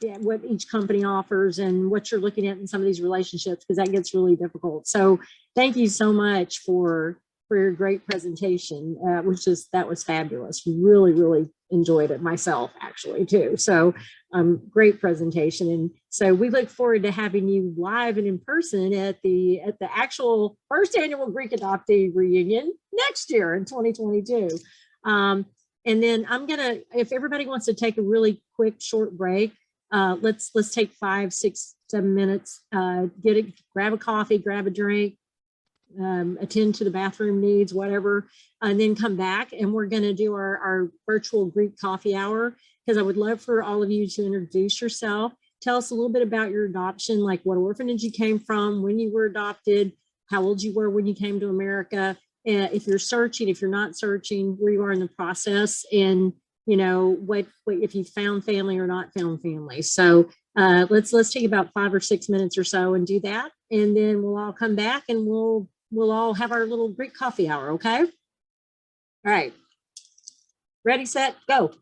each company offers, and what you're looking at in some of these relationships, because that gets really difficult. So thank you so much for for your great presentation, that was fabulous. Really, really enjoyed it myself, actually, too. So great presentation. And so we look forward to having you live and in person at the actual first annual Greek Adoptee Reunion next year in 2022. And then if everybody wants to take a really quick, short break, let's take 5, 6, 7 minutes, grab a coffee, grab a drink, attend to the bathroom needs, whatever, and then come back, and we're going to do our virtual Greek coffee hour, because I would love for all of you to introduce yourself. Tell us a little bit about your adoption, like what orphanage you came from, when you were adopted, how old you were when you came to America, if you're searching, if you're not searching, where you are in the process, and what if you found family or not found family. So let's take about 5 or 6 minutes or so and do that, and then we'll all come back and we'll all have our little Greek coffee hour. Okay. All right. Ready, set, go.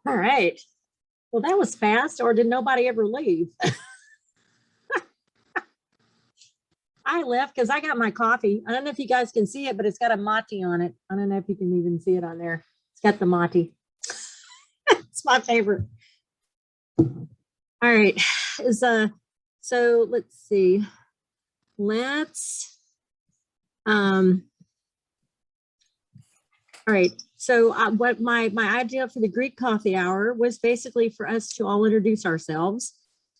All right. Well, that was fast, or did nobody ever leave? I left because I got my coffee. I don't know if you guys can see it, but it's got a mate on it. I don't know if you can even see it on there. It's got the mate. It's my favorite. All right. So let's see. All right. So what my idea for the Greek coffee hour was basically for us to all introduce ourselves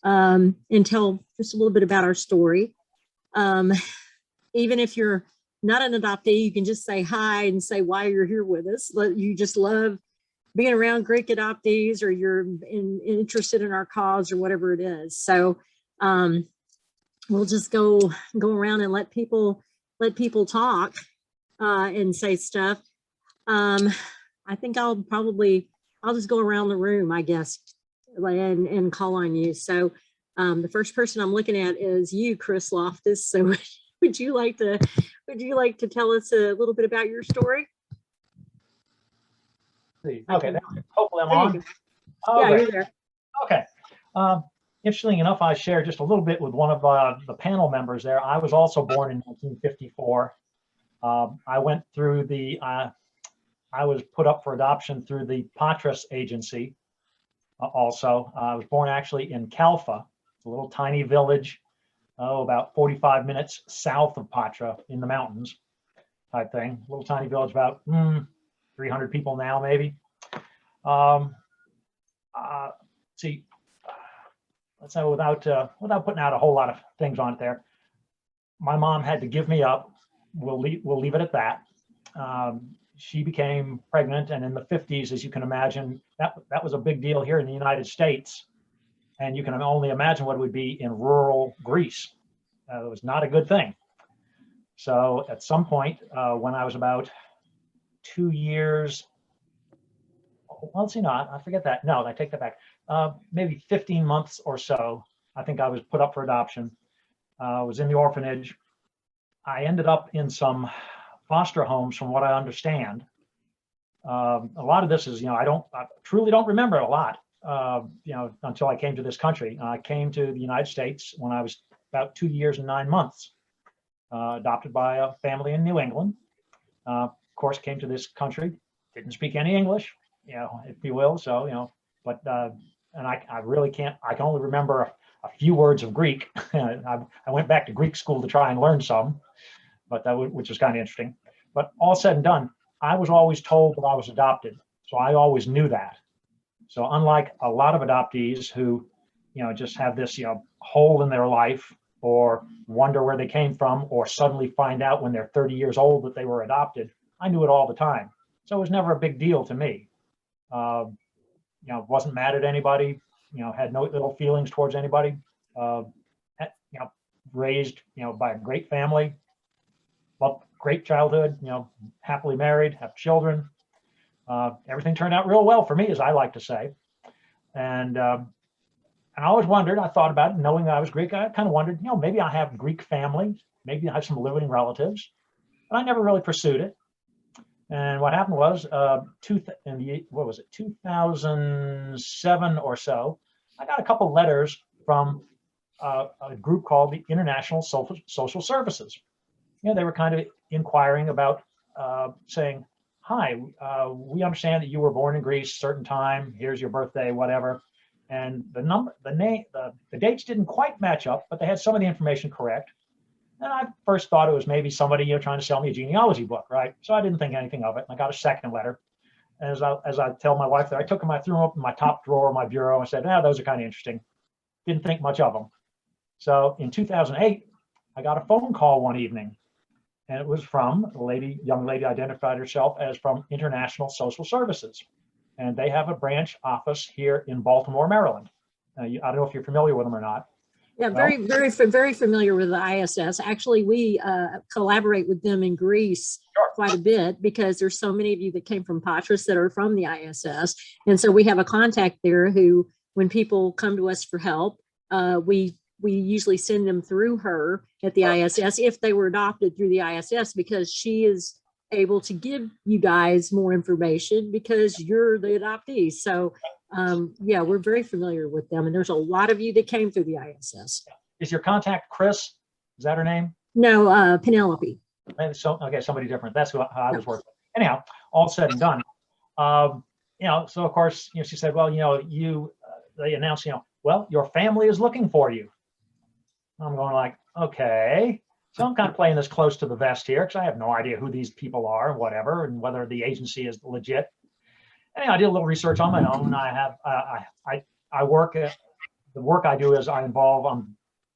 and tell just a little bit about our story. Even if you're not an adoptee, you can just say hi and say why you're here with us. You just love being around Greek adoptees, or you're interested in our cause, or whatever it is. So we'll just go around and let people talk and say stuff. I think I'll just go around the room, I guess, and call on you. So the first person I'm looking at is you, Chris Loftus. So would you like to tell us a little bit about your story? Okay, hopefully I'm There you on. go. Oh, Yeah, great. you're there. Okay. Interestingly enough, I shared just a little bit with one of the panel members there. I was also born in 1954. I went through I was put up for adoption through the Patras agency also. I was born actually in Kalfa, a little tiny village, about 45 minutes south of Patra in the mountains type thing. Little tiny village, about 300 people now, maybe. See, let's say without putting out a whole lot of things on it there, my mom had to give me up. We'll leave it at that. She became pregnant, and in the 50s, as you can imagine, that was a big deal here in the United States. And you can only imagine what it would be in rural Greece. It was not a good thing. So at some point, when I was about 2 years, well, let's see, no, I forget that. No, I take that back. Maybe 15 months or so, I think I was put up for adoption. Was in the orphanage. I ended up in some foster homes, from what I understand. A lot of this is, I truly don't remember a lot, until I came to this country. I came to the United States when I was about 2 years and 9 months, adopted by a family in New England. Of course, came to this country, didn't speak any English, if you will. So, but, and I really can't, I can only remember a few words of Greek. I went back to Greek school to try and learn some, but which was kind of interesting. But all said and done, I was always told that I was adopted. So I always knew that. So unlike a lot of adoptees who, just have this, hole in their life, or wonder where they came from, or suddenly find out when they're 30 years old that they were adopted, I knew it all the time. So it was never a big deal to me. Wasn't mad at anybody, had no ill feelings towards anybody. Raised, by a great family, well, great childhood, happily married, have children. Everything turned out real well for me, as I like to say. And I always wondered, I thought about it, knowing I was Greek, I kind of wondered, maybe I have Greek family, maybe I have some living relatives, but I never really pursued it. And what happened was, 2007 or so, I got a couple letters from a group called the International Social Services. They were kind of inquiring about, saying, hi, we understand that you were born in Greece, certain time, here's your birthday, whatever. And the dates didn't quite match up, but they had some of the information correct. And I first thought it was maybe somebody, trying to sell me a genealogy book, right? So I didn't think anything of it. And I got a second letter. And as I tell my wife there, I took them, I threw them up in my top drawer of my bureau and said, those are kind of interesting. Didn't think much of them. So in 2008, I got a phone call one evening. And it was from young lady identified herself as from International Social Services. And they have a branch office here in Baltimore, Maryland. I don't know if you're familiar with them or not. Yeah, very familiar with the ISS. Actually, we collaborate with them in Greece quite a bit, because there's so many of you that came from Patras that are from the ISS. And so we have a contact there who, when people come to us for help, we usually send them through her at the ISS if they were adopted through the ISS, because she is able to give you guys more information because you're the adoptees. So yeah, we're very familiar with them. And there's a lot of you that came through the ISS. Is your contact Chris? Is that her name? No, Penelope. Maybe so. Okay, somebody different. That's who I was working with. Anyhow, all said and done. You know, so of course, you know, she said, well, you know, they announced, you know, well, your family is looking for you. I'm going like, okay. So I'm kind of playing this close to the vest here because I have no idea who these people are, whatever, and whether the agency is legit. Anyway, I did a little research on my own. I have, I work at, the work I do is I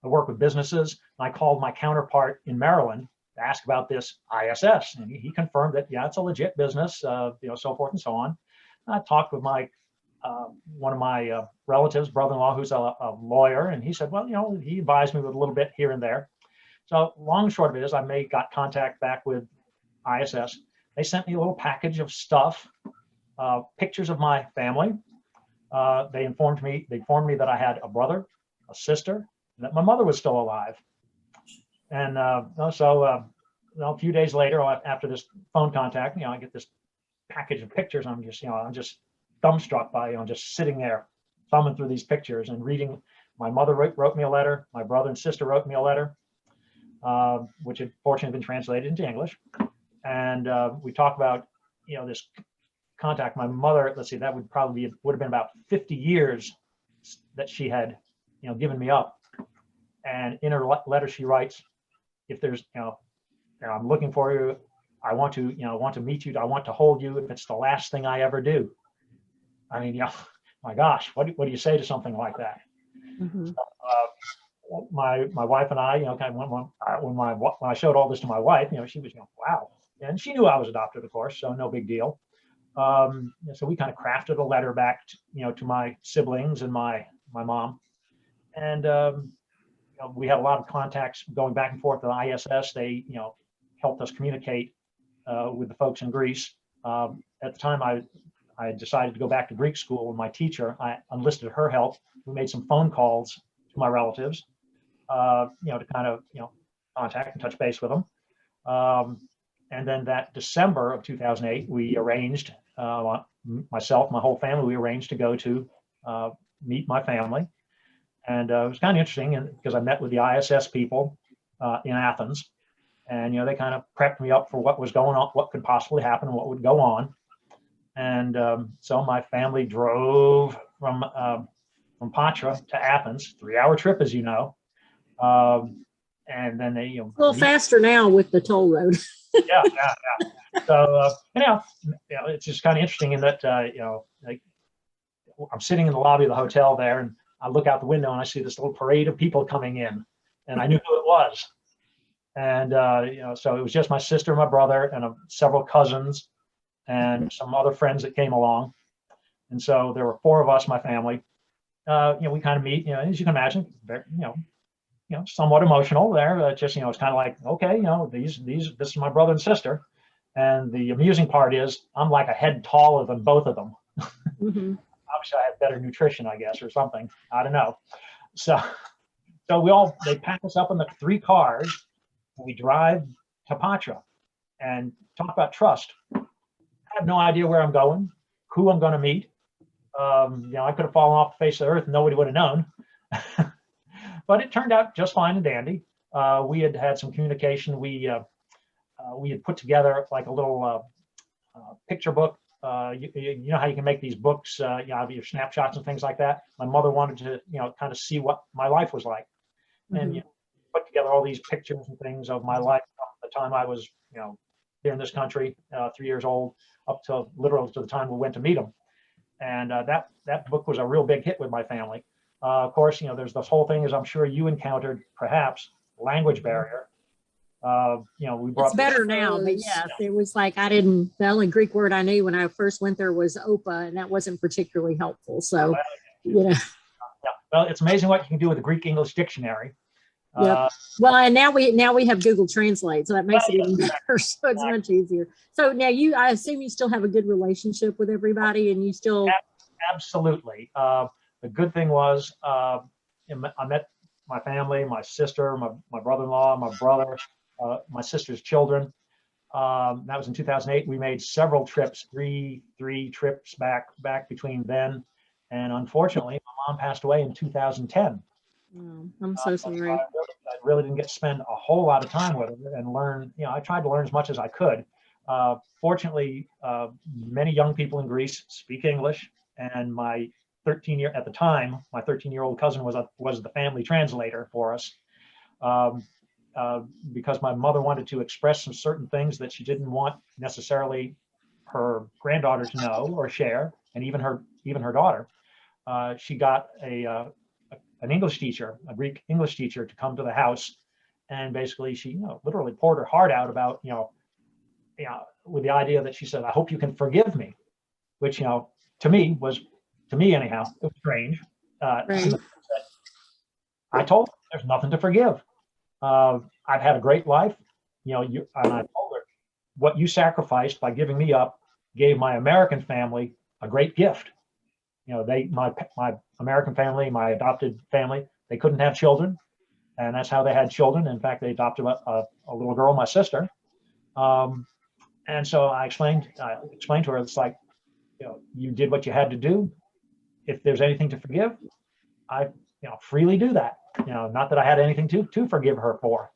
work with businesses. I called my counterpart in Maryland to ask about this ISS, and he confirmed that, yeah, it's a legit business, you know, so forth and so on. I talked with my one of my relatives, brother-in-law, who's a lawyer, and he said, well, you know, he advised me with a little bit here and there. So long and short of it is I got contact back with ISS. They sent me a little package of stuff, pictures of my family. They informed me that I had a brother, a sister, and that my mother was still alive. And so a few days later, after this phone contact, you know, I get this package of pictures. I'm just dumbstruck by, you know, just sitting there thumbing through these pictures and reading. My mother wrote me a letter. My brother and sister wrote me a letter, which had fortunately been translated into English. And we talk about, you know, this contact. My mother, let's see, that would have been about 50 years that she had, you know, given me up. And in her letter, she writes, if there's, you know, I'm looking for you. I want to meet you. I want to hold you if it's the last thing I ever do. I mean, you know, my gosh, what do you say to something like that? Mm-hmm. My wife and I, you know, kind of when I showed all this to my wife, you know, she was, you know, wow, and she knew I was adopted, of course, so no big deal. So we kind of crafted a letter back, you know, to my siblings and my mom, and you know, we had a lot of contacts going back and forth to the ISS. They, you know, helped us communicate with the folks in Greece. At the time, I decided to go back to Greek school with my teacher. I enlisted her help. We made some phone calls to my relatives, you know, to kind of, you know, contact and touch base with them. And then that December of 2008, we arranged, myself, my whole family, we arranged to go to meet my family. And it was kind of interesting because I met with the ISS people in Athens. And, you know, they kind of prepped me up for what was going on, what could possibly happen, what would go on. And so my family drove from Patra to Athens, 3-hour trip, as you know. And then they, you know, a little faster now with the toll road. yeah. So, you know, it's just kind of interesting in that, you know, like I'm sitting in the lobby of the hotel there, and I look out the window and I see this little parade of people coming in, and I knew who it was. And, you know, so it was just my sister, my brother, and several cousins and some other friends that came along. And so there were 4 of us, my family. You know, we kind of meet, you know, as you can imagine, very, you know, somewhat emotional there. Just, you know, it's kind of like, okay, you know, this is my brother and sister. And the amusing part is I'm like a head taller than both of them. Mm-hmm. Obviously I had better nutrition, I guess, or something. I don't know. So they pack us up in the 3 cars. And we drive to Patra, and talk about trust. I have no idea where I'm going, who I'm going to meet. You know, I could have fallen off the face of the earth and nobody would have known. But it turned out just fine and dandy. We had some communication. We had put together like a little picture book. You know how you can make these books, you know, of your snapshots and things like that. My mother wanted to, you know, kind of see what my life was like. Mm-hmm. And, you know, put together all these pictures and things of my life from the time I was, you know, here in this country, 3 years old, up to literally to the time we went to meet them. And that book was a real big hit with my family. Of course, you know, there's this whole thing, as I'm sure you encountered, perhaps, language barrier. You know, we brought. It's better now, but yes, it was like the only Greek word I knew when I first went there was opa, and that wasn't particularly helpful. So, you know. Yeah. Well, it's amazing what you can do with the Greek English dictionary. Yep. Well, and now we have Google Translate, so that makes it even better. So it's much easier. So now I assume you still have a good relationship with everybody, and you still. Absolutely. The good thing was I met my family, my sister, my brother-in-law, my brother, my sister's children. That was in 2008. We made several trips, three trips back between then And unfortunately, my mom passed away in 2010. Oh, I'm so sorry. I really didn't get to spend a whole lot of time with her and learn. You know, I tried to learn as much as I could. Fortunately, many young people in Greece speak English, and my 13-year-old cousin was the family translator for us, because my mother wanted to express some certain things that she didn't want necessarily her granddaughter to know or share, and even her daughter. She got an English teacher, a Greek English teacher, to come to the house, and basically she, literally poured her heart out about, with the idea that she said, "I hope you can forgive me," which, to me anyhow, it was strange. Right. I told her there's nothing to forgive. I've had a great life, and I told her what you sacrificed by giving me up gave my American family a great gift. My American family, my adopted family, they couldn't have children, and that's how they had children. In fact, they adopted a little girl, my sister. And so I explained to her, it's like, you did what you had to do. If there's anything to forgive, I, freely do that. Not that I had anything to forgive her for.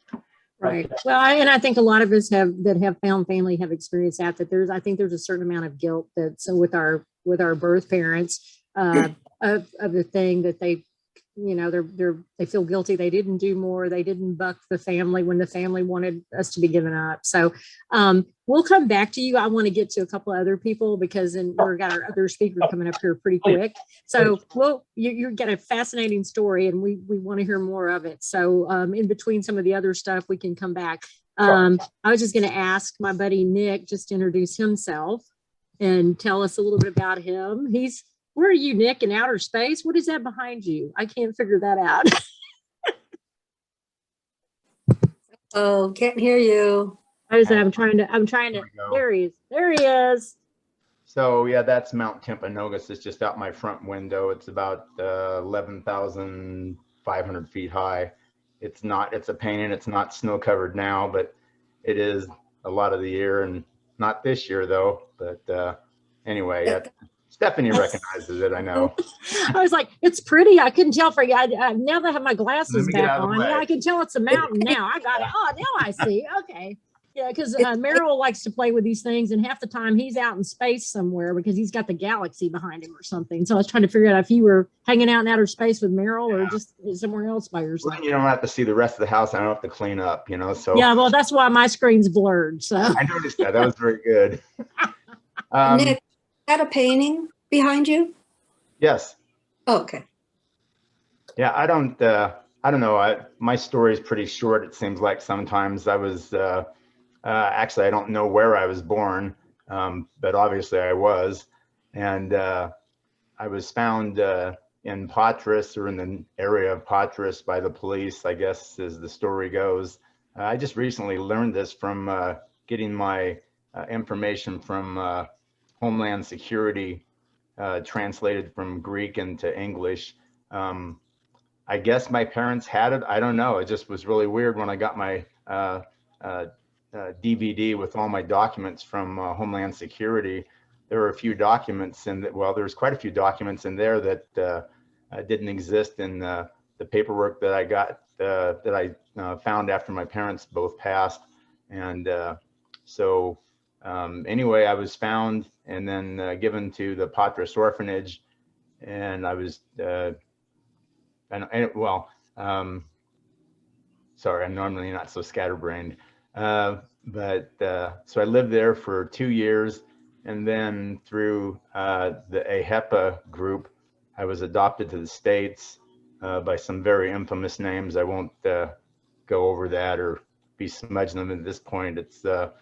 Right. Well, I think a lot of us that have found family have experienced that I think there's a certain amount of guilt that's with our birth parents, of the thing that they feel guilty. They didn't do more. They didn't buck the family when the family wanted us to be given up. So we'll come back to you. I want to get to a couple of other people because we've got our other speaker coming up here pretty quick. So you get a fascinating story and we want to hear more of it. So in between some of the other stuff, we can come back. I was just going to ask my buddy Nick just to introduce himself and tell us a little bit about him. Where are you, Nick, in outer space? What is that behind you? I can't figure that out. Oh, can't hear you. I'm trying to, there he is. There he is. So yeah, that's Mount Timpanogos. It's just out my front window. It's about 11,500 feet high. It's a pain and it's not snow covered now, but it is a lot of the year, and not this year though. But anyway, Stephanie recognizes it, I know. I was like, it's pretty. I couldn't tell for you. Now that I have my glasses back on, yeah, I can tell it's a mountain now. I got it. Oh, now I see. Okay. Yeah, because Merrill likes to play with these things, and half the time he's out in space somewhere because he's got the galaxy behind him or something. So I was trying to figure out if you were hanging out in outer space with Merrill or just somewhere else by yourself. Well, you don't have to see the rest of the house. I don't have to clean up, so. Yeah, well, that's why my screen's blurred. So I noticed that. That was very good. Nick, is that a painting behind you? Yes. Oh, okay. Yeah, I don't know. My story is pretty short. It seems like sometimes I was, actually, I don't know where I was born, but obviously I was. And I was found in Patras, or in the area of Patras, by the police, I guess, as the story goes. I just recently learned this from getting my information from Homeland Security, translated from Greek into English. I guess my parents had it. I don't know. It just was really weird when I got my DVD with all my documents from Homeland Security. There were a few documents, there's quite a few documents in there that didn't exist in the paperwork that I got, that I found after my parents both passed. And so anyway, I was found and then given to the Patras orphanage, and I was, sorry, I'm normally not so scatterbrained. So I lived there for 2 years, and then through the AHEPA group, I was adopted to the States by some very infamous names. I won't go over that or be smudging them at this point. It's a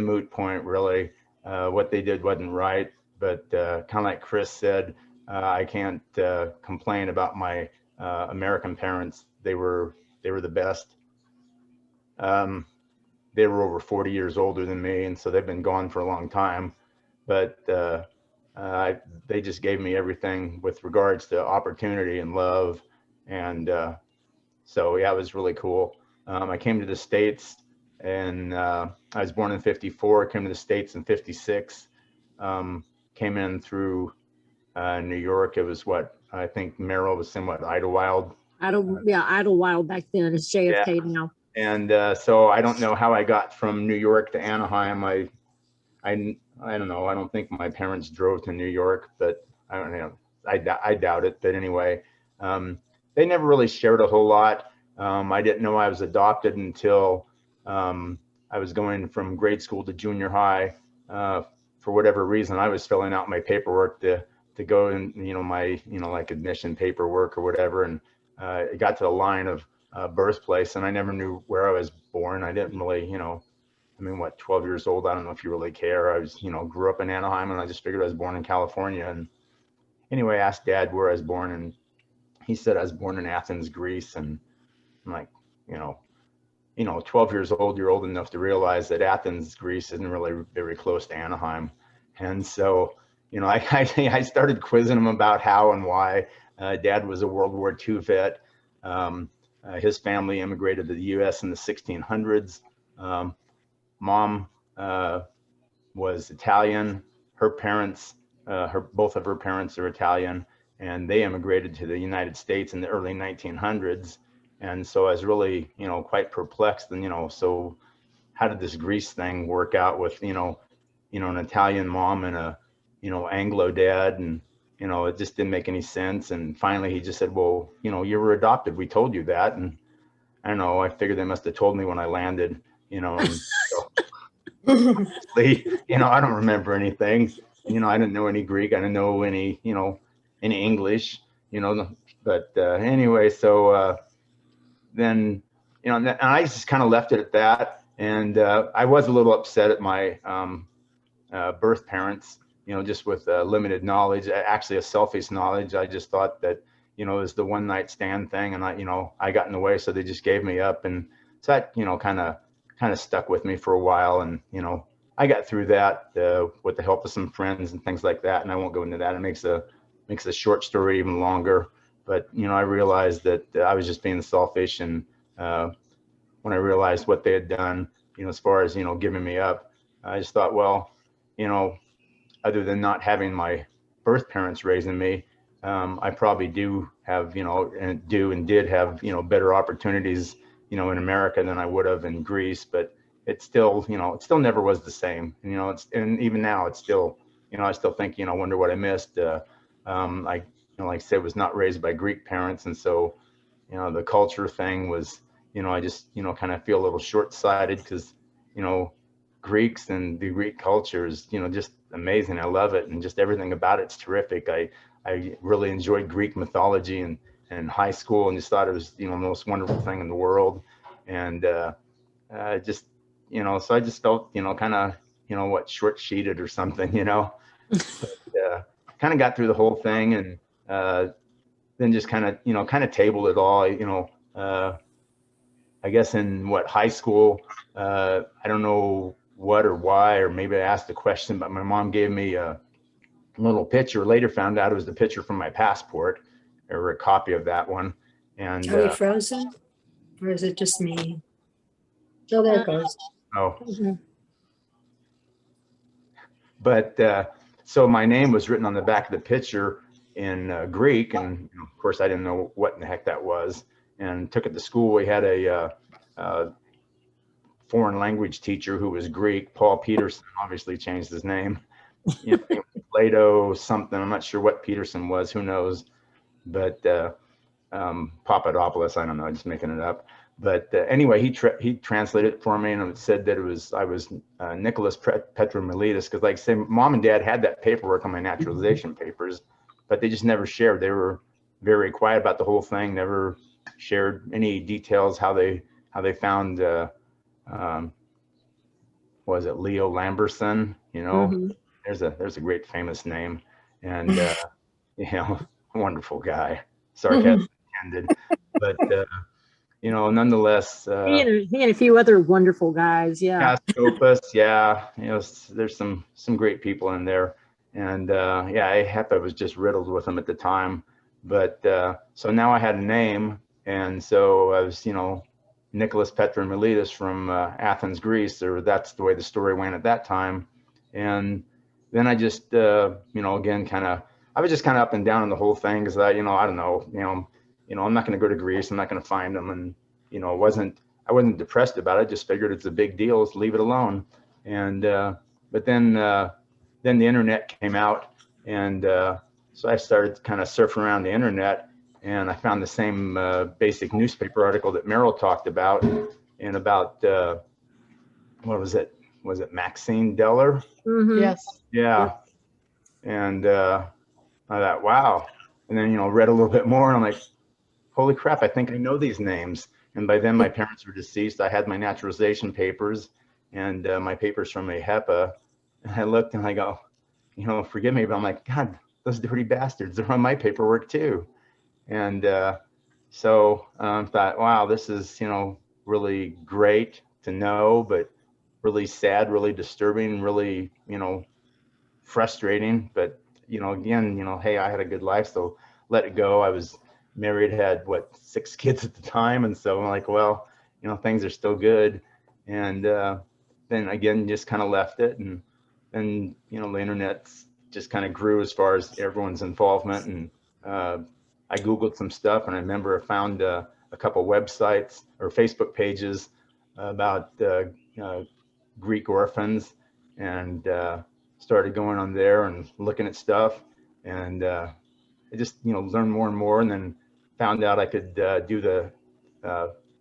moot point, really. What they did wasn't right, but kind of like Chris said, I can't complain about my American parents. They were the best. They were over 40 years older than me, and so they've been gone for a long time. But they just gave me everything with regards to opportunity and love. And so, yeah, it was really cool. I came to the States, and I was born in '54, came to the States in '56, came in through New York. It was what I think Merrill was somewhat Idlewild. Idlewild back then. It's JFK now. And so I don't know how I got from New York to Anaheim. I don't know. I don't think my parents drove to New York, but I don't know. I doubt it. But anyway, they never really shared a whole lot. I didn't know I was adopted until I was going from grade school to junior high. For whatever reason, I was filling out my paperwork to go in, my, like admission paperwork or whatever. And it got to the line of birthplace, and I never knew where I was born. I didn't really, I mean, what, 12 years old? I don't know if you really care. I was, grew up in Anaheim, and I just figured I was born in California. And anyway, I asked Dad where I was born, and he said I was born in Athens, Greece. And I'm like, 12 years old, you're old enough to realize that Athens, Greece isn't really very close to Anaheim. And so, I started quizzing him about how and why. Dad was a World War II vet. His family immigrated to the US in the 1600s. Mom was Italian. Her parents, both of her parents are Italian, and they immigrated to the United States in the early 1900s. And so I was really, quite perplexed. And, so how did this Greece thing work out with, an Italian mom and a, Anglo dad? And, it just didn't make any sense. And finally he just said, well, you were adopted. We told you that. And I don't know, I figured they must have told me when I landed, and so, I don't remember anything. I didn't know any Greek. I didn't know any, any English, but anyway, so then, and I just kind of left it at that. And I was a little upset at my birth parents, just with limited knowledge, actually a selfish knowledge. I just thought that, it was the one night stand thing, and I got in the way, so they just gave me up. And so that, kind of stuck with me for a while. And, I got through that with the help of some friends and things like that. And I won't go into that. It makes a short story even longer. But, I realized that I was just being selfish. And when I realized what they had done, as far as, giving me up, I just thought, well, other than not having my birth parents raising me, I probably do have, and did have, better opportunities, in America than I would have in Greece. But it still, it still never was the same. And, and even now it's still, I still think, I wonder what I missed. Like I said, was not raised by Greek parents. And so, the culture thing was, I just, kind of feel a little short-sighted because, Greeks and the Greek culture is, just amazing. I love it. And just everything about it's terrific. I really enjoyed Greek mythology in high school, and just thought it was, the most wonderful thing in the world. And just, so I just felt, kind of, short-sheeted or something, but, kind of got through the whole thing. And then just kind of tabled it all, I guess in high school, I don't know what or why, or maybe I asked a question, but my mom gave me a little picture. Later found out it was the picture from my passport, or a copy of that one. And Are we frozen? Or is it just me? Oh, there it goes. oh, but so my name was written on the back of the picture in Greek, and of course I didn't know what in the heck that was, and took it to school. We had a foreign language teacher who was Greek, Paul Peterson, obviously changed his name. Plato something, I'm not sure what Peterson was, who knows, but Papadopoulos, I don't know, just making it up. But anyway, he translated it for me, and it said that I was Nicholas Petromilides, because like I say, Mom and Dad had that paperwork on my naturalization papers, but they just never shared. They were very quiet about the whole thing, never shared any details how they found was it Leo Lamberson, there's a great famous name, and wonderful guy, sarcasm intended, but nonetheless, he and a few other wonderful guys. Yeah. Scopus, yeah, there's some great people in there, and I was just riddled with them at the time, but so now I had a name, and so I was Nicholas Petromilides from Athens, Greece, or that's the way the story went at that time. And then I just again kind of I was just kind of up and down on the whole thing because I don't know, I'm not going to go to Greece. I'm not going to find them. And, I wasn't depressed about it. I just figured it's a big deal. Let's leave it alone. And, but then the internet came out, and so I started kind of surfing around the internet, and I found the same basic newspaper article that Meryl talked about, and about, what was it? Was it Maxine Deller? Mhm. Yes. Yeah. Yep. And I thought, wow. And then, read a little bit more, and I'm like, holy crap, I think I know these names. And by then my parents were deceased. I had my naturalization papers and my papers from a HEPA. And I looked and I go, forgive me, but I'm like, God, those dirty bastards, they're on my paperwork too. And so I thought, wow, this is, really great to know, but really sad, really disturbing, really, frustrating. But, again, hey, I had a good life, so let it go. I was married, had 6 kids at the time. And so I'm like, well, things are still good. And then again, just kind of left it. And then, the internet just kind of grew as far as everyone's involvement. And I Googled some stuff, and I remember I found a couple websites or Facebook pages about Greek orphans, and started going on there and looking at stuff. And I just, learned more and more, and then found out I could do the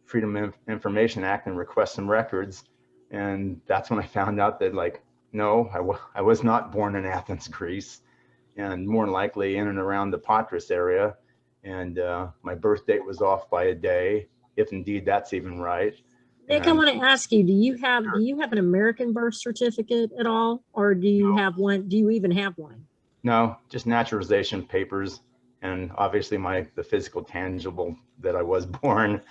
Freedom of Information Act and request some records. And that's when I found out that, like, no, I was not born in Athens, Greece, and more than likely in and around the Patras area. And my birth date was off by a day, if indeed that's even right. Nick, I want to ask you, do you have an American birth certificate at all? Or do you have one? Do you even have one? No, just naturalization papers, and obviously the physical tangible that I was born,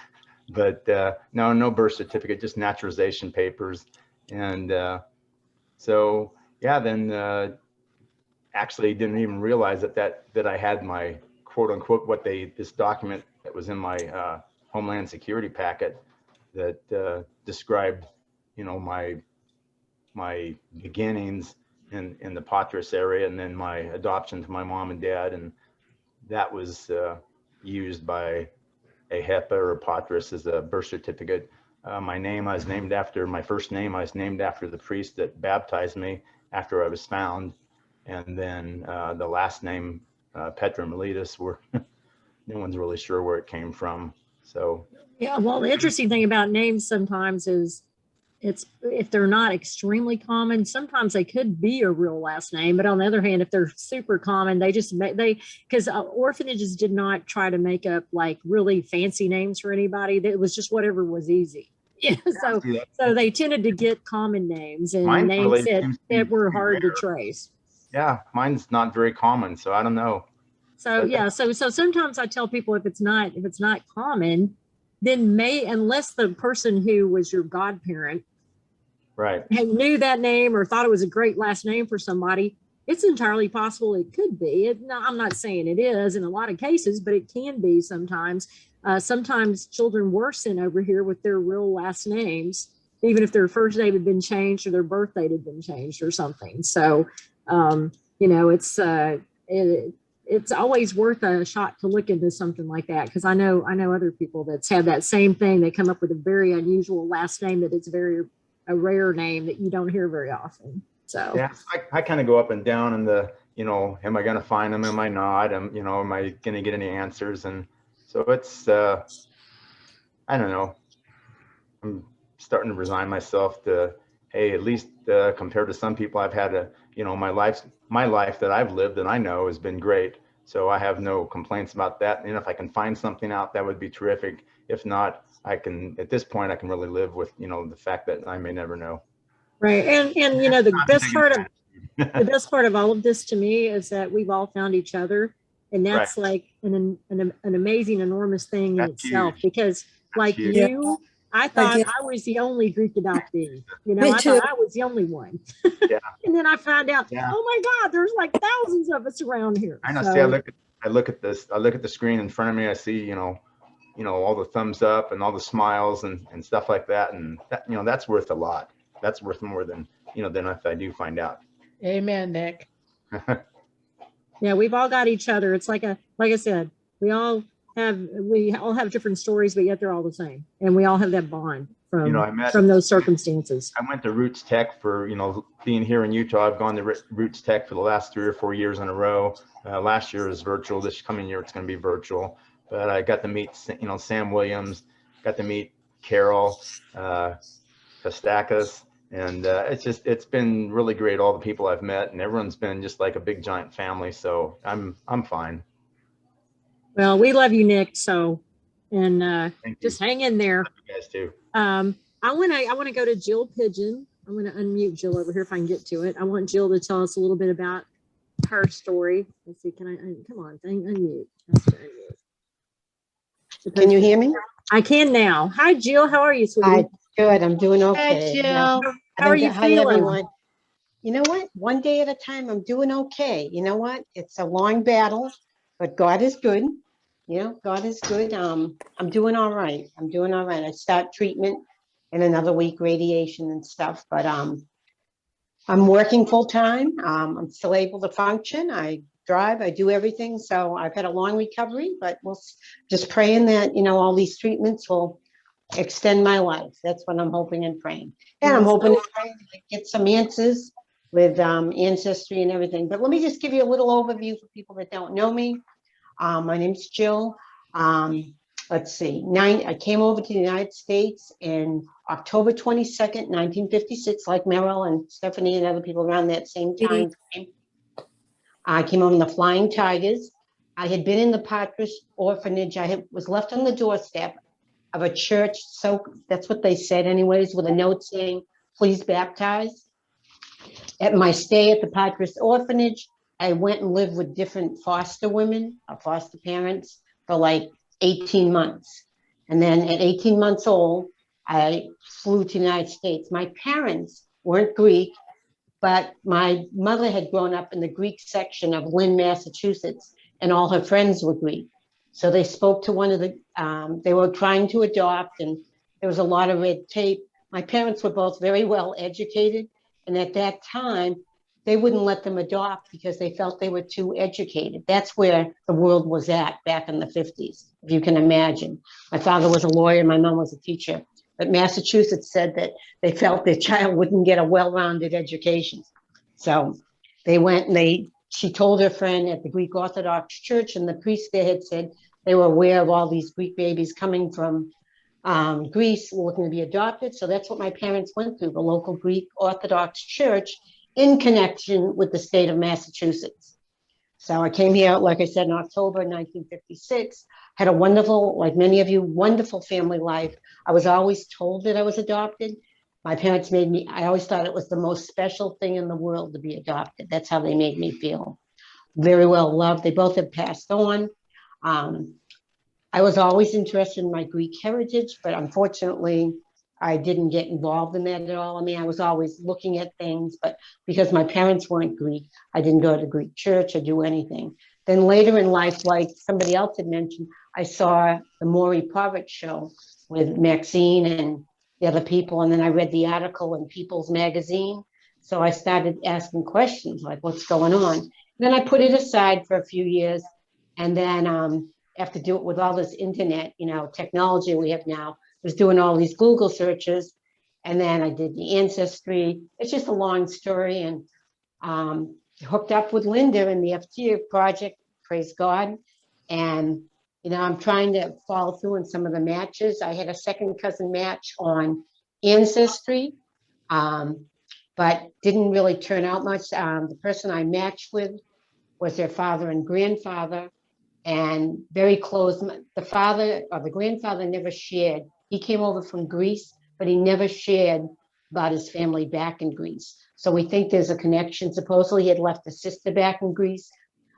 but no birth certificate, just naturalization papers. And so, yeah, then actually didn't even realize that I had my quote unquote, this document that was in my Homeland Security packet that described, my beginnings in the Patras area, and then my adoption to my mom and dad. And that was used by a HEPA or a Patras as a birth certificate. My name, I was named after my first name. I was named after the priest that baptized me after I was found. And then the last name, Petra Miletus, no one's really sure where it came from. So yeah, well, the interesting thing about names sometimes is if they're not extremely common, sometimes they could be a real last name. But on the other hand, if they're super common, because orphanages did not try to make up like really fancy names for anybody. It was just whatever was easy. Yeah, so they tended to get common names and names that were hard to trace. Yeah, mine's not very common, so I don't know. So yeah, so sometimes I tell people if it's not common, then unless the person who was your godparent right knew that name or thought it was a great last name for somebody, it's entirely possible it could be. I'm not saying it is in a lot of cases, but it can be sometimes. Sometimes children were sent over here with their real last names, even if their first name had been changed or their birth date had been changed or something. So, it's always worth a shot to look into something like that, because I know other people that's had that same thing. They come up with a very unusual last name that it's a rare name that you don't hear very often. So yeah, I kind of go up and down in the, am I going to find them? Am I not? Am I going to get any answers? And so it's, I don't know. I'm starting to resign myself to, hey, at least compared to some people, I've had my life that I've lived and I know has been great. So I have no complaints about that. And if I can find something out, that would be terrific. If not, at this point, I can really live with, the fact that I may never know. Right. And the best part of all of this to me is that we've all found each other. And that's like an amazing, enormous thing in itself, because like you, I thought I was the only Greek adoptee. I thought I was the only one. Yeah. And then I found out, oh my God, there's like thousands of us around here. I know. So, see, I look at the screen in front of me. I see, all the thumbs up and all the smiles and stuff like that. And that, that's worth a lot. That's worth more than, than if I do find out. Amen, Nick. Yeah, we've all got each other. It's like I said, we all have different stories, but yet they're all the same. And we all have that bond You know, I met- from those circumstances. I went to Roots Tech for, you know, being here in Utah. I've gone to Roots Tech for the last 3 or 4 years in a row. Last year was virtual. This coming year, it's going to be virtual. But I got to meet, you know, Sam Williams, got to meet Carol Kostakis, and it's been really great. All the people I've met, and everyone's been just like a big giant family. So I'm fine. Well, we love you, Nick. So, and Thank just you. hang in there. You guys too. I want to go to Jill Pigeon. I'm going to unmute Jill over here if I can get to it. I want Jill to tell us a little bit about her story. Let's see. Can I come on? Unmute. Can you hear me? I can now. Hi, Jill. How are you, sweetie? Hi, good. I'm doing Hi, okay. Jill. How are you Hi, feeling? everyone. You know what? One day at a time, I'm doing okay. You know what? It's a long battle, but God is good. You know, God is good. I'm doing all right. I'm doing all right. I start treatment in another week, radiation and stuff, but I'm working full time. I'm still able to function. I drive, I do everything. So I've had a long recovery, but we'll just praying that, you know, all these treatments will extend my life. That's what I'm hoping and praying. And I'm hoping and praying to get some answers with Ancestry and everything. But let me just give you a little overview for people that don't know me. My name's Jill. Let's see, I came over to the United States in October 22nd, 1956, like Meryl and Stephanie and other people around that same time. I came over in the Flying Tigers. I had been in the Patras orphanage. Was left on the doorstep of a church. So that's what they said anyways, with a note saying, please baptize. At my stay at the Patras orphanage, I went and lived with different foster women or foster parents for like 18 months. And then at 18 months old, I flew to the United States. My parents weren't Greek, but my mother had grown up in the Greek section of Lynn, Massachusetts, and all her friends were Greek. So they spoke to one of the, they were trying to adopt, and there was a lot of red tape. My parents were both very well educated, and at that time, they wouldn't let them adopt because they felt they were too educated. That's where the world was at back in the 50s, if you can imagine. My father was a lawyer, my mom was a teacher, but Massachusetts said that they felt their child wouldn't get a well-rounded education. So they went and she told her friend at the Greek Orthodox Church, and the priest there had said they were aware of all these Greek babies coming from Greece looking to be adopted. So that's what my parents went through, the local Greek Orthodox Church in connection with the state of Massachusetts. So I came here, like I said, in October 1956, had a wonderful, like many of you, wonderful family life. I was always told that I was adopted. My parents made me, I always thought it was the most special thing in the world to be adopted. That's how they made me feel. Very well loved. They both have passed on. I was always interested in my Greek heritage, but unfortunately, I didn't get involved in that at all. I mean, I was always looking at things, but because my parents weren't Greek, I didn't go to Greek church or do anything. Then later in life, like somebody else had mentioned, I saw the Maury Povich show with Maxine and the other people, and then I read the article in People's Magazine. So I started asking questions like, what's going on? And then I put it aside for a few years, and then after do it with all this internet, you know, technology we have now, was doing all these Google searches, and then I did the Ancestry. It's just a long story, and hooked up with Linda in the Eftychia Project, praise God. And, you know, I'm trying to follow through in some of the matches. I had a second cousin match on Ancestry, but didn't really turn out much. The person I matched with was their father and grandfather, and very close. The father or the grandfather never shared. He came over from Greece, but he never shared about his family back in Greece. So we think there's a connection. Supposedly he had left a sister back in Greece.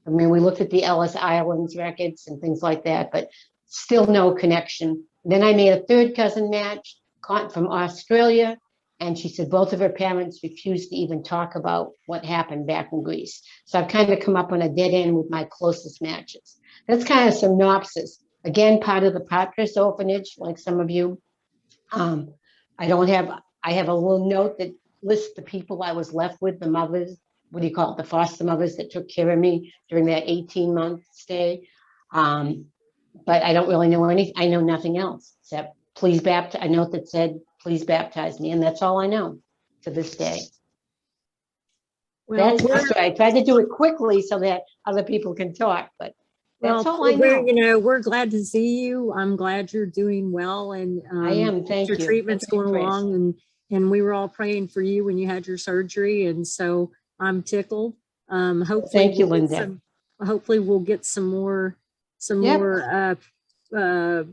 I mean, we looked at the Ellis Islands records and things like that, but still no connection. Then I made a third cousin match from Australia, and she said both of her parents refused to even talk about what happened back in Greece. So I've kind of come up on a dead end with my closest matches. That's kind of synopsis. Again, part of the Patras orphanage, like some of you. I have a little note that lists the people I was left with, the mothers, what do you call it, the foster mothers that took care of me during that 18-month stay. But I don't really know anything. I know nothing else except please baptize. A note that said, please baptize me. And that's all I know to this day. Well, That's my story. I tried to do it quickly so that other people can talk, but that's all I know. You know, we're glad to see you. I'm glad you're doing well, and I am. Thank your you. treatment's Thank you, going Chris. along, and we were all praying for you when you had your surgery, and so I'm tickled. Hopefully, Thank you, we'll get Linda. hopefully we'll get some more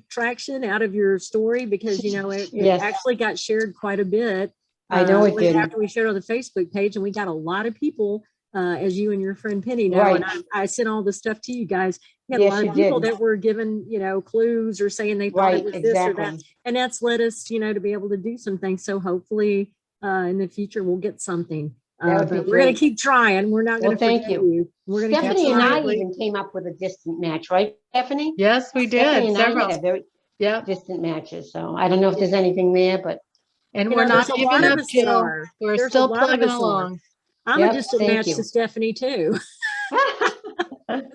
traction out of your story, because you know it Yes. actually got shared quite a bit. I know it did. After we shared on the Facebook page, and we got a lot of people, as you and your friend Penny know, Right. and I sent all the stuff to you guys. We had Yes, a lot you of people did. that were given, you know, clues or saying they thought it Right, was this or that, exactly. and that's led us, you know, to be able to do some things. So hopefully, in the future, we'll get something. That would be But we're going great. to keep trying. We're not going Well, to thank forget you. you. We're going to keep Stephanie and I trying. even came up with a distant match, right, Stephanie? Yes, we Stephanie did. and I Several. had very Yep. distant matches. So I don't know if there's anything there, but And You we're know, not there's a giving lot of up, us that Jill. are. We're There's a still lot of plugging us are. along. I'm Yep, a distant thank match you. to Stephanie too. but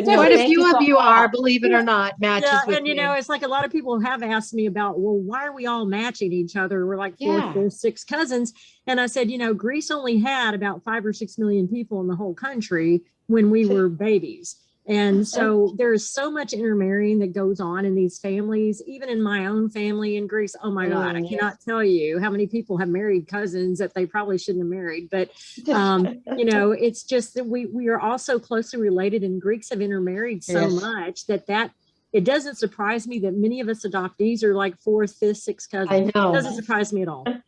no, Quite a thank few you of for you all. are, believe it or not, matches Yeah, with and you me. know, it's like a lot of people have asked me about, well, why are we all matching each other? We're like fourth, Yeah. fifth, sixth cousins. And I said, you know, Greece only had about 5 or 6 million people in the whole country when we were babies. And so there's so much intermarrying that goes on in these families, even in my own family in Greece. Oh my God, I cannot tell you how many people have married cousins that they probably shouldn't have married. But, you know, it's just that we are also closely related, and Greeks have intermarried so Yes. much that it doesn't surprise me that many of us adoptees are like fourth, fifth, sixth cousins. I It know. doesn't surprise me at all. But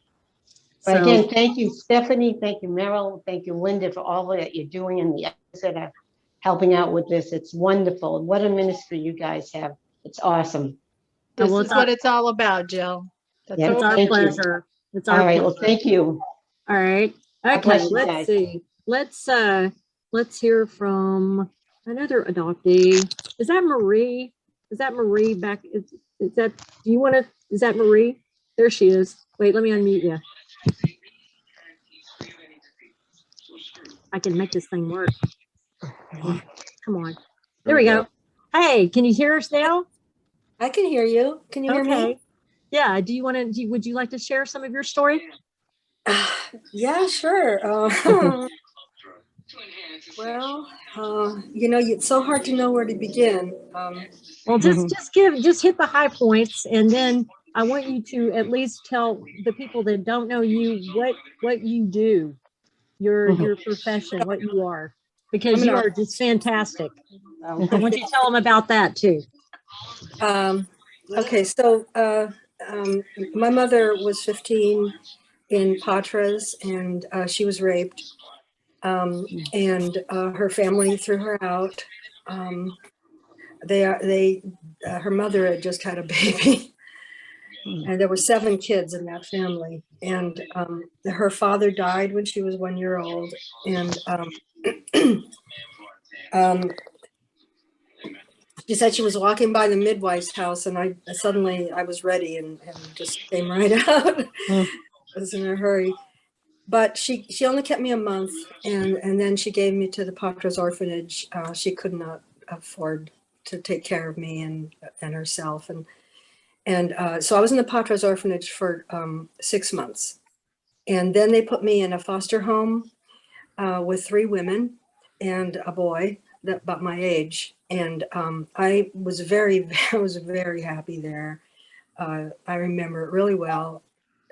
So, again, thank you, Stephanie. Thank you, Meryl. Thank you, Linda, for all that you're doing and the others that are helping out with this. It's wonderful. And what a ministry you guys have. It's awesome. This well, is what it's all about, Jill. That's Yeah, what it's our thank you. pleasure. It's our All right. pleasure. Well, thank you. All right. God Okay, bless you let's guys. see. Let's hear from another adoptee. Is that Marie? Is that Marie back? Is that, do you want to, is that Marie? There she is. Wait, let me unmute you. I can make this thing work. Come on. There we go. Hey, can you hear us now? I can hear you. Can you hear me? Okay. Yeah. Do you want to, would you like to share some of your story? Yeah, sure. Well, you know, it's so hard to know where to begin. Well, just hit the high points, and then I want you to at least tell the people that don't know you what you do, your profession, what you are, because you are just fantastic. I want you to tell them about that too. Okay, so my mother was 15 in Patras, and she was raped, and her family threw her out. Her mother had just had a baby, and there were 7 kids in that family, and her father died when she was 1 year old, and she said she was walking by the midwife's house, and I was ready and just came right out. I was in a hurry, but she only kept me a month, and then she gave me to the Patras orphanage. She could not afford to take care of me and herself, and so I was in the Patras orphanage for 6 months, and then they put me in a foster home with 3 women and a boy that about my age, and I was very happy there. I remember it really well.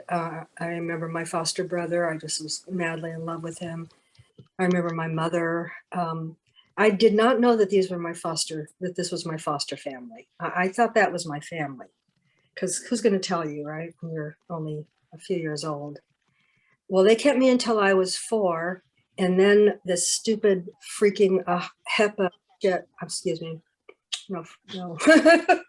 I remember my foster brother. I just was madly in love with him. I remember my mother. I did not know that this was my foster family. I thought that was my family, because who's going to tell you, right, when you're only a few years old? Well, they kept me until I was 4, and then this stupid freaking HEPA shit, excuse me, no,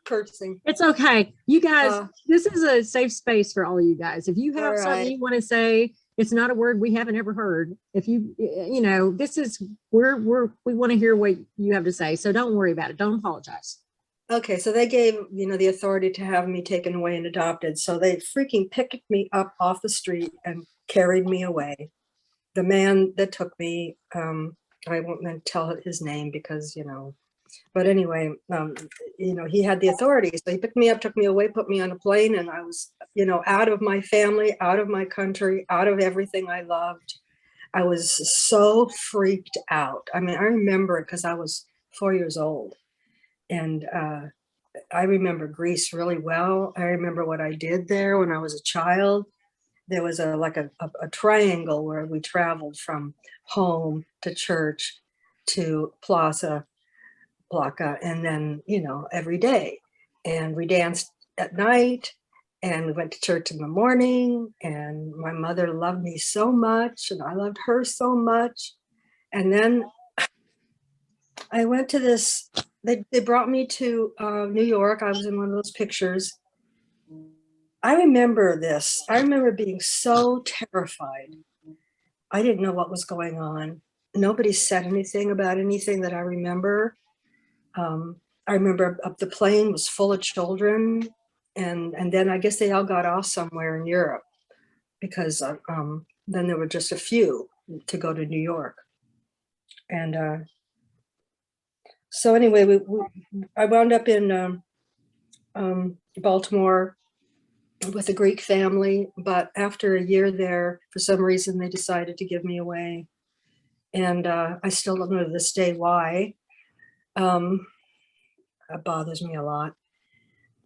cursing. It's okay. You guys, this is a safe space for all you guys. If you have something you want to say, it's not a word we haven't ever heard. If you know, this is, we want to hear what you have to say. So don't worry about it. Don't apologize. Okay, so they gave, the authority to have me taken away and adopted. So they freaking picked me up off the street and carried me away. the man that took me, I won't tell his name because, but anyway, he had the authority. So he picked me up, took me away, put me on a plane, and I was, out of my family, out of my country, out of everything I loved. I was so freaked out. I mean, I remember it because I was 4 years old. And I remember Greece really well. I remember what I did there when I was a child. There was a triangle where we traveled from home to church to Plaza Plaka, and then, every day. And we danced at night, and we went to church in the morning, and my mother loved me so much, and I loved her so much. And then I went to this, they brought me to New York. I was in one of those pictures. I remember this. I remember being so terrified. I didn't know what was going on. Nobody said anything about anything that I remember. I remember the plane was full of children, and then I guess they all got off somewhere in Europe, because then there were just a few to go to New York. And so anyway, I wound up in Baltimore with a Greek family, but after a year there, for some reason, they decided to give me away. And I still don't know to this day why. That bothers me a lot.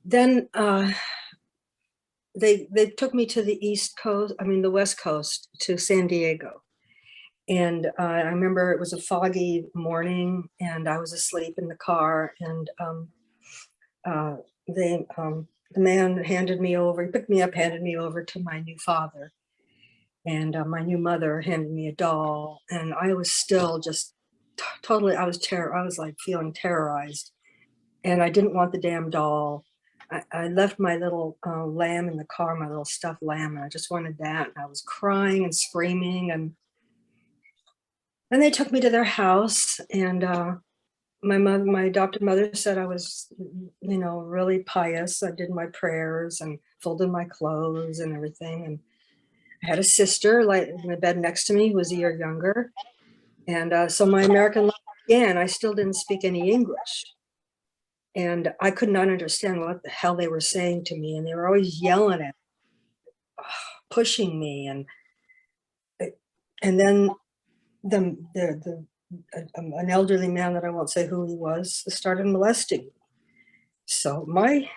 Then they took me to the the West Coast, to San Diego. And I remember it was a foggy morning, and I was asleep in the car, and the man handed me over, he picked me up, handed me over to my new father. And my new mother handed me a doll, and I was still just totally, I was like feeling terrorized. And I didn't want the damn doll. I left my little lamb in the car, my little stuffed lamb, and I just wanted that. And I was crying and screaming, and they took me to their house, and my adopted mother said I was, really pious. I did my prayers and folded my clothes and everything. And I had a sister like in the bed next to me who was a year younger. And so my American life began. I still didn't speak any English. And I could not understand what the hell they were saying to me. And they were always yelling at me, pushing me. And then an elderly man that I won't say who he was started molesting me. So my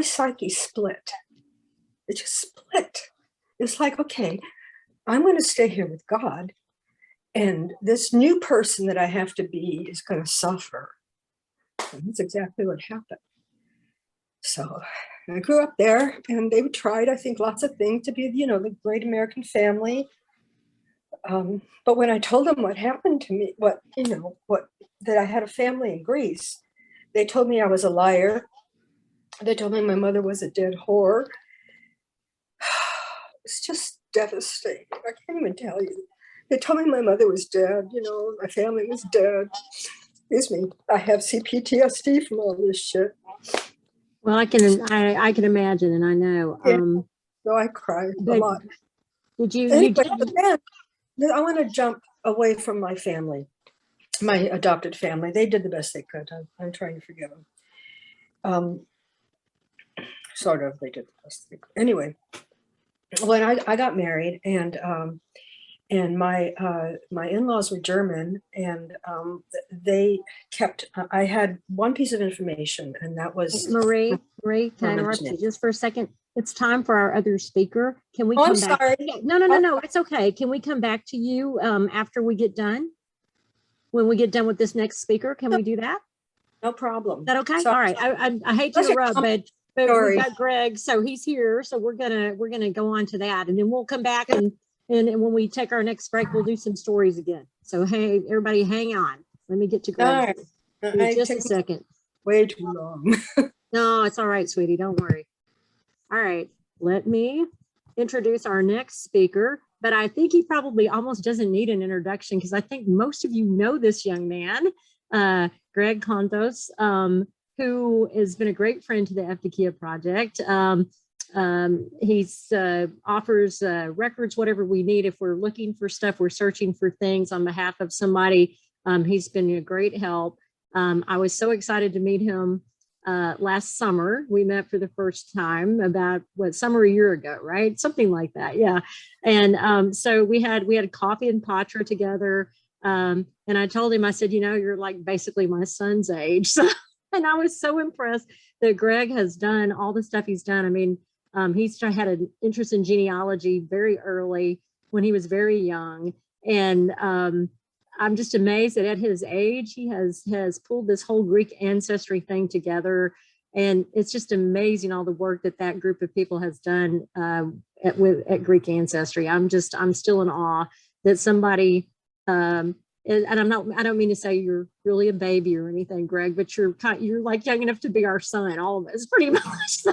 psyche split. It just split. It's like, okay, I'm going to stay here with God, and this new person that I have to be is going to suffer. And that's exactly what happened. So I grew up there, and they tried, I think, lots of things to be, the great American family. But when I told them what happened to me, that I had a family in Greece, they told me I was a liar. They told me my mother was a dead whore. It's just devastating. I can't even tell you. They told me my mother was dead, my family was dead. Excuse me, I have PTSD from all this shit. Well, I can imagine, and I know. So I cried a lot. Did you? Anyway, I want to jump away from my family, my adopted family. They did the best they could. I'm trying to forgive them. Sort of, they did the best they could. Anyway, when I got married, and my in-laws were German, and they kept. I had one piece of information, and that was Marie. Can I interrupt you just for a second? It's time for our other speaker. Can we come back? Sorry. No, it's okay. Can we come back to you after we get done? When we get done with this next speaker, can we do that? No problem. Is that okay? Sorry. All right. I hate to interrupt, but we got Greg, so he's here. So we're gonna go on to that, and then we'll come back and when we take our next break, we'll do some stories again. So hey, everybody, hang on. Let me get to Greg. Right. Just a second. Way too long. No, it's all right, sweetie. Don't worry. All right, let me introduce our next speaker, but I think he probably almost doesn't need an introduction because I think most of you know this young man, Greg Kontos, who has been a great friend to the Eftychia Project. He's offers records, whatever we need. If we're looking for stuff, we're searching for things on behalf of somebody. He's been a great help. I was so excited to meet him last summer. We met for the first time about summer a year ago, right? Something like that. Yeah. And so we had coffee and Patra together. And I told him, I said, you know, you're like basically my son's age. So, and I was so impressed that Greg has done all the stuff he's done. I mean, he's had an interest in genealogy very early when he was very young. And I'm just amazed that at his age, he has pulled this whole Greek ancestry thing together. And it's just amazing all the work that group of people has done at Greek Ancestry. I'm still in awe that somebody, and I don't mean to say you're really a baby or anything, Greg, but you're like young enough to be our son, all of us pretty much.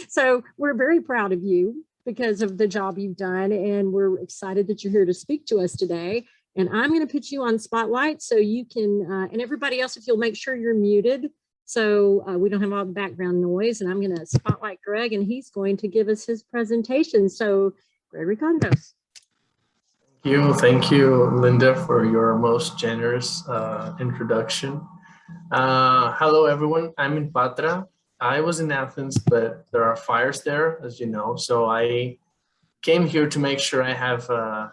So we're very proud of you because of the job you've done. And we're excited that you're here to speak to us today. And I'm going to put you on spotlight so you can, and everybody else, if you'll make sure you're muted so we don't have all the background noise. And I'm going to spotlight Greg, and he's going to give us his presentation. So Gregory Kontos. Thank you, Linda, for your most generous introduction. Hello, everyone. I'm in Patra. I was in Athens, but there are fires there, as you know. So I came here to make sure I have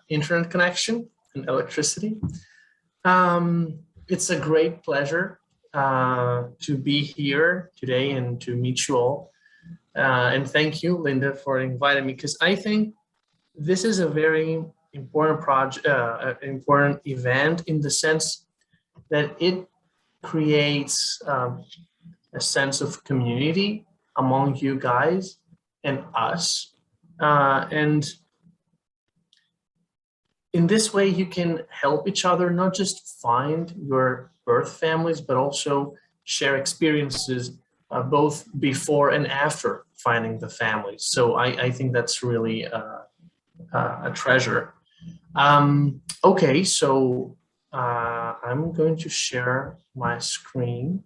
internet connection and electricity. It's a great pleasure to be here today and to meet you all. And thank you, Linda, for inviting me, because I think this is a very important project, important event in the sense that it creates a sense of community among you guys and us. And in this way, you can help each other, not just find your birth families, but also share experiences both before and after finding the families. So I think that's really a treasure. Okay, so I'm going to share my screen.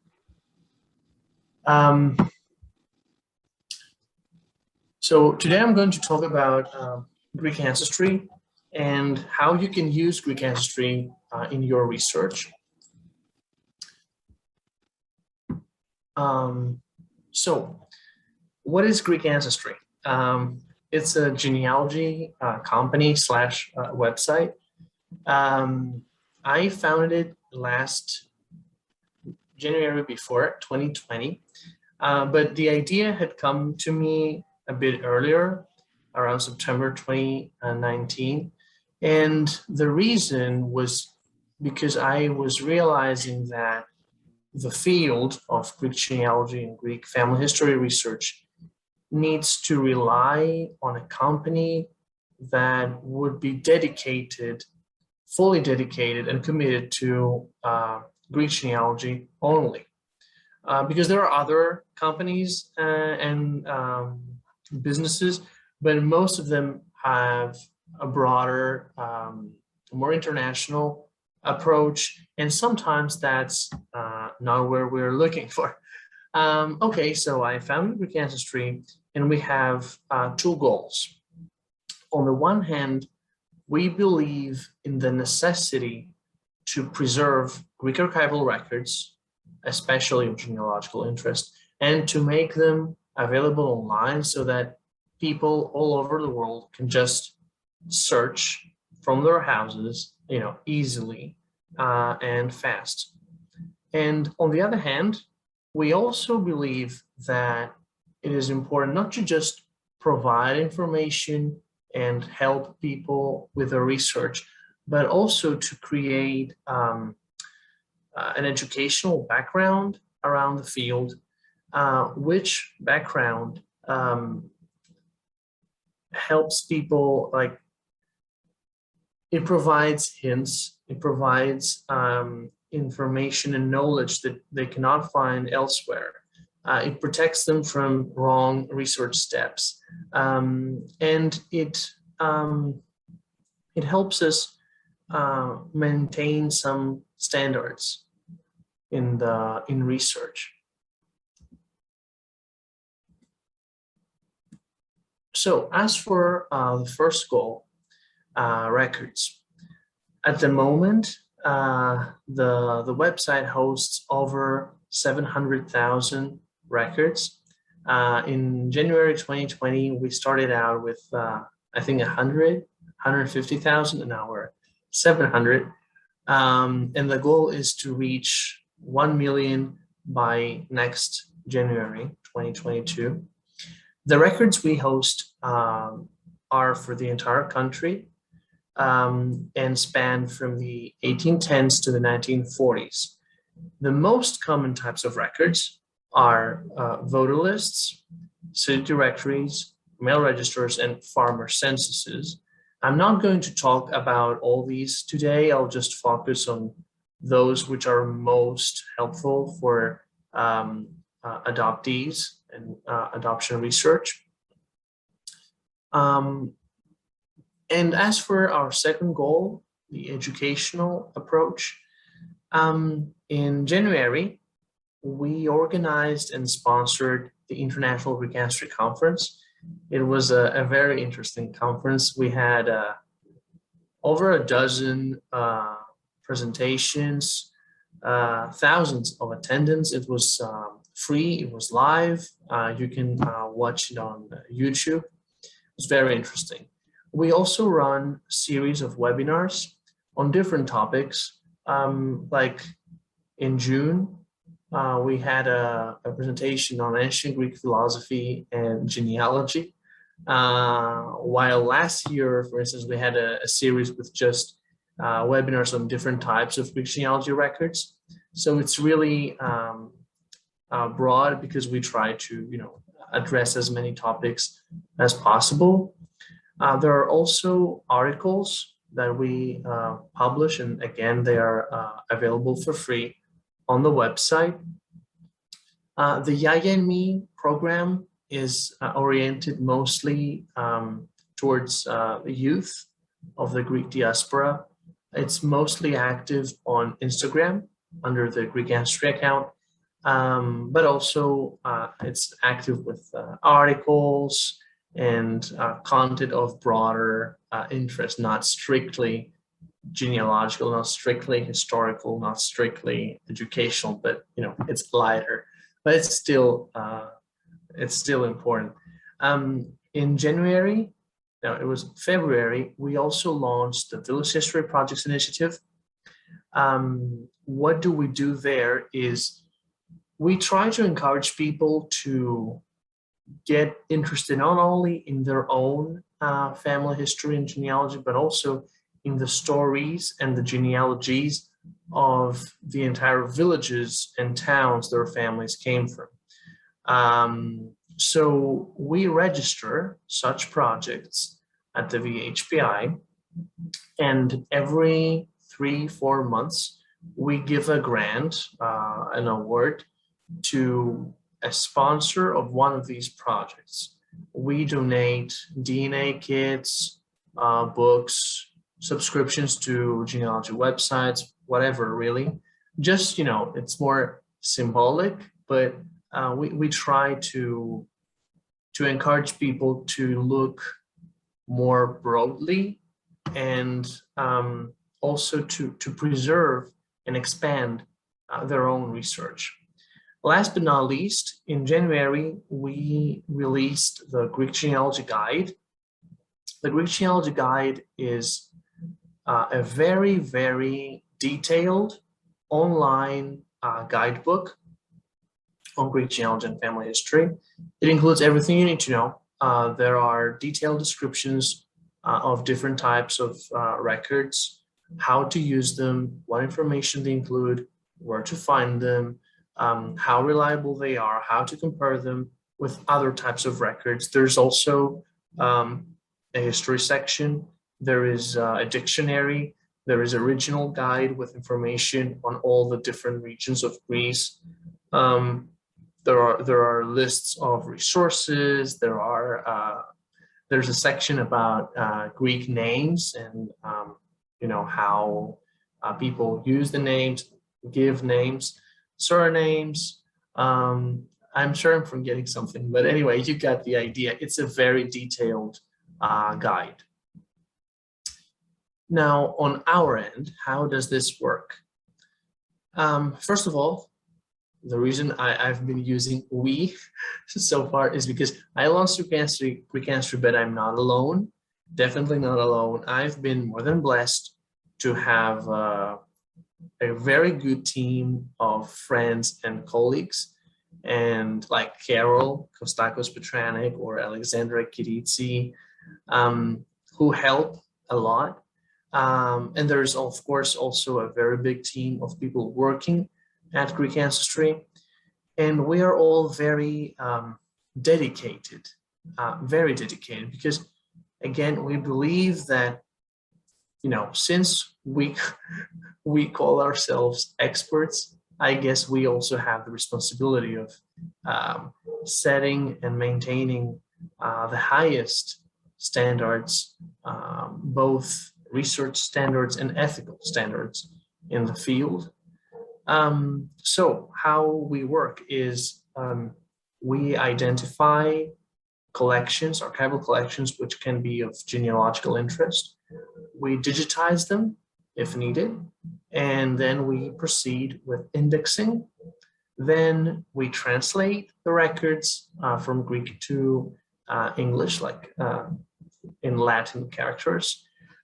So today I'm going to talk about Greek ancestry and how you can use Greek ancestry in your research. So what is Greek ancestry? It's a genealogy company / website. I founded it last January 2020, but the idea had come to me a bit earlier, around September 2019. And the reason was because I was realizing that the field of Greek genealogy and Greek family history research needs to rely on a company that would be dedicated, fully dedicated and committed to Greek genealogy only. Because there are other companies and businesses, but most of them have a broader, more international approach, and sometimes that's not where we're looking for. Okay, so I founded Greek Ancestry, and we have two goals. On the one hand, we believe in the necessity to preserve Greek archival records, especially of genealogical interest, and to make them available online so that people all over the world can just search from their houses, easily and fast. And on the other hand, we also believe that it is important not to just provide information and help people with their research, but also to create an educational background around the field, which background helps people, like, it provides hints, it provides information and knowledge that they cannot find elsewhere. It protects them from wrong research steps, and it helps us maintain some standards in research. So as for the first goal, records. At the moment, the website hosts over 700,000 records. In January 2020, we started out with, I think 150,000, and now we're 700. And the goal is to reach 1 million by next January 2022. The records we host are for the entire country and span from the 1810s to the 1940s. The most common types of records are voter lists, city directories, mail registers, and farmer censuses. I'm not going to talk about all these today. I'll just focus on those which are most helpful for adoptees and adoption research. And as for our second goal, the educational approach, in January, we organized and sponsored the International Greek Adoptee Conference. It was a very interesting conference. We had over a dozen presentations, thousands of attendants. It was free, it was live. You can watch it on YouTube. It was very interesting. We also run a series of webinars on different topics. Like in June, we had a presentation on ancient Greek philosophy and genealogy. While last year, for instance, we had a series with just webinars on different types of Greek genealogy records. So it's really broad because we try to, address as many topics as possible. There are also articles that we publish, and again, they are available for free on the website. The Yaya and Me program is oriented mostly towards the youth of the Greek diaspora. It's mostly active on Instagram under the Greek Ancestry account, but also it's active with articles and content of broader interest, not strictly genealogical, not strictly historical, not strictly educational, but it's lighter, but it's still important. In January, no, it was February, we also launched the Village History Projects Initiative. What do we do there is we try to encourage people to get interested not only in their own family history and genealogy, but also in the stories and the genealogies of the entire villages and towns their families came from. So we register such projects at the VHPI, and every 3-4 months, we give a grant, an award to a sponsor of one of these projects. We donate DNA kits, books, subscriptions to genealogy websites, whatever really. Just, it's more symbolic, but we try to encourage people to look more broadly and also to preserve and expand their own research. Last but not least, in January, we released the Greek Genealogy Guide. The Greek Genealogy Guide is a very, very detailed online guidebook on Greek genealogy and family history. It includes everything you need to know. There are detailed descriptions of different types of records, how to use them, what information they include, where to find them, how reliable they are, how to compare them with other types of records. There's also a history section. There is a dictionary. There is a regional guide with information on all the different regions of Greece. There are lists of resources. There's a section about Greek names and how people use the names, give names, surnames, I'm sure I'm forgetting something, but anyway, you got the idea. It's a very detailed guide. Now, on our end, how does this work? First of all, the reason I've been using we so far is because I launched Greek Ancestry, but I'm not alone. Definitely not alone. I've been more than blessed to have a very good team of friends and colleagues, and like Carol Kostakos Petranik or Alexandra Kiritsi, who help a lot. And there's of course also a very big team of people working at Greek Ancestry, and we are all very dedicated, because again, we believe that, you know, since we call ourselves experts, I guess we also have the responsibility of setting and maintaining the highest standards, both research standards and ethical standards in the field. So how we work is we identify collections, archival collections, which can be of genealogical interest. We digitize them if needed, and then we proceed with indexing. Then we translate the records from Greek to English, like in Latin characters.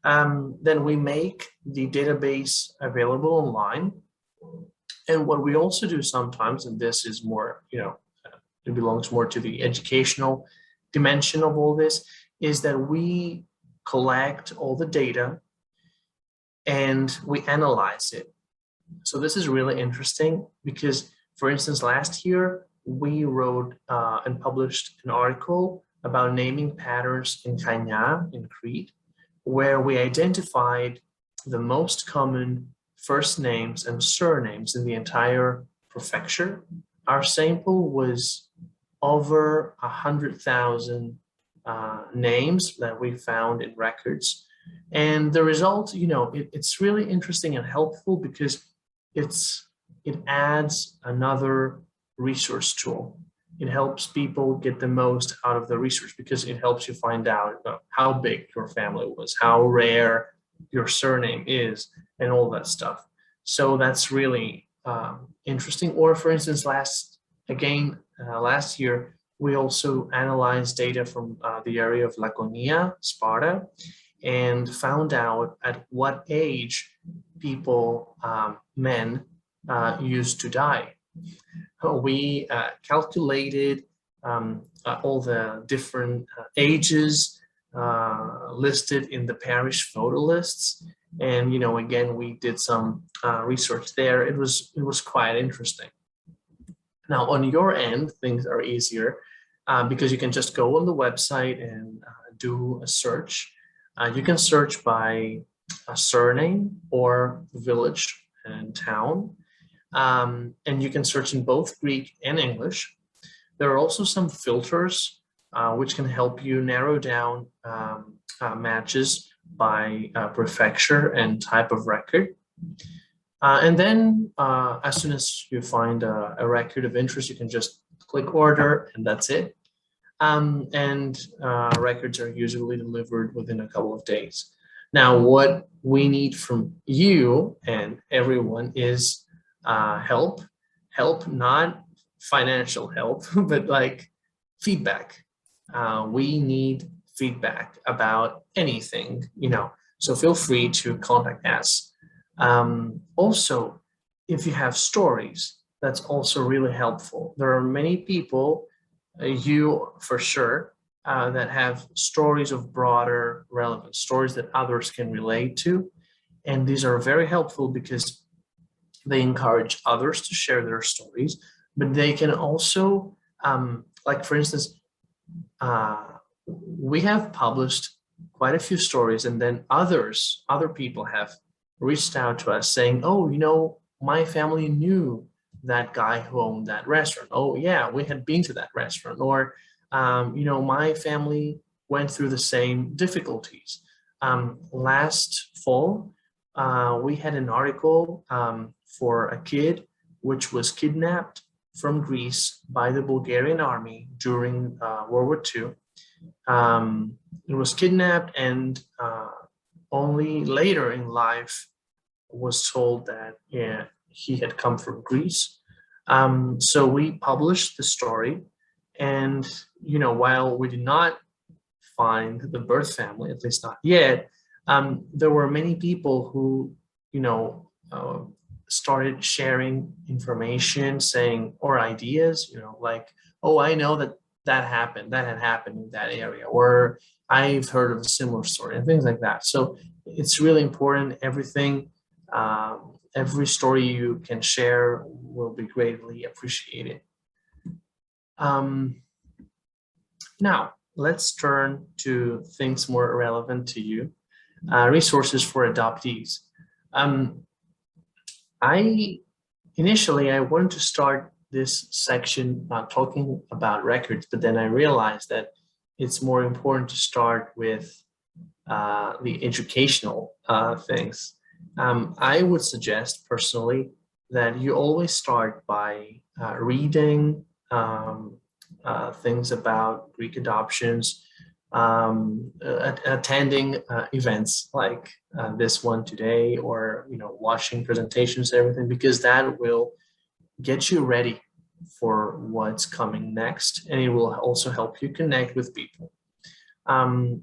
Then we make the database available online. And what we also do sometimes, and this is more, you know, it belongs more to the educational dimension of all this, is that we collect all the data and we analyze it. So this is really interesting because, for instance, last year we wrote and published an article about naming patterns in Chania, in Crete, where we identified the most common first names and surnames in the entire prefecture. Our sample was over 100,000 names that we found in records. And the result, you know, it's really interesting and helpful because it adds another resource tool. It helps people get the most out of the research because it helps you find out how big your family was, how rare your surname is, and all that stuff. So that's really interesting. Or for instance, last year, we also analyzed data from the area of Laconia, Sparta, and found out at what age people, men, used to die. We calculated all the different ages listed in the parish photo lists, and you know, again, we did some research there. It was quite interesting. Now, on your end, things are easier because you can just go on the website and do a search. You can search by a surname or village and town. And you can search in both Greek and English. There are also some filters which can help you narrow down matches by prefecture and type of record. And then as soon as you find a record of interest, you can just click order and that's it. And records are usually delivered within a couple of days. Now, what we need from you and everyone is help, not financial help, but like feedback. We need feedback about anything, you know, so feel free to contact us. Also, if you have stories, that's also really helpful. There are many people, you for sure, that have stories of broader relevance, stories that others can relate to. And these are very helpful because they encourage others to share their stories, but they can also, like for instance, we have published quite a few stories, and then other people have reached out to us saying, oh, you know, my family knew that guy who owned that restaurant. Oh yeah, we had been to that restaurant. Or, you know, my family went through the same difficulties. Last fall, we had an article for a kid which was kidnapped from Greece by the Bulgarian army during World War II. It was kidnapped, and only later in life was told that he had come from Greece. So we published the story, and while we did not find the birth family, at least not yet, there were many people who started sharing information, saying, or ideas, like, oh, I know that had happened in that area, or I've heard of a similar story, and things like that. So it's really important. Every story you can share will be greatly appreciated. Now, let's turn to things more relevant to you. Resources for adoptees. Initially, I wanted to start this section talking about records, but then I realized that it's more important to start with the educational things. I would suggest personally that you always start by reading things about Greek adoptions, attending events like this one today, or watching presentations and everything, because that will get you ready for what's coming next, and it will also help you connect with people.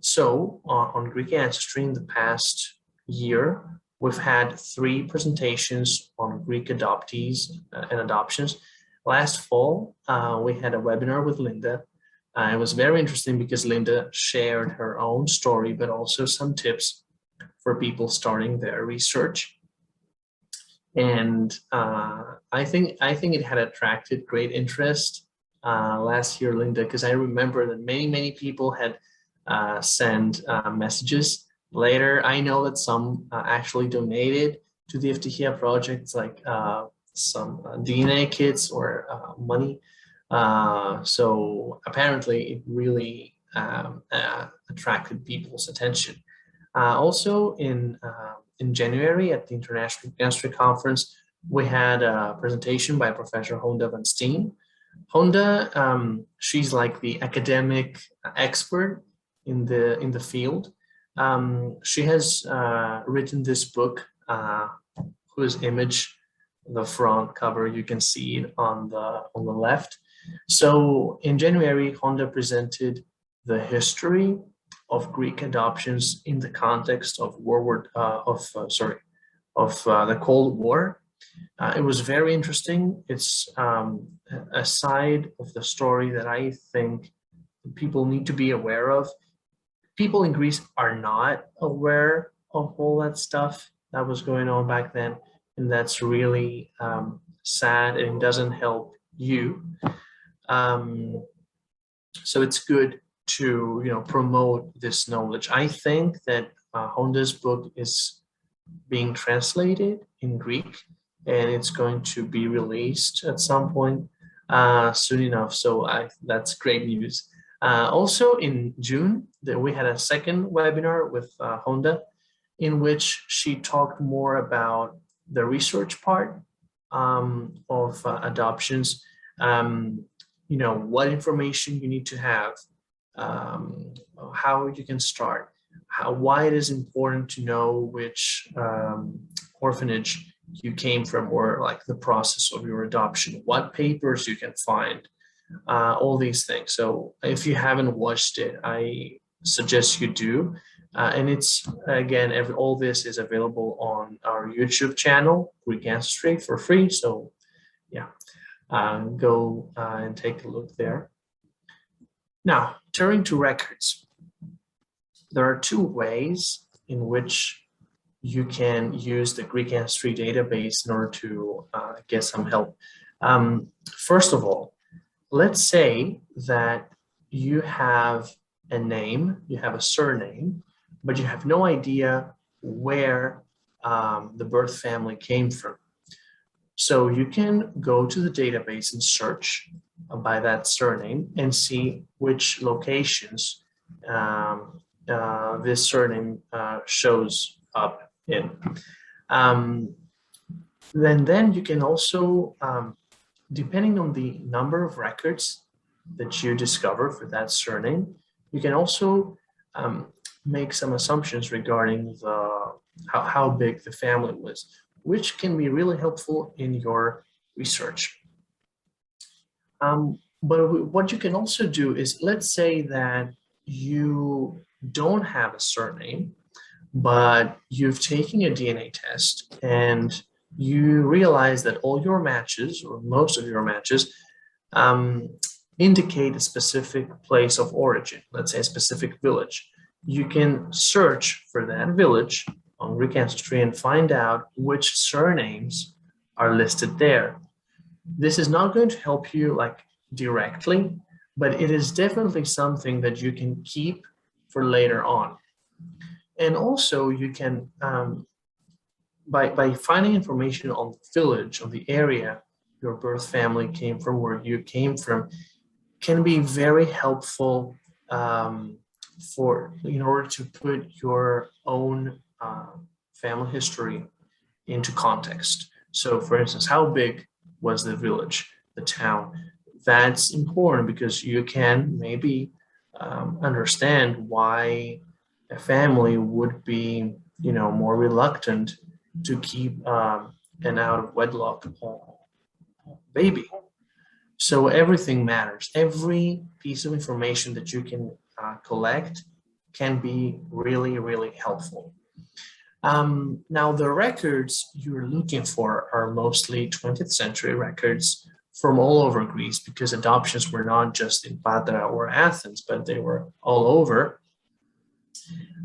So on Greek Ancestry in the past year, we've had 3 presentations on Greek adoptees and adoptions. Last fall, we had a webinar with Linda. It was very interesting because Linda shared her own story, but also some tips for people starting their research. And I think it had attracted great interest last year, Linda, because I remember that many people had sent messages. Later, I know that some actually donated to the Eftychia Project, like some DNA kits or money. So apparently it really attracted people's attention. Also in January at the International Ancestry Conference, we had a presentation by Professor Honda van Steen. Honda, she's like the academic expert in the field. She has written this book, whose image, the front cover, you can see it on the left. So in January, Honda presented the history of Greek adoptions in the context of the Cold War. It was very interesting. It's a side of the story that I think people need to be aware of. People in Greece are not aware of all that stuff that was going on back then, and that's really sad, and it doesn't help you. So it's good to promote this knowledge. I think that Honda's book is being translated in Greek, and it's going to be released at some point soon enough. So that's great news. Also in June, we had a second webinar with Honda, in which she talked more about the research part of adoptions. What information you need to have, how you can start, why it is important to know which orphanage you came from, or like the process of your adoption, what papers you can find, all these things. So if you haven't watched it, I suggest you do. And it's, again, all this is available on our YouTube channel, Greek Ancestry, for free. So yeah, go and take a look there. Now, turning to records, there are 2 ways in which you can use the Greek Ancestry database in order to get some help. First of all, let's say that you have a name, you have a surname, but you have no idea where the birth family came from. So you can go to the database and search by that surname and see which locations this surname shows up in. Then you can also depending on the number of records that you discover for that surname, you can also make some assumptions regarding how big the family was, which can be really helpful in your research. But what you can also do is, let's say that you don't have a surname, but you've taken a DNA test and you realize that all your matches, or most of your matches, indicate a specific place of origin, let's say a specific village. You can search for that village on Greek Ancestry and find out which surnames are listed there. This is not going to help you like directly, but it is definitely something that you can keep for later on. And also you can, by finding information on the village, on the area your birth family came from, where you came from, can be very helpful in order to put your own family history into context. So for instance, how big was the village, the town? That's important because you can maybe understand why a family would be, more reluctant to keep an out of wedlock baby. So everything matters. Every piece of information that you can collect can be really, really helpful. Now, the records you're looking for are mostly 20th century records from all over Greece, because adoptions were not just in Patra or Athens, but they were all over.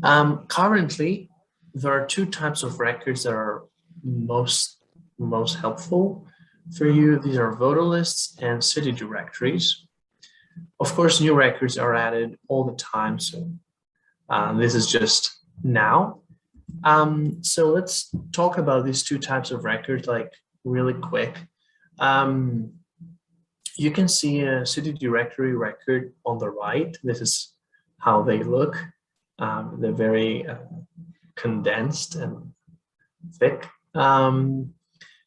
Currently, there are two types of records that are most helpful for you. These are voter lists and city directories. Of course, new records are added all the time, so this is just now. So let's talk about these two types of records like really quick. You can see a city directory record on the right. This is how they look. They're very condensed and thick.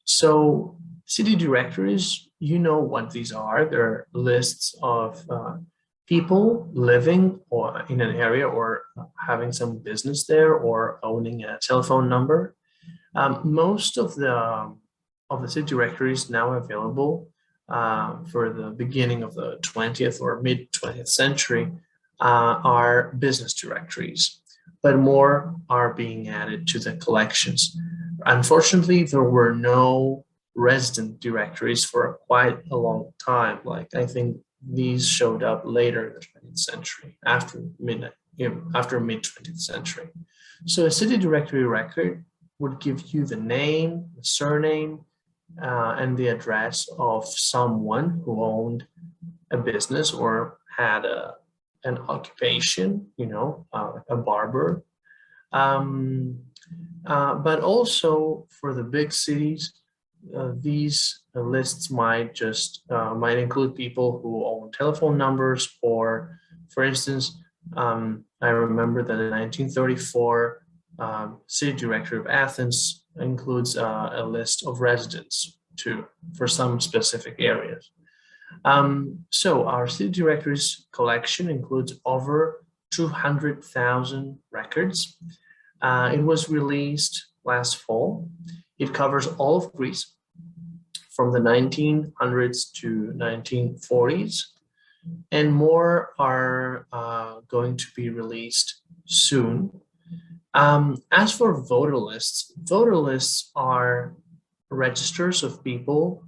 So city directories, you know what these are. They're lists of people living or in an area, or having some business there, or owning a telephone number. Most of the city directories now available for the beginning of the 20th or mid 20th century are business directories, but more are being added to the collections. Unfortunately, there were no resident directories for quite a long time. Like, I think these showed up later in the 20th century, after mid 20th century. So a city directory record would give you the name, the surname, and the address of someone who owned a business or had an occupation, a barber. But also for the big cities, these lists might include people who own telephone numbers, or, for instance, I remember that in 1934, City Directory of Athens includes a list of residents too, for some specific areas. So our city directories collection includes over 200,000 records. It was released last fall. It covers all of Greece from the 1900s to 1940s, and more are going to be released soon. As for voter lists are registers of people,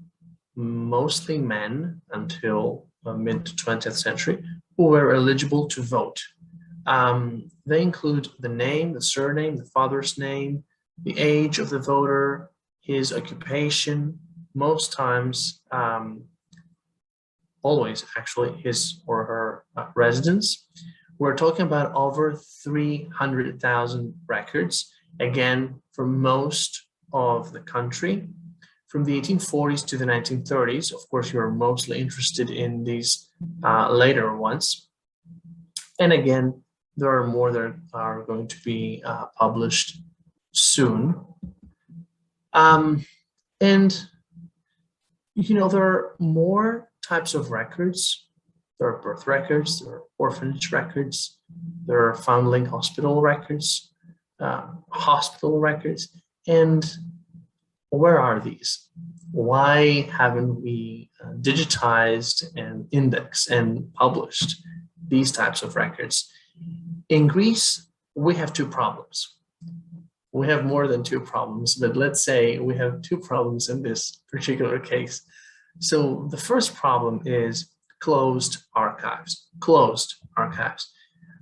mostly men until the mid 20th century, who were eligible to vote. They include the name, the surname, the father's name, the age of the voter, his occupation, most times, always actually, his or her residence. We're talking about over 300,000 records, again, for most of the country. From the 1840s to the 1930s, of course, you're mostly interested in these later ones. And again, there are more that are going to be published soon. And there are more types of records. There are birth records, there are orphanage records, there are foundling hospital records, and where are these? Why haven't we digitized and indexed and published these types of records? In Greece, we have two problems. We have more than two problems, but let's say we have two problems in this particular case. So the first problem is closed archives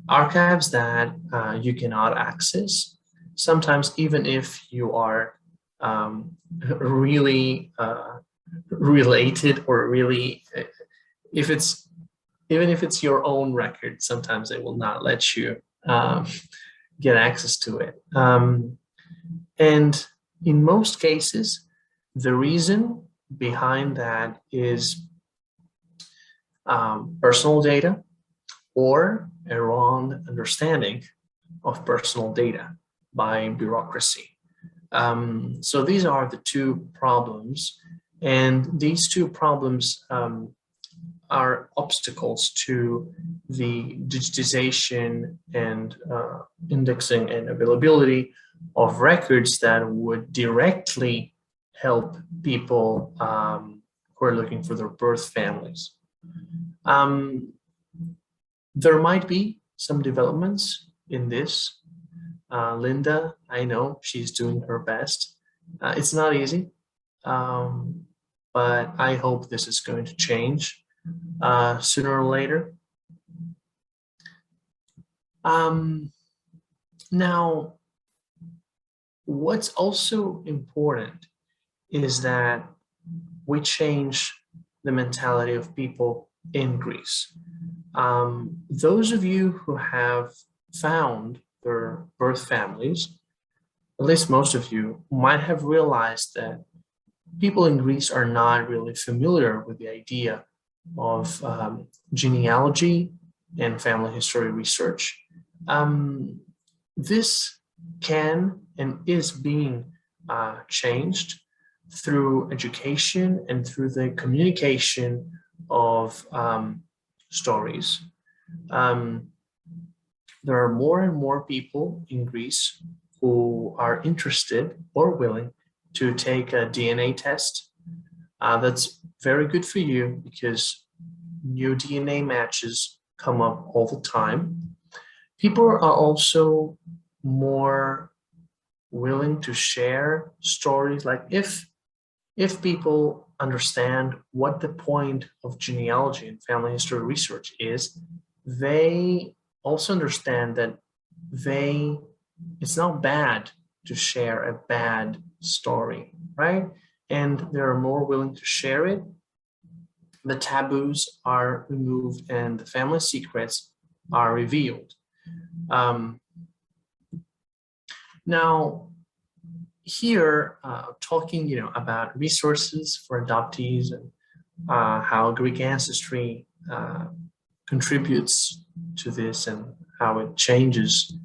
that you cannot access, sometimes even if you are really related, or really, even if it's your own record, sometimes they will not let you get access to it. And in most cases, the reason behind that is personal data or a wrong understanding of personal data by bureaucracy. So these are the two problems, and these two problems are obstacles to the digitization and indexing and availability of records that would directly help people who are looking for their birth families. There might be some developments in this. Linda, I know she's doing her best. It's not easy, but I hope this is going to change sooner or later. Now, what's also important is that we change the mentality of people in Greece. Those of you who have found their birth families, at least most of you, might have realized that people in Greece are not really familiar with the idea of genealogy and family history research. This can and is being changed through education and through the communication of stories. There are more and more people in Greece who are interested or willing to take a DNA test. That's very good for you because new DNA matches come up all the time. People are also more willing to share stories. Like if people understand what the point of genealogy and family history research is, they also understand that it's not bad to share a bad story, right? And they're more willing to share it. The taboos are removed and the family secrets are revealed. Now, here, talking, about resources for adoptees and how Greek Ancestry contributes to this and how it changes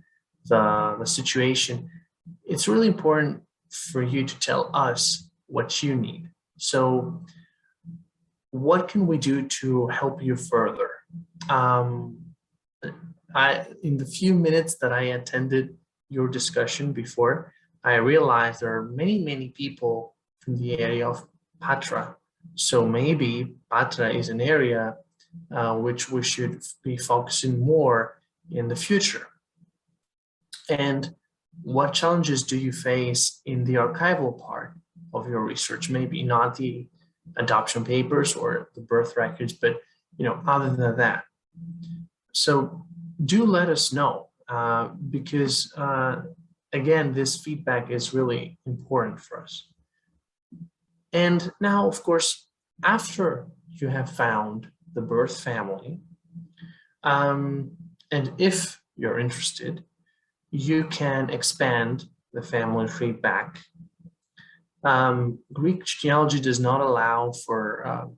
the situation, it's really important for you to tell us what you need. So what can we do to help you further? In the few minutes that I attended your discussion before, I realized there are many people from the area of Patra. So maybe Patra is an area which we should be focusing more in the future. And what challenges do you face in the archival part of your research? Maybe not the adoption papers or the birth records, but other than that. So do let us know because again, this feedback is really important for us. And now, of course, after you have found the birth family, and if you're interested, you can expand the family tree back. Greek genealogy does not allow for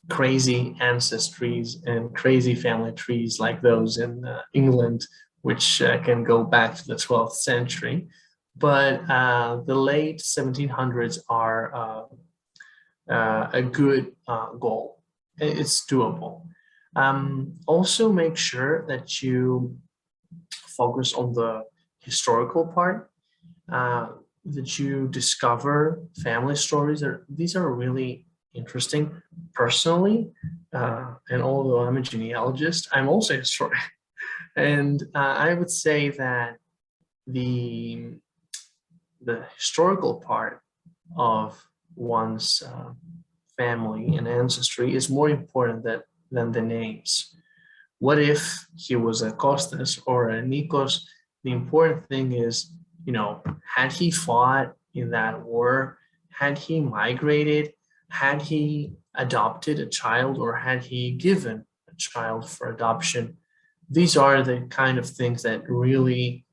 crazy ancestries and crazy family trees like those in England, which can go back to the 12th century. But the late 1700s are a good goal. It's doable. Also make sure that you focus on the historical part, that you discover family stories. These are really interesting. Personally, and although I'm a genealogist, I'm also a historian. And I would say that the historical part of one's family and ancestry is more important than the names. What if he was a Kostas or a Nikos? The important thing is, had he fought in that war? Had he migrated? Had he adopted a child, or had he given a child for adoption? These are the kind of things that really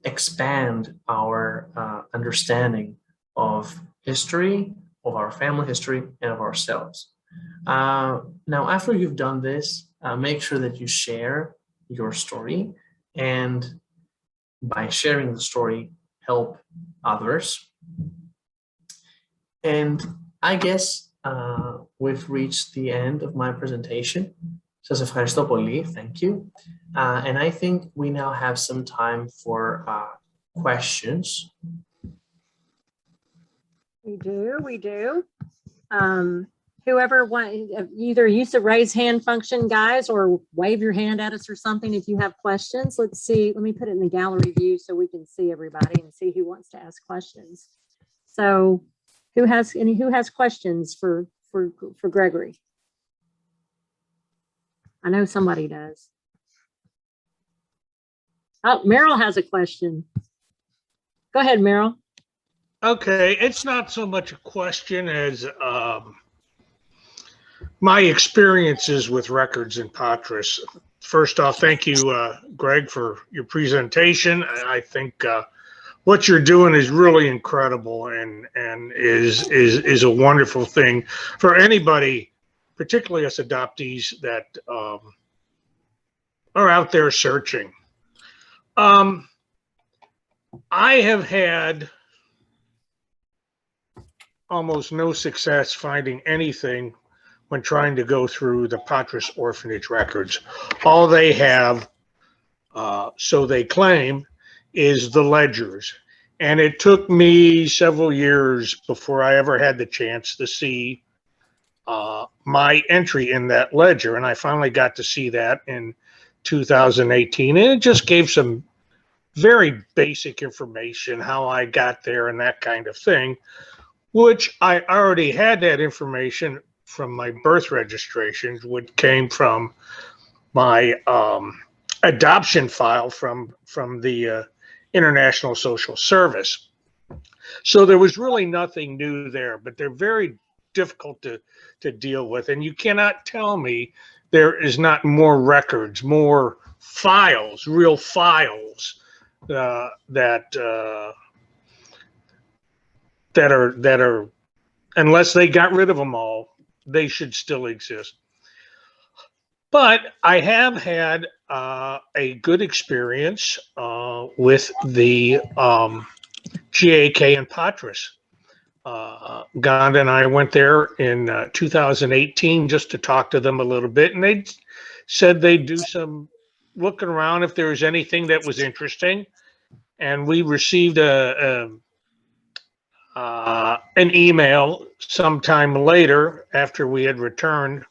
expand our understanding of history, of our family history, and of ourselves. Now, after you've done this, make sure that you share your story, and by sharing the story, help others. And I guess we've reached the end of my presentation. Σας ευχαριστώ πολύ. Thank you. And I think we now have some time for questions. We do. Whoever either use the raise hand function, guys, or wave your hand at us or something if you have questions. Let's see. Let me put it in the gallery view so we can see everybody and see who wants to ask questions. So who has questions for Gregory? I know somebody does. Oh, Meryl has a question. Go ahead, Meryl. Okay, it's not so much a question as my experiences with records in Patras. First off, thank you, Greg, for your presentation. I think what you're doing is really incredible and is a wonderful thing for anybody, particularly us adoptees that are out there searching. I have had almost no success finding anything when trying to go through the Patras orphanage records. All they have, so they claim, is the ledgers. And it took me several years before I ever had the chance to see my entry in that ledger. And I finally got to see that in 2018. And it just gave some very basic information, how I got there and that kind of thing, which I already had that information from my birth registrations, which came from my adoption file from the International Social Service. So there was really nothing new there, but they're very difficult to deal with. And you cannot tell me there is not more records, more files, real files that are, unless they got rid of them all, they should still exist. But I have had a good experience with the GAK and Patras. Ganda and I went there in 2018 just to talk to them a little bit, and they said they'd do some looking around if there was anything that was interesting. And we received an email sometime later after we had returned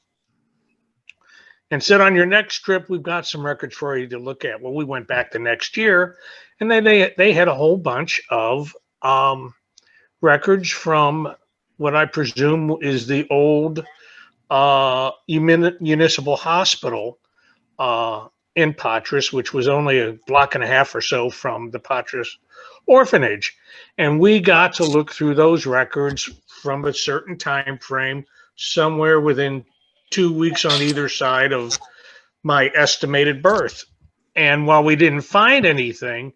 and said, on your next trip, we've got some records for you to look at. Well, we went back the next year, and then they had a whole bunch of records from what I presume is the old municipal hospital in Patras, which was only a block and a half or so from the Patras orphanage. And we got to look through those records from a certain time frame, somewhere within 2 weeks on either side of my estimated birth. And while we didn't find anything,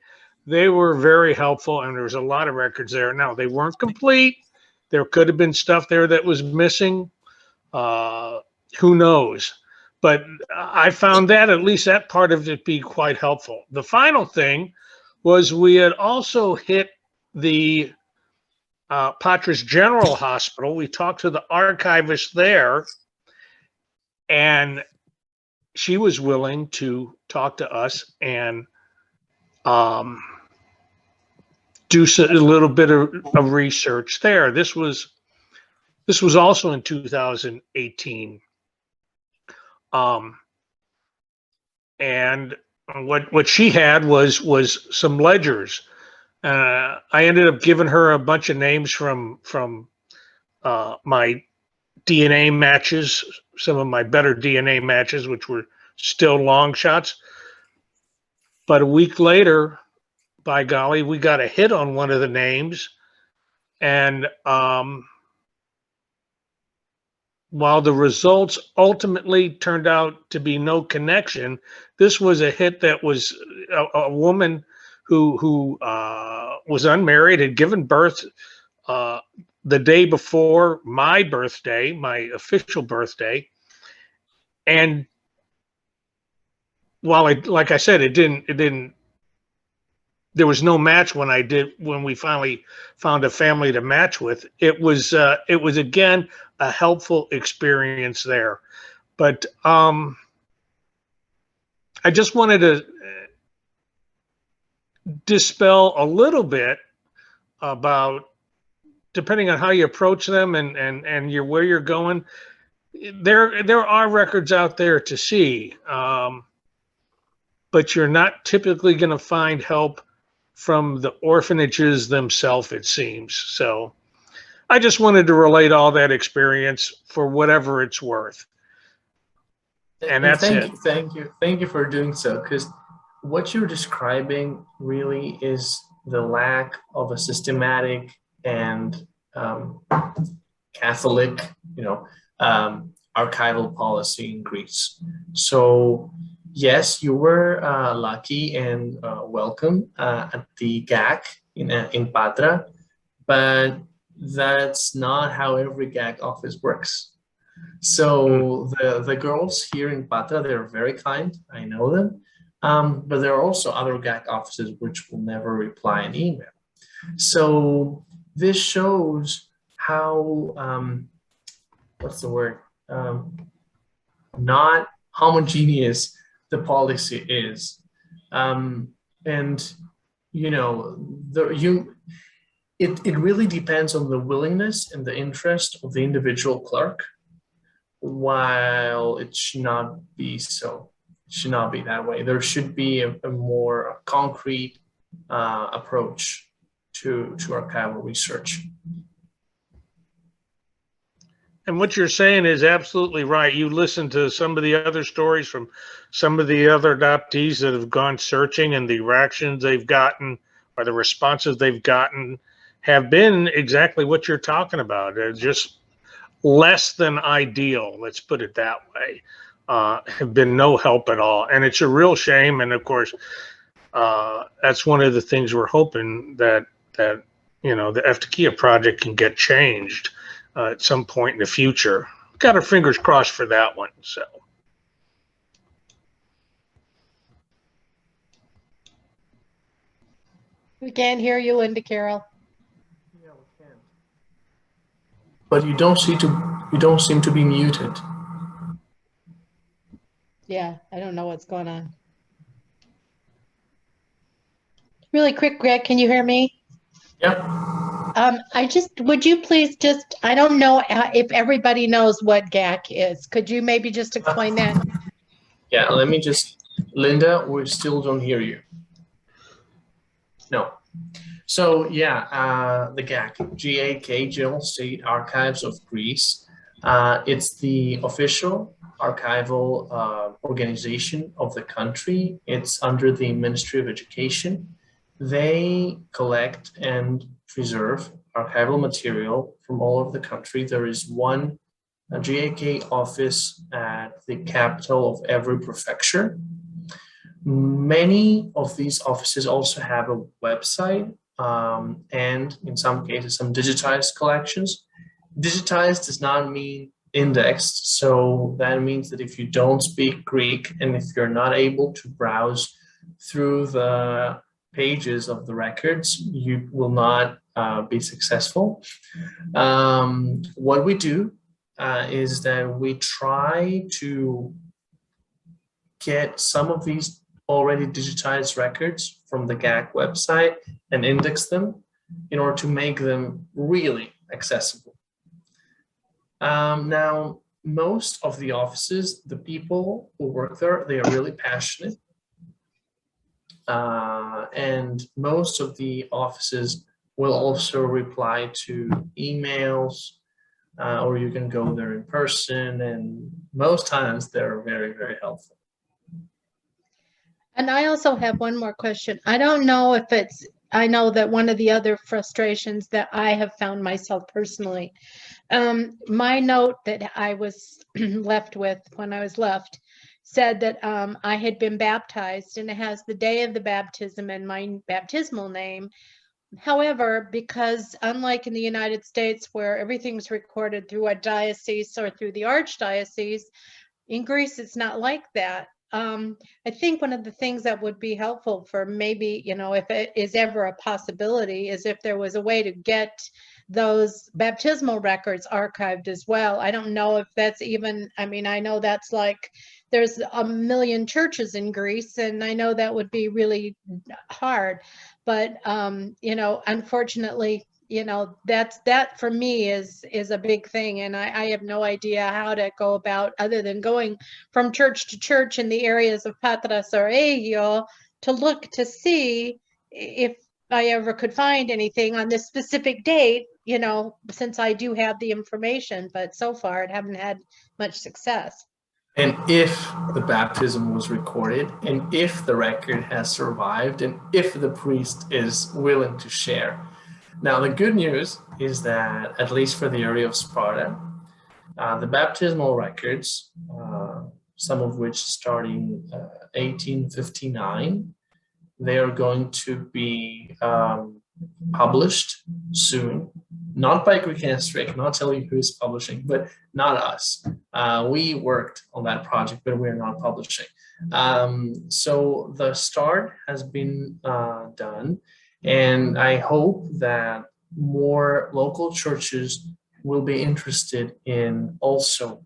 they were very helpful, and there was a lot of records there. Now, they weren't complete. There could have been stuff there that was missing. Who knows? But I found that, at least that part of it, be quite helpful. The final thing was we had also hit the Patras General Hospital. We talked to the archivist there, and she was willing to talk to us and do a little bit of research there. This was also in 2018. And what she had was some ledgers. I ended up giving her a bunch of names from my DNA matches, some of my better DNA matches, which were still long shots. But a week later, by golly, we got a hit on one of the names. And while the results ultimately turned out to be no connection, this was a hit that was a woman who was unmarried, had given birth the day before my birthday, my official birthday. And while like I said, it didn't, there was no match when we finally found a family to match with. It was again a helpful experience there. But I just wanted to dispel a little bit about, depending on how you approach them and where you're going, there are records out there to see, but you're not typically going to find help from the orphanages themselves, it seems. So I just wanted to relate all that experience for whatever it's worth. And that's it. Thank you for doing so, because what you're describing really is the lack of a systematic and Catholic, archival policy in Greece. So yes, you were lucky and welcome at the GAC in Patra, but that's not how every GAC office works. So the girls here in Patra, they're very kind. I know them. But there are also other GAC offices which will never reply an email. So this shows how, what's the word? Not homogeneous the policy is. It really depends on the willingness and the interest of the individual clerk, while it should not be so. It should not be that way. There should be a more concrete approach to archival research. And what you're saying is absolutely right. You listen to some of the other stories from some of the other adoptees that have gone searching, and the reactions they've gotten or the responses they've gotten have been exactly what you're talking about. They're just less than ideal, let's put it that way. Have been no help at all. And it's a real shame. And of course, that's one of the things we're hoping that the Eftychia Project can get changed at some point in the future. Got our fingers crossed for that one. So. We can't hear you, Linda Carroll. Yeah, we can. But you don't seem to be muted. Yeah, I don't know what's going on. Really quick, Greg, can you hear me? Yeah. Would you please I don't know if everybody knows what GAC is. Could you maybe just explain that? Yeah, let me Linda, we still don't hear you. No. So yeah, the GAC, G-A-K, General State Archives of Greece. It's the official archival organization of the country. It's under the Ministry of Education. They collect and preserve archival material from all over the country. There is one GAK office at the capital of every prefecture. Many of these offices also have a website and in some cases some digitized collections. Digitized does not mean indexed, so that means that if you don't speak Greek and if you're not able to browse through the pages of the records, you will not be successful. What we do is that we try to get some of these already digitized records from the GAC website and index them in order to make them really accessible. Now, most of the offices, the people who work there, they are really passionate. And most of the offices will also reply to emails, or you can go there in person, and most times they're very, very helpful. And I also have one more question. I don't know if it's, I know that one of the other frustrations that I have found myself personally, my note that I was left with when I was left said that I had been baptized, and it has the day of the baptism and my baptismal name. However, because unlike in the United States where everything's recorded through a diocese or through the archdiocese, in Greece it's not like that. I think one of the things that would be helpful for maybe, you know, if it is ever a possibility, is if there was a way to get those baptismal records archived as well. I don't know if that's even, I mean, I know that's like, there's a million churches in Greece, and I know that would be really hard, but, you know, unfortunately, you know, that for me is a big thing. And I have no idea how to go about, other than going from church to church in the areas of Patras or Aegio to look to see if I ever could find anything on this specific date, you know, since I do have the information, but so far I haven't had much success. And if the baptism was recorded, and if the record has survived, and if the priest is willing to share. Now, the good news is that, at least for the area of Sparta, the baptismal records, some of which starting 1859, they are going to be published soon. Not by Greek Ancestry, I cannot tell you who is publishing, but not us. We worked on that project, but we're not publishing. So the start has been done, and I hope that more local churches will be interested in also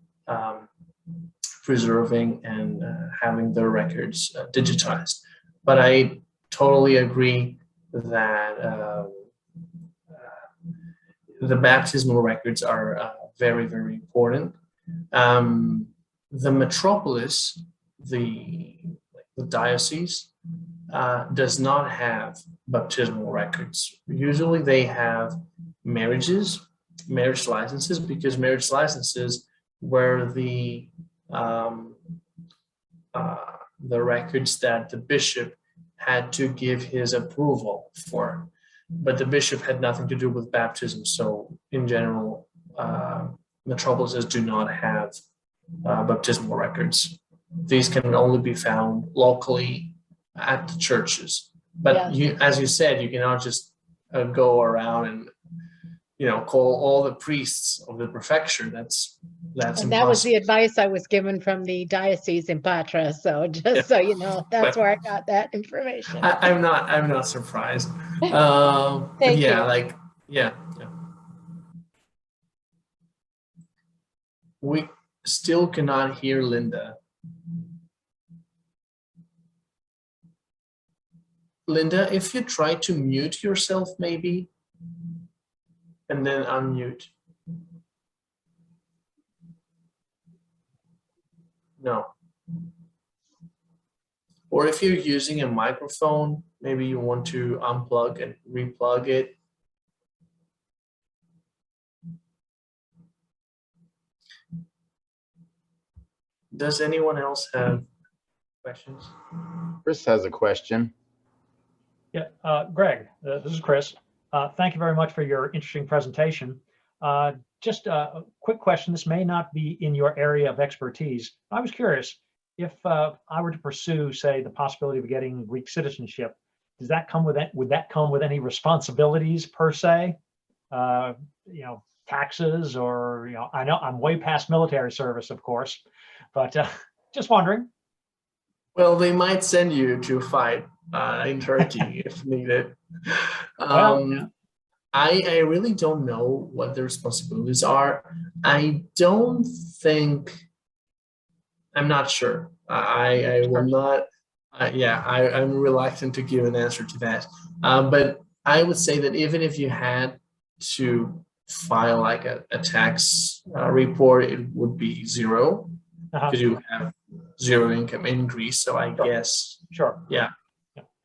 preserving and having their records digitized. But I totally agree that the baptismal records are very, very important. The metropolis, the diocese, does not have baptismal records. Usually they have marriage licenses, because marriage licenses were the records that the bishop had to give his approval for. But the bishop had nothing to do with baptism. So in general, metropolises do not have baptismal records. These can only be found locally at the churches. But you, as you said, you cannot just go around and, you know, call all the priests of the prefecture. That's and impossible. that was the advice I was given from the diocese in Patras. So just so you know, that's where I got that information. I'm not surprised. Thank you. Yeah. We still cannot hear Linda. Linda, if you try to mute yourself maybe, and then unmute. No. Or if you're using a microphone, maybe you want to unplug and replug it. Does anyone else have questions? Chris has a question. Yeah, Greg, this is Chris. Thank you very much for your interesting presentation. Just a quick question. This may not be in your area of expertise. I was curious, if I were to pursue, say, the possibility of getting Greek citizenship, does that come with it? Would that come with any responsibilities per se? You know, taxes, or, you know, I know I'm way past military service, of course, but just wondering. Well, they might send you to fight in Turkey if needed. Well, I really don't know what the responsibilities are. I don't think, I'm not sure. I will not, yeah, I'm reluctant to give an answer to that. But I would say that even if you had to file like a tax report, it would be zero because you have zero income in Greece. So I guess, sure. yeah.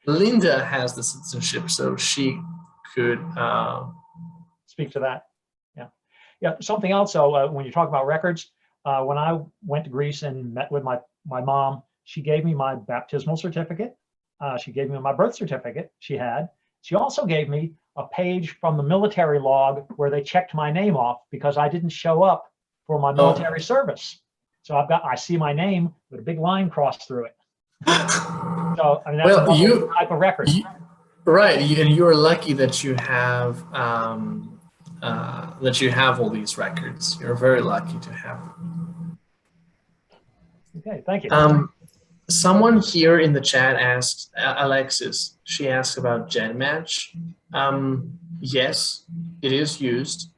Linda has the citizenship, so she could Speak to that. Yeah. Yeah. Something else, though, when you talk about records, when I went to Greece and met with my mom, she gave me my baptismal certificate. She gave me my birth certificate she had. She also gave me a page from the military log where they checked my name off because I didn't show up for my military service. So I see my name with a big line crossed through it. So I mean, that's another type of record. Right, and you're lucky that you have all these records. You're very lucky to have them. Okay, thank you. Someone here in the chat asked, Alexis, she asked about GenMatch. Yes, it is used.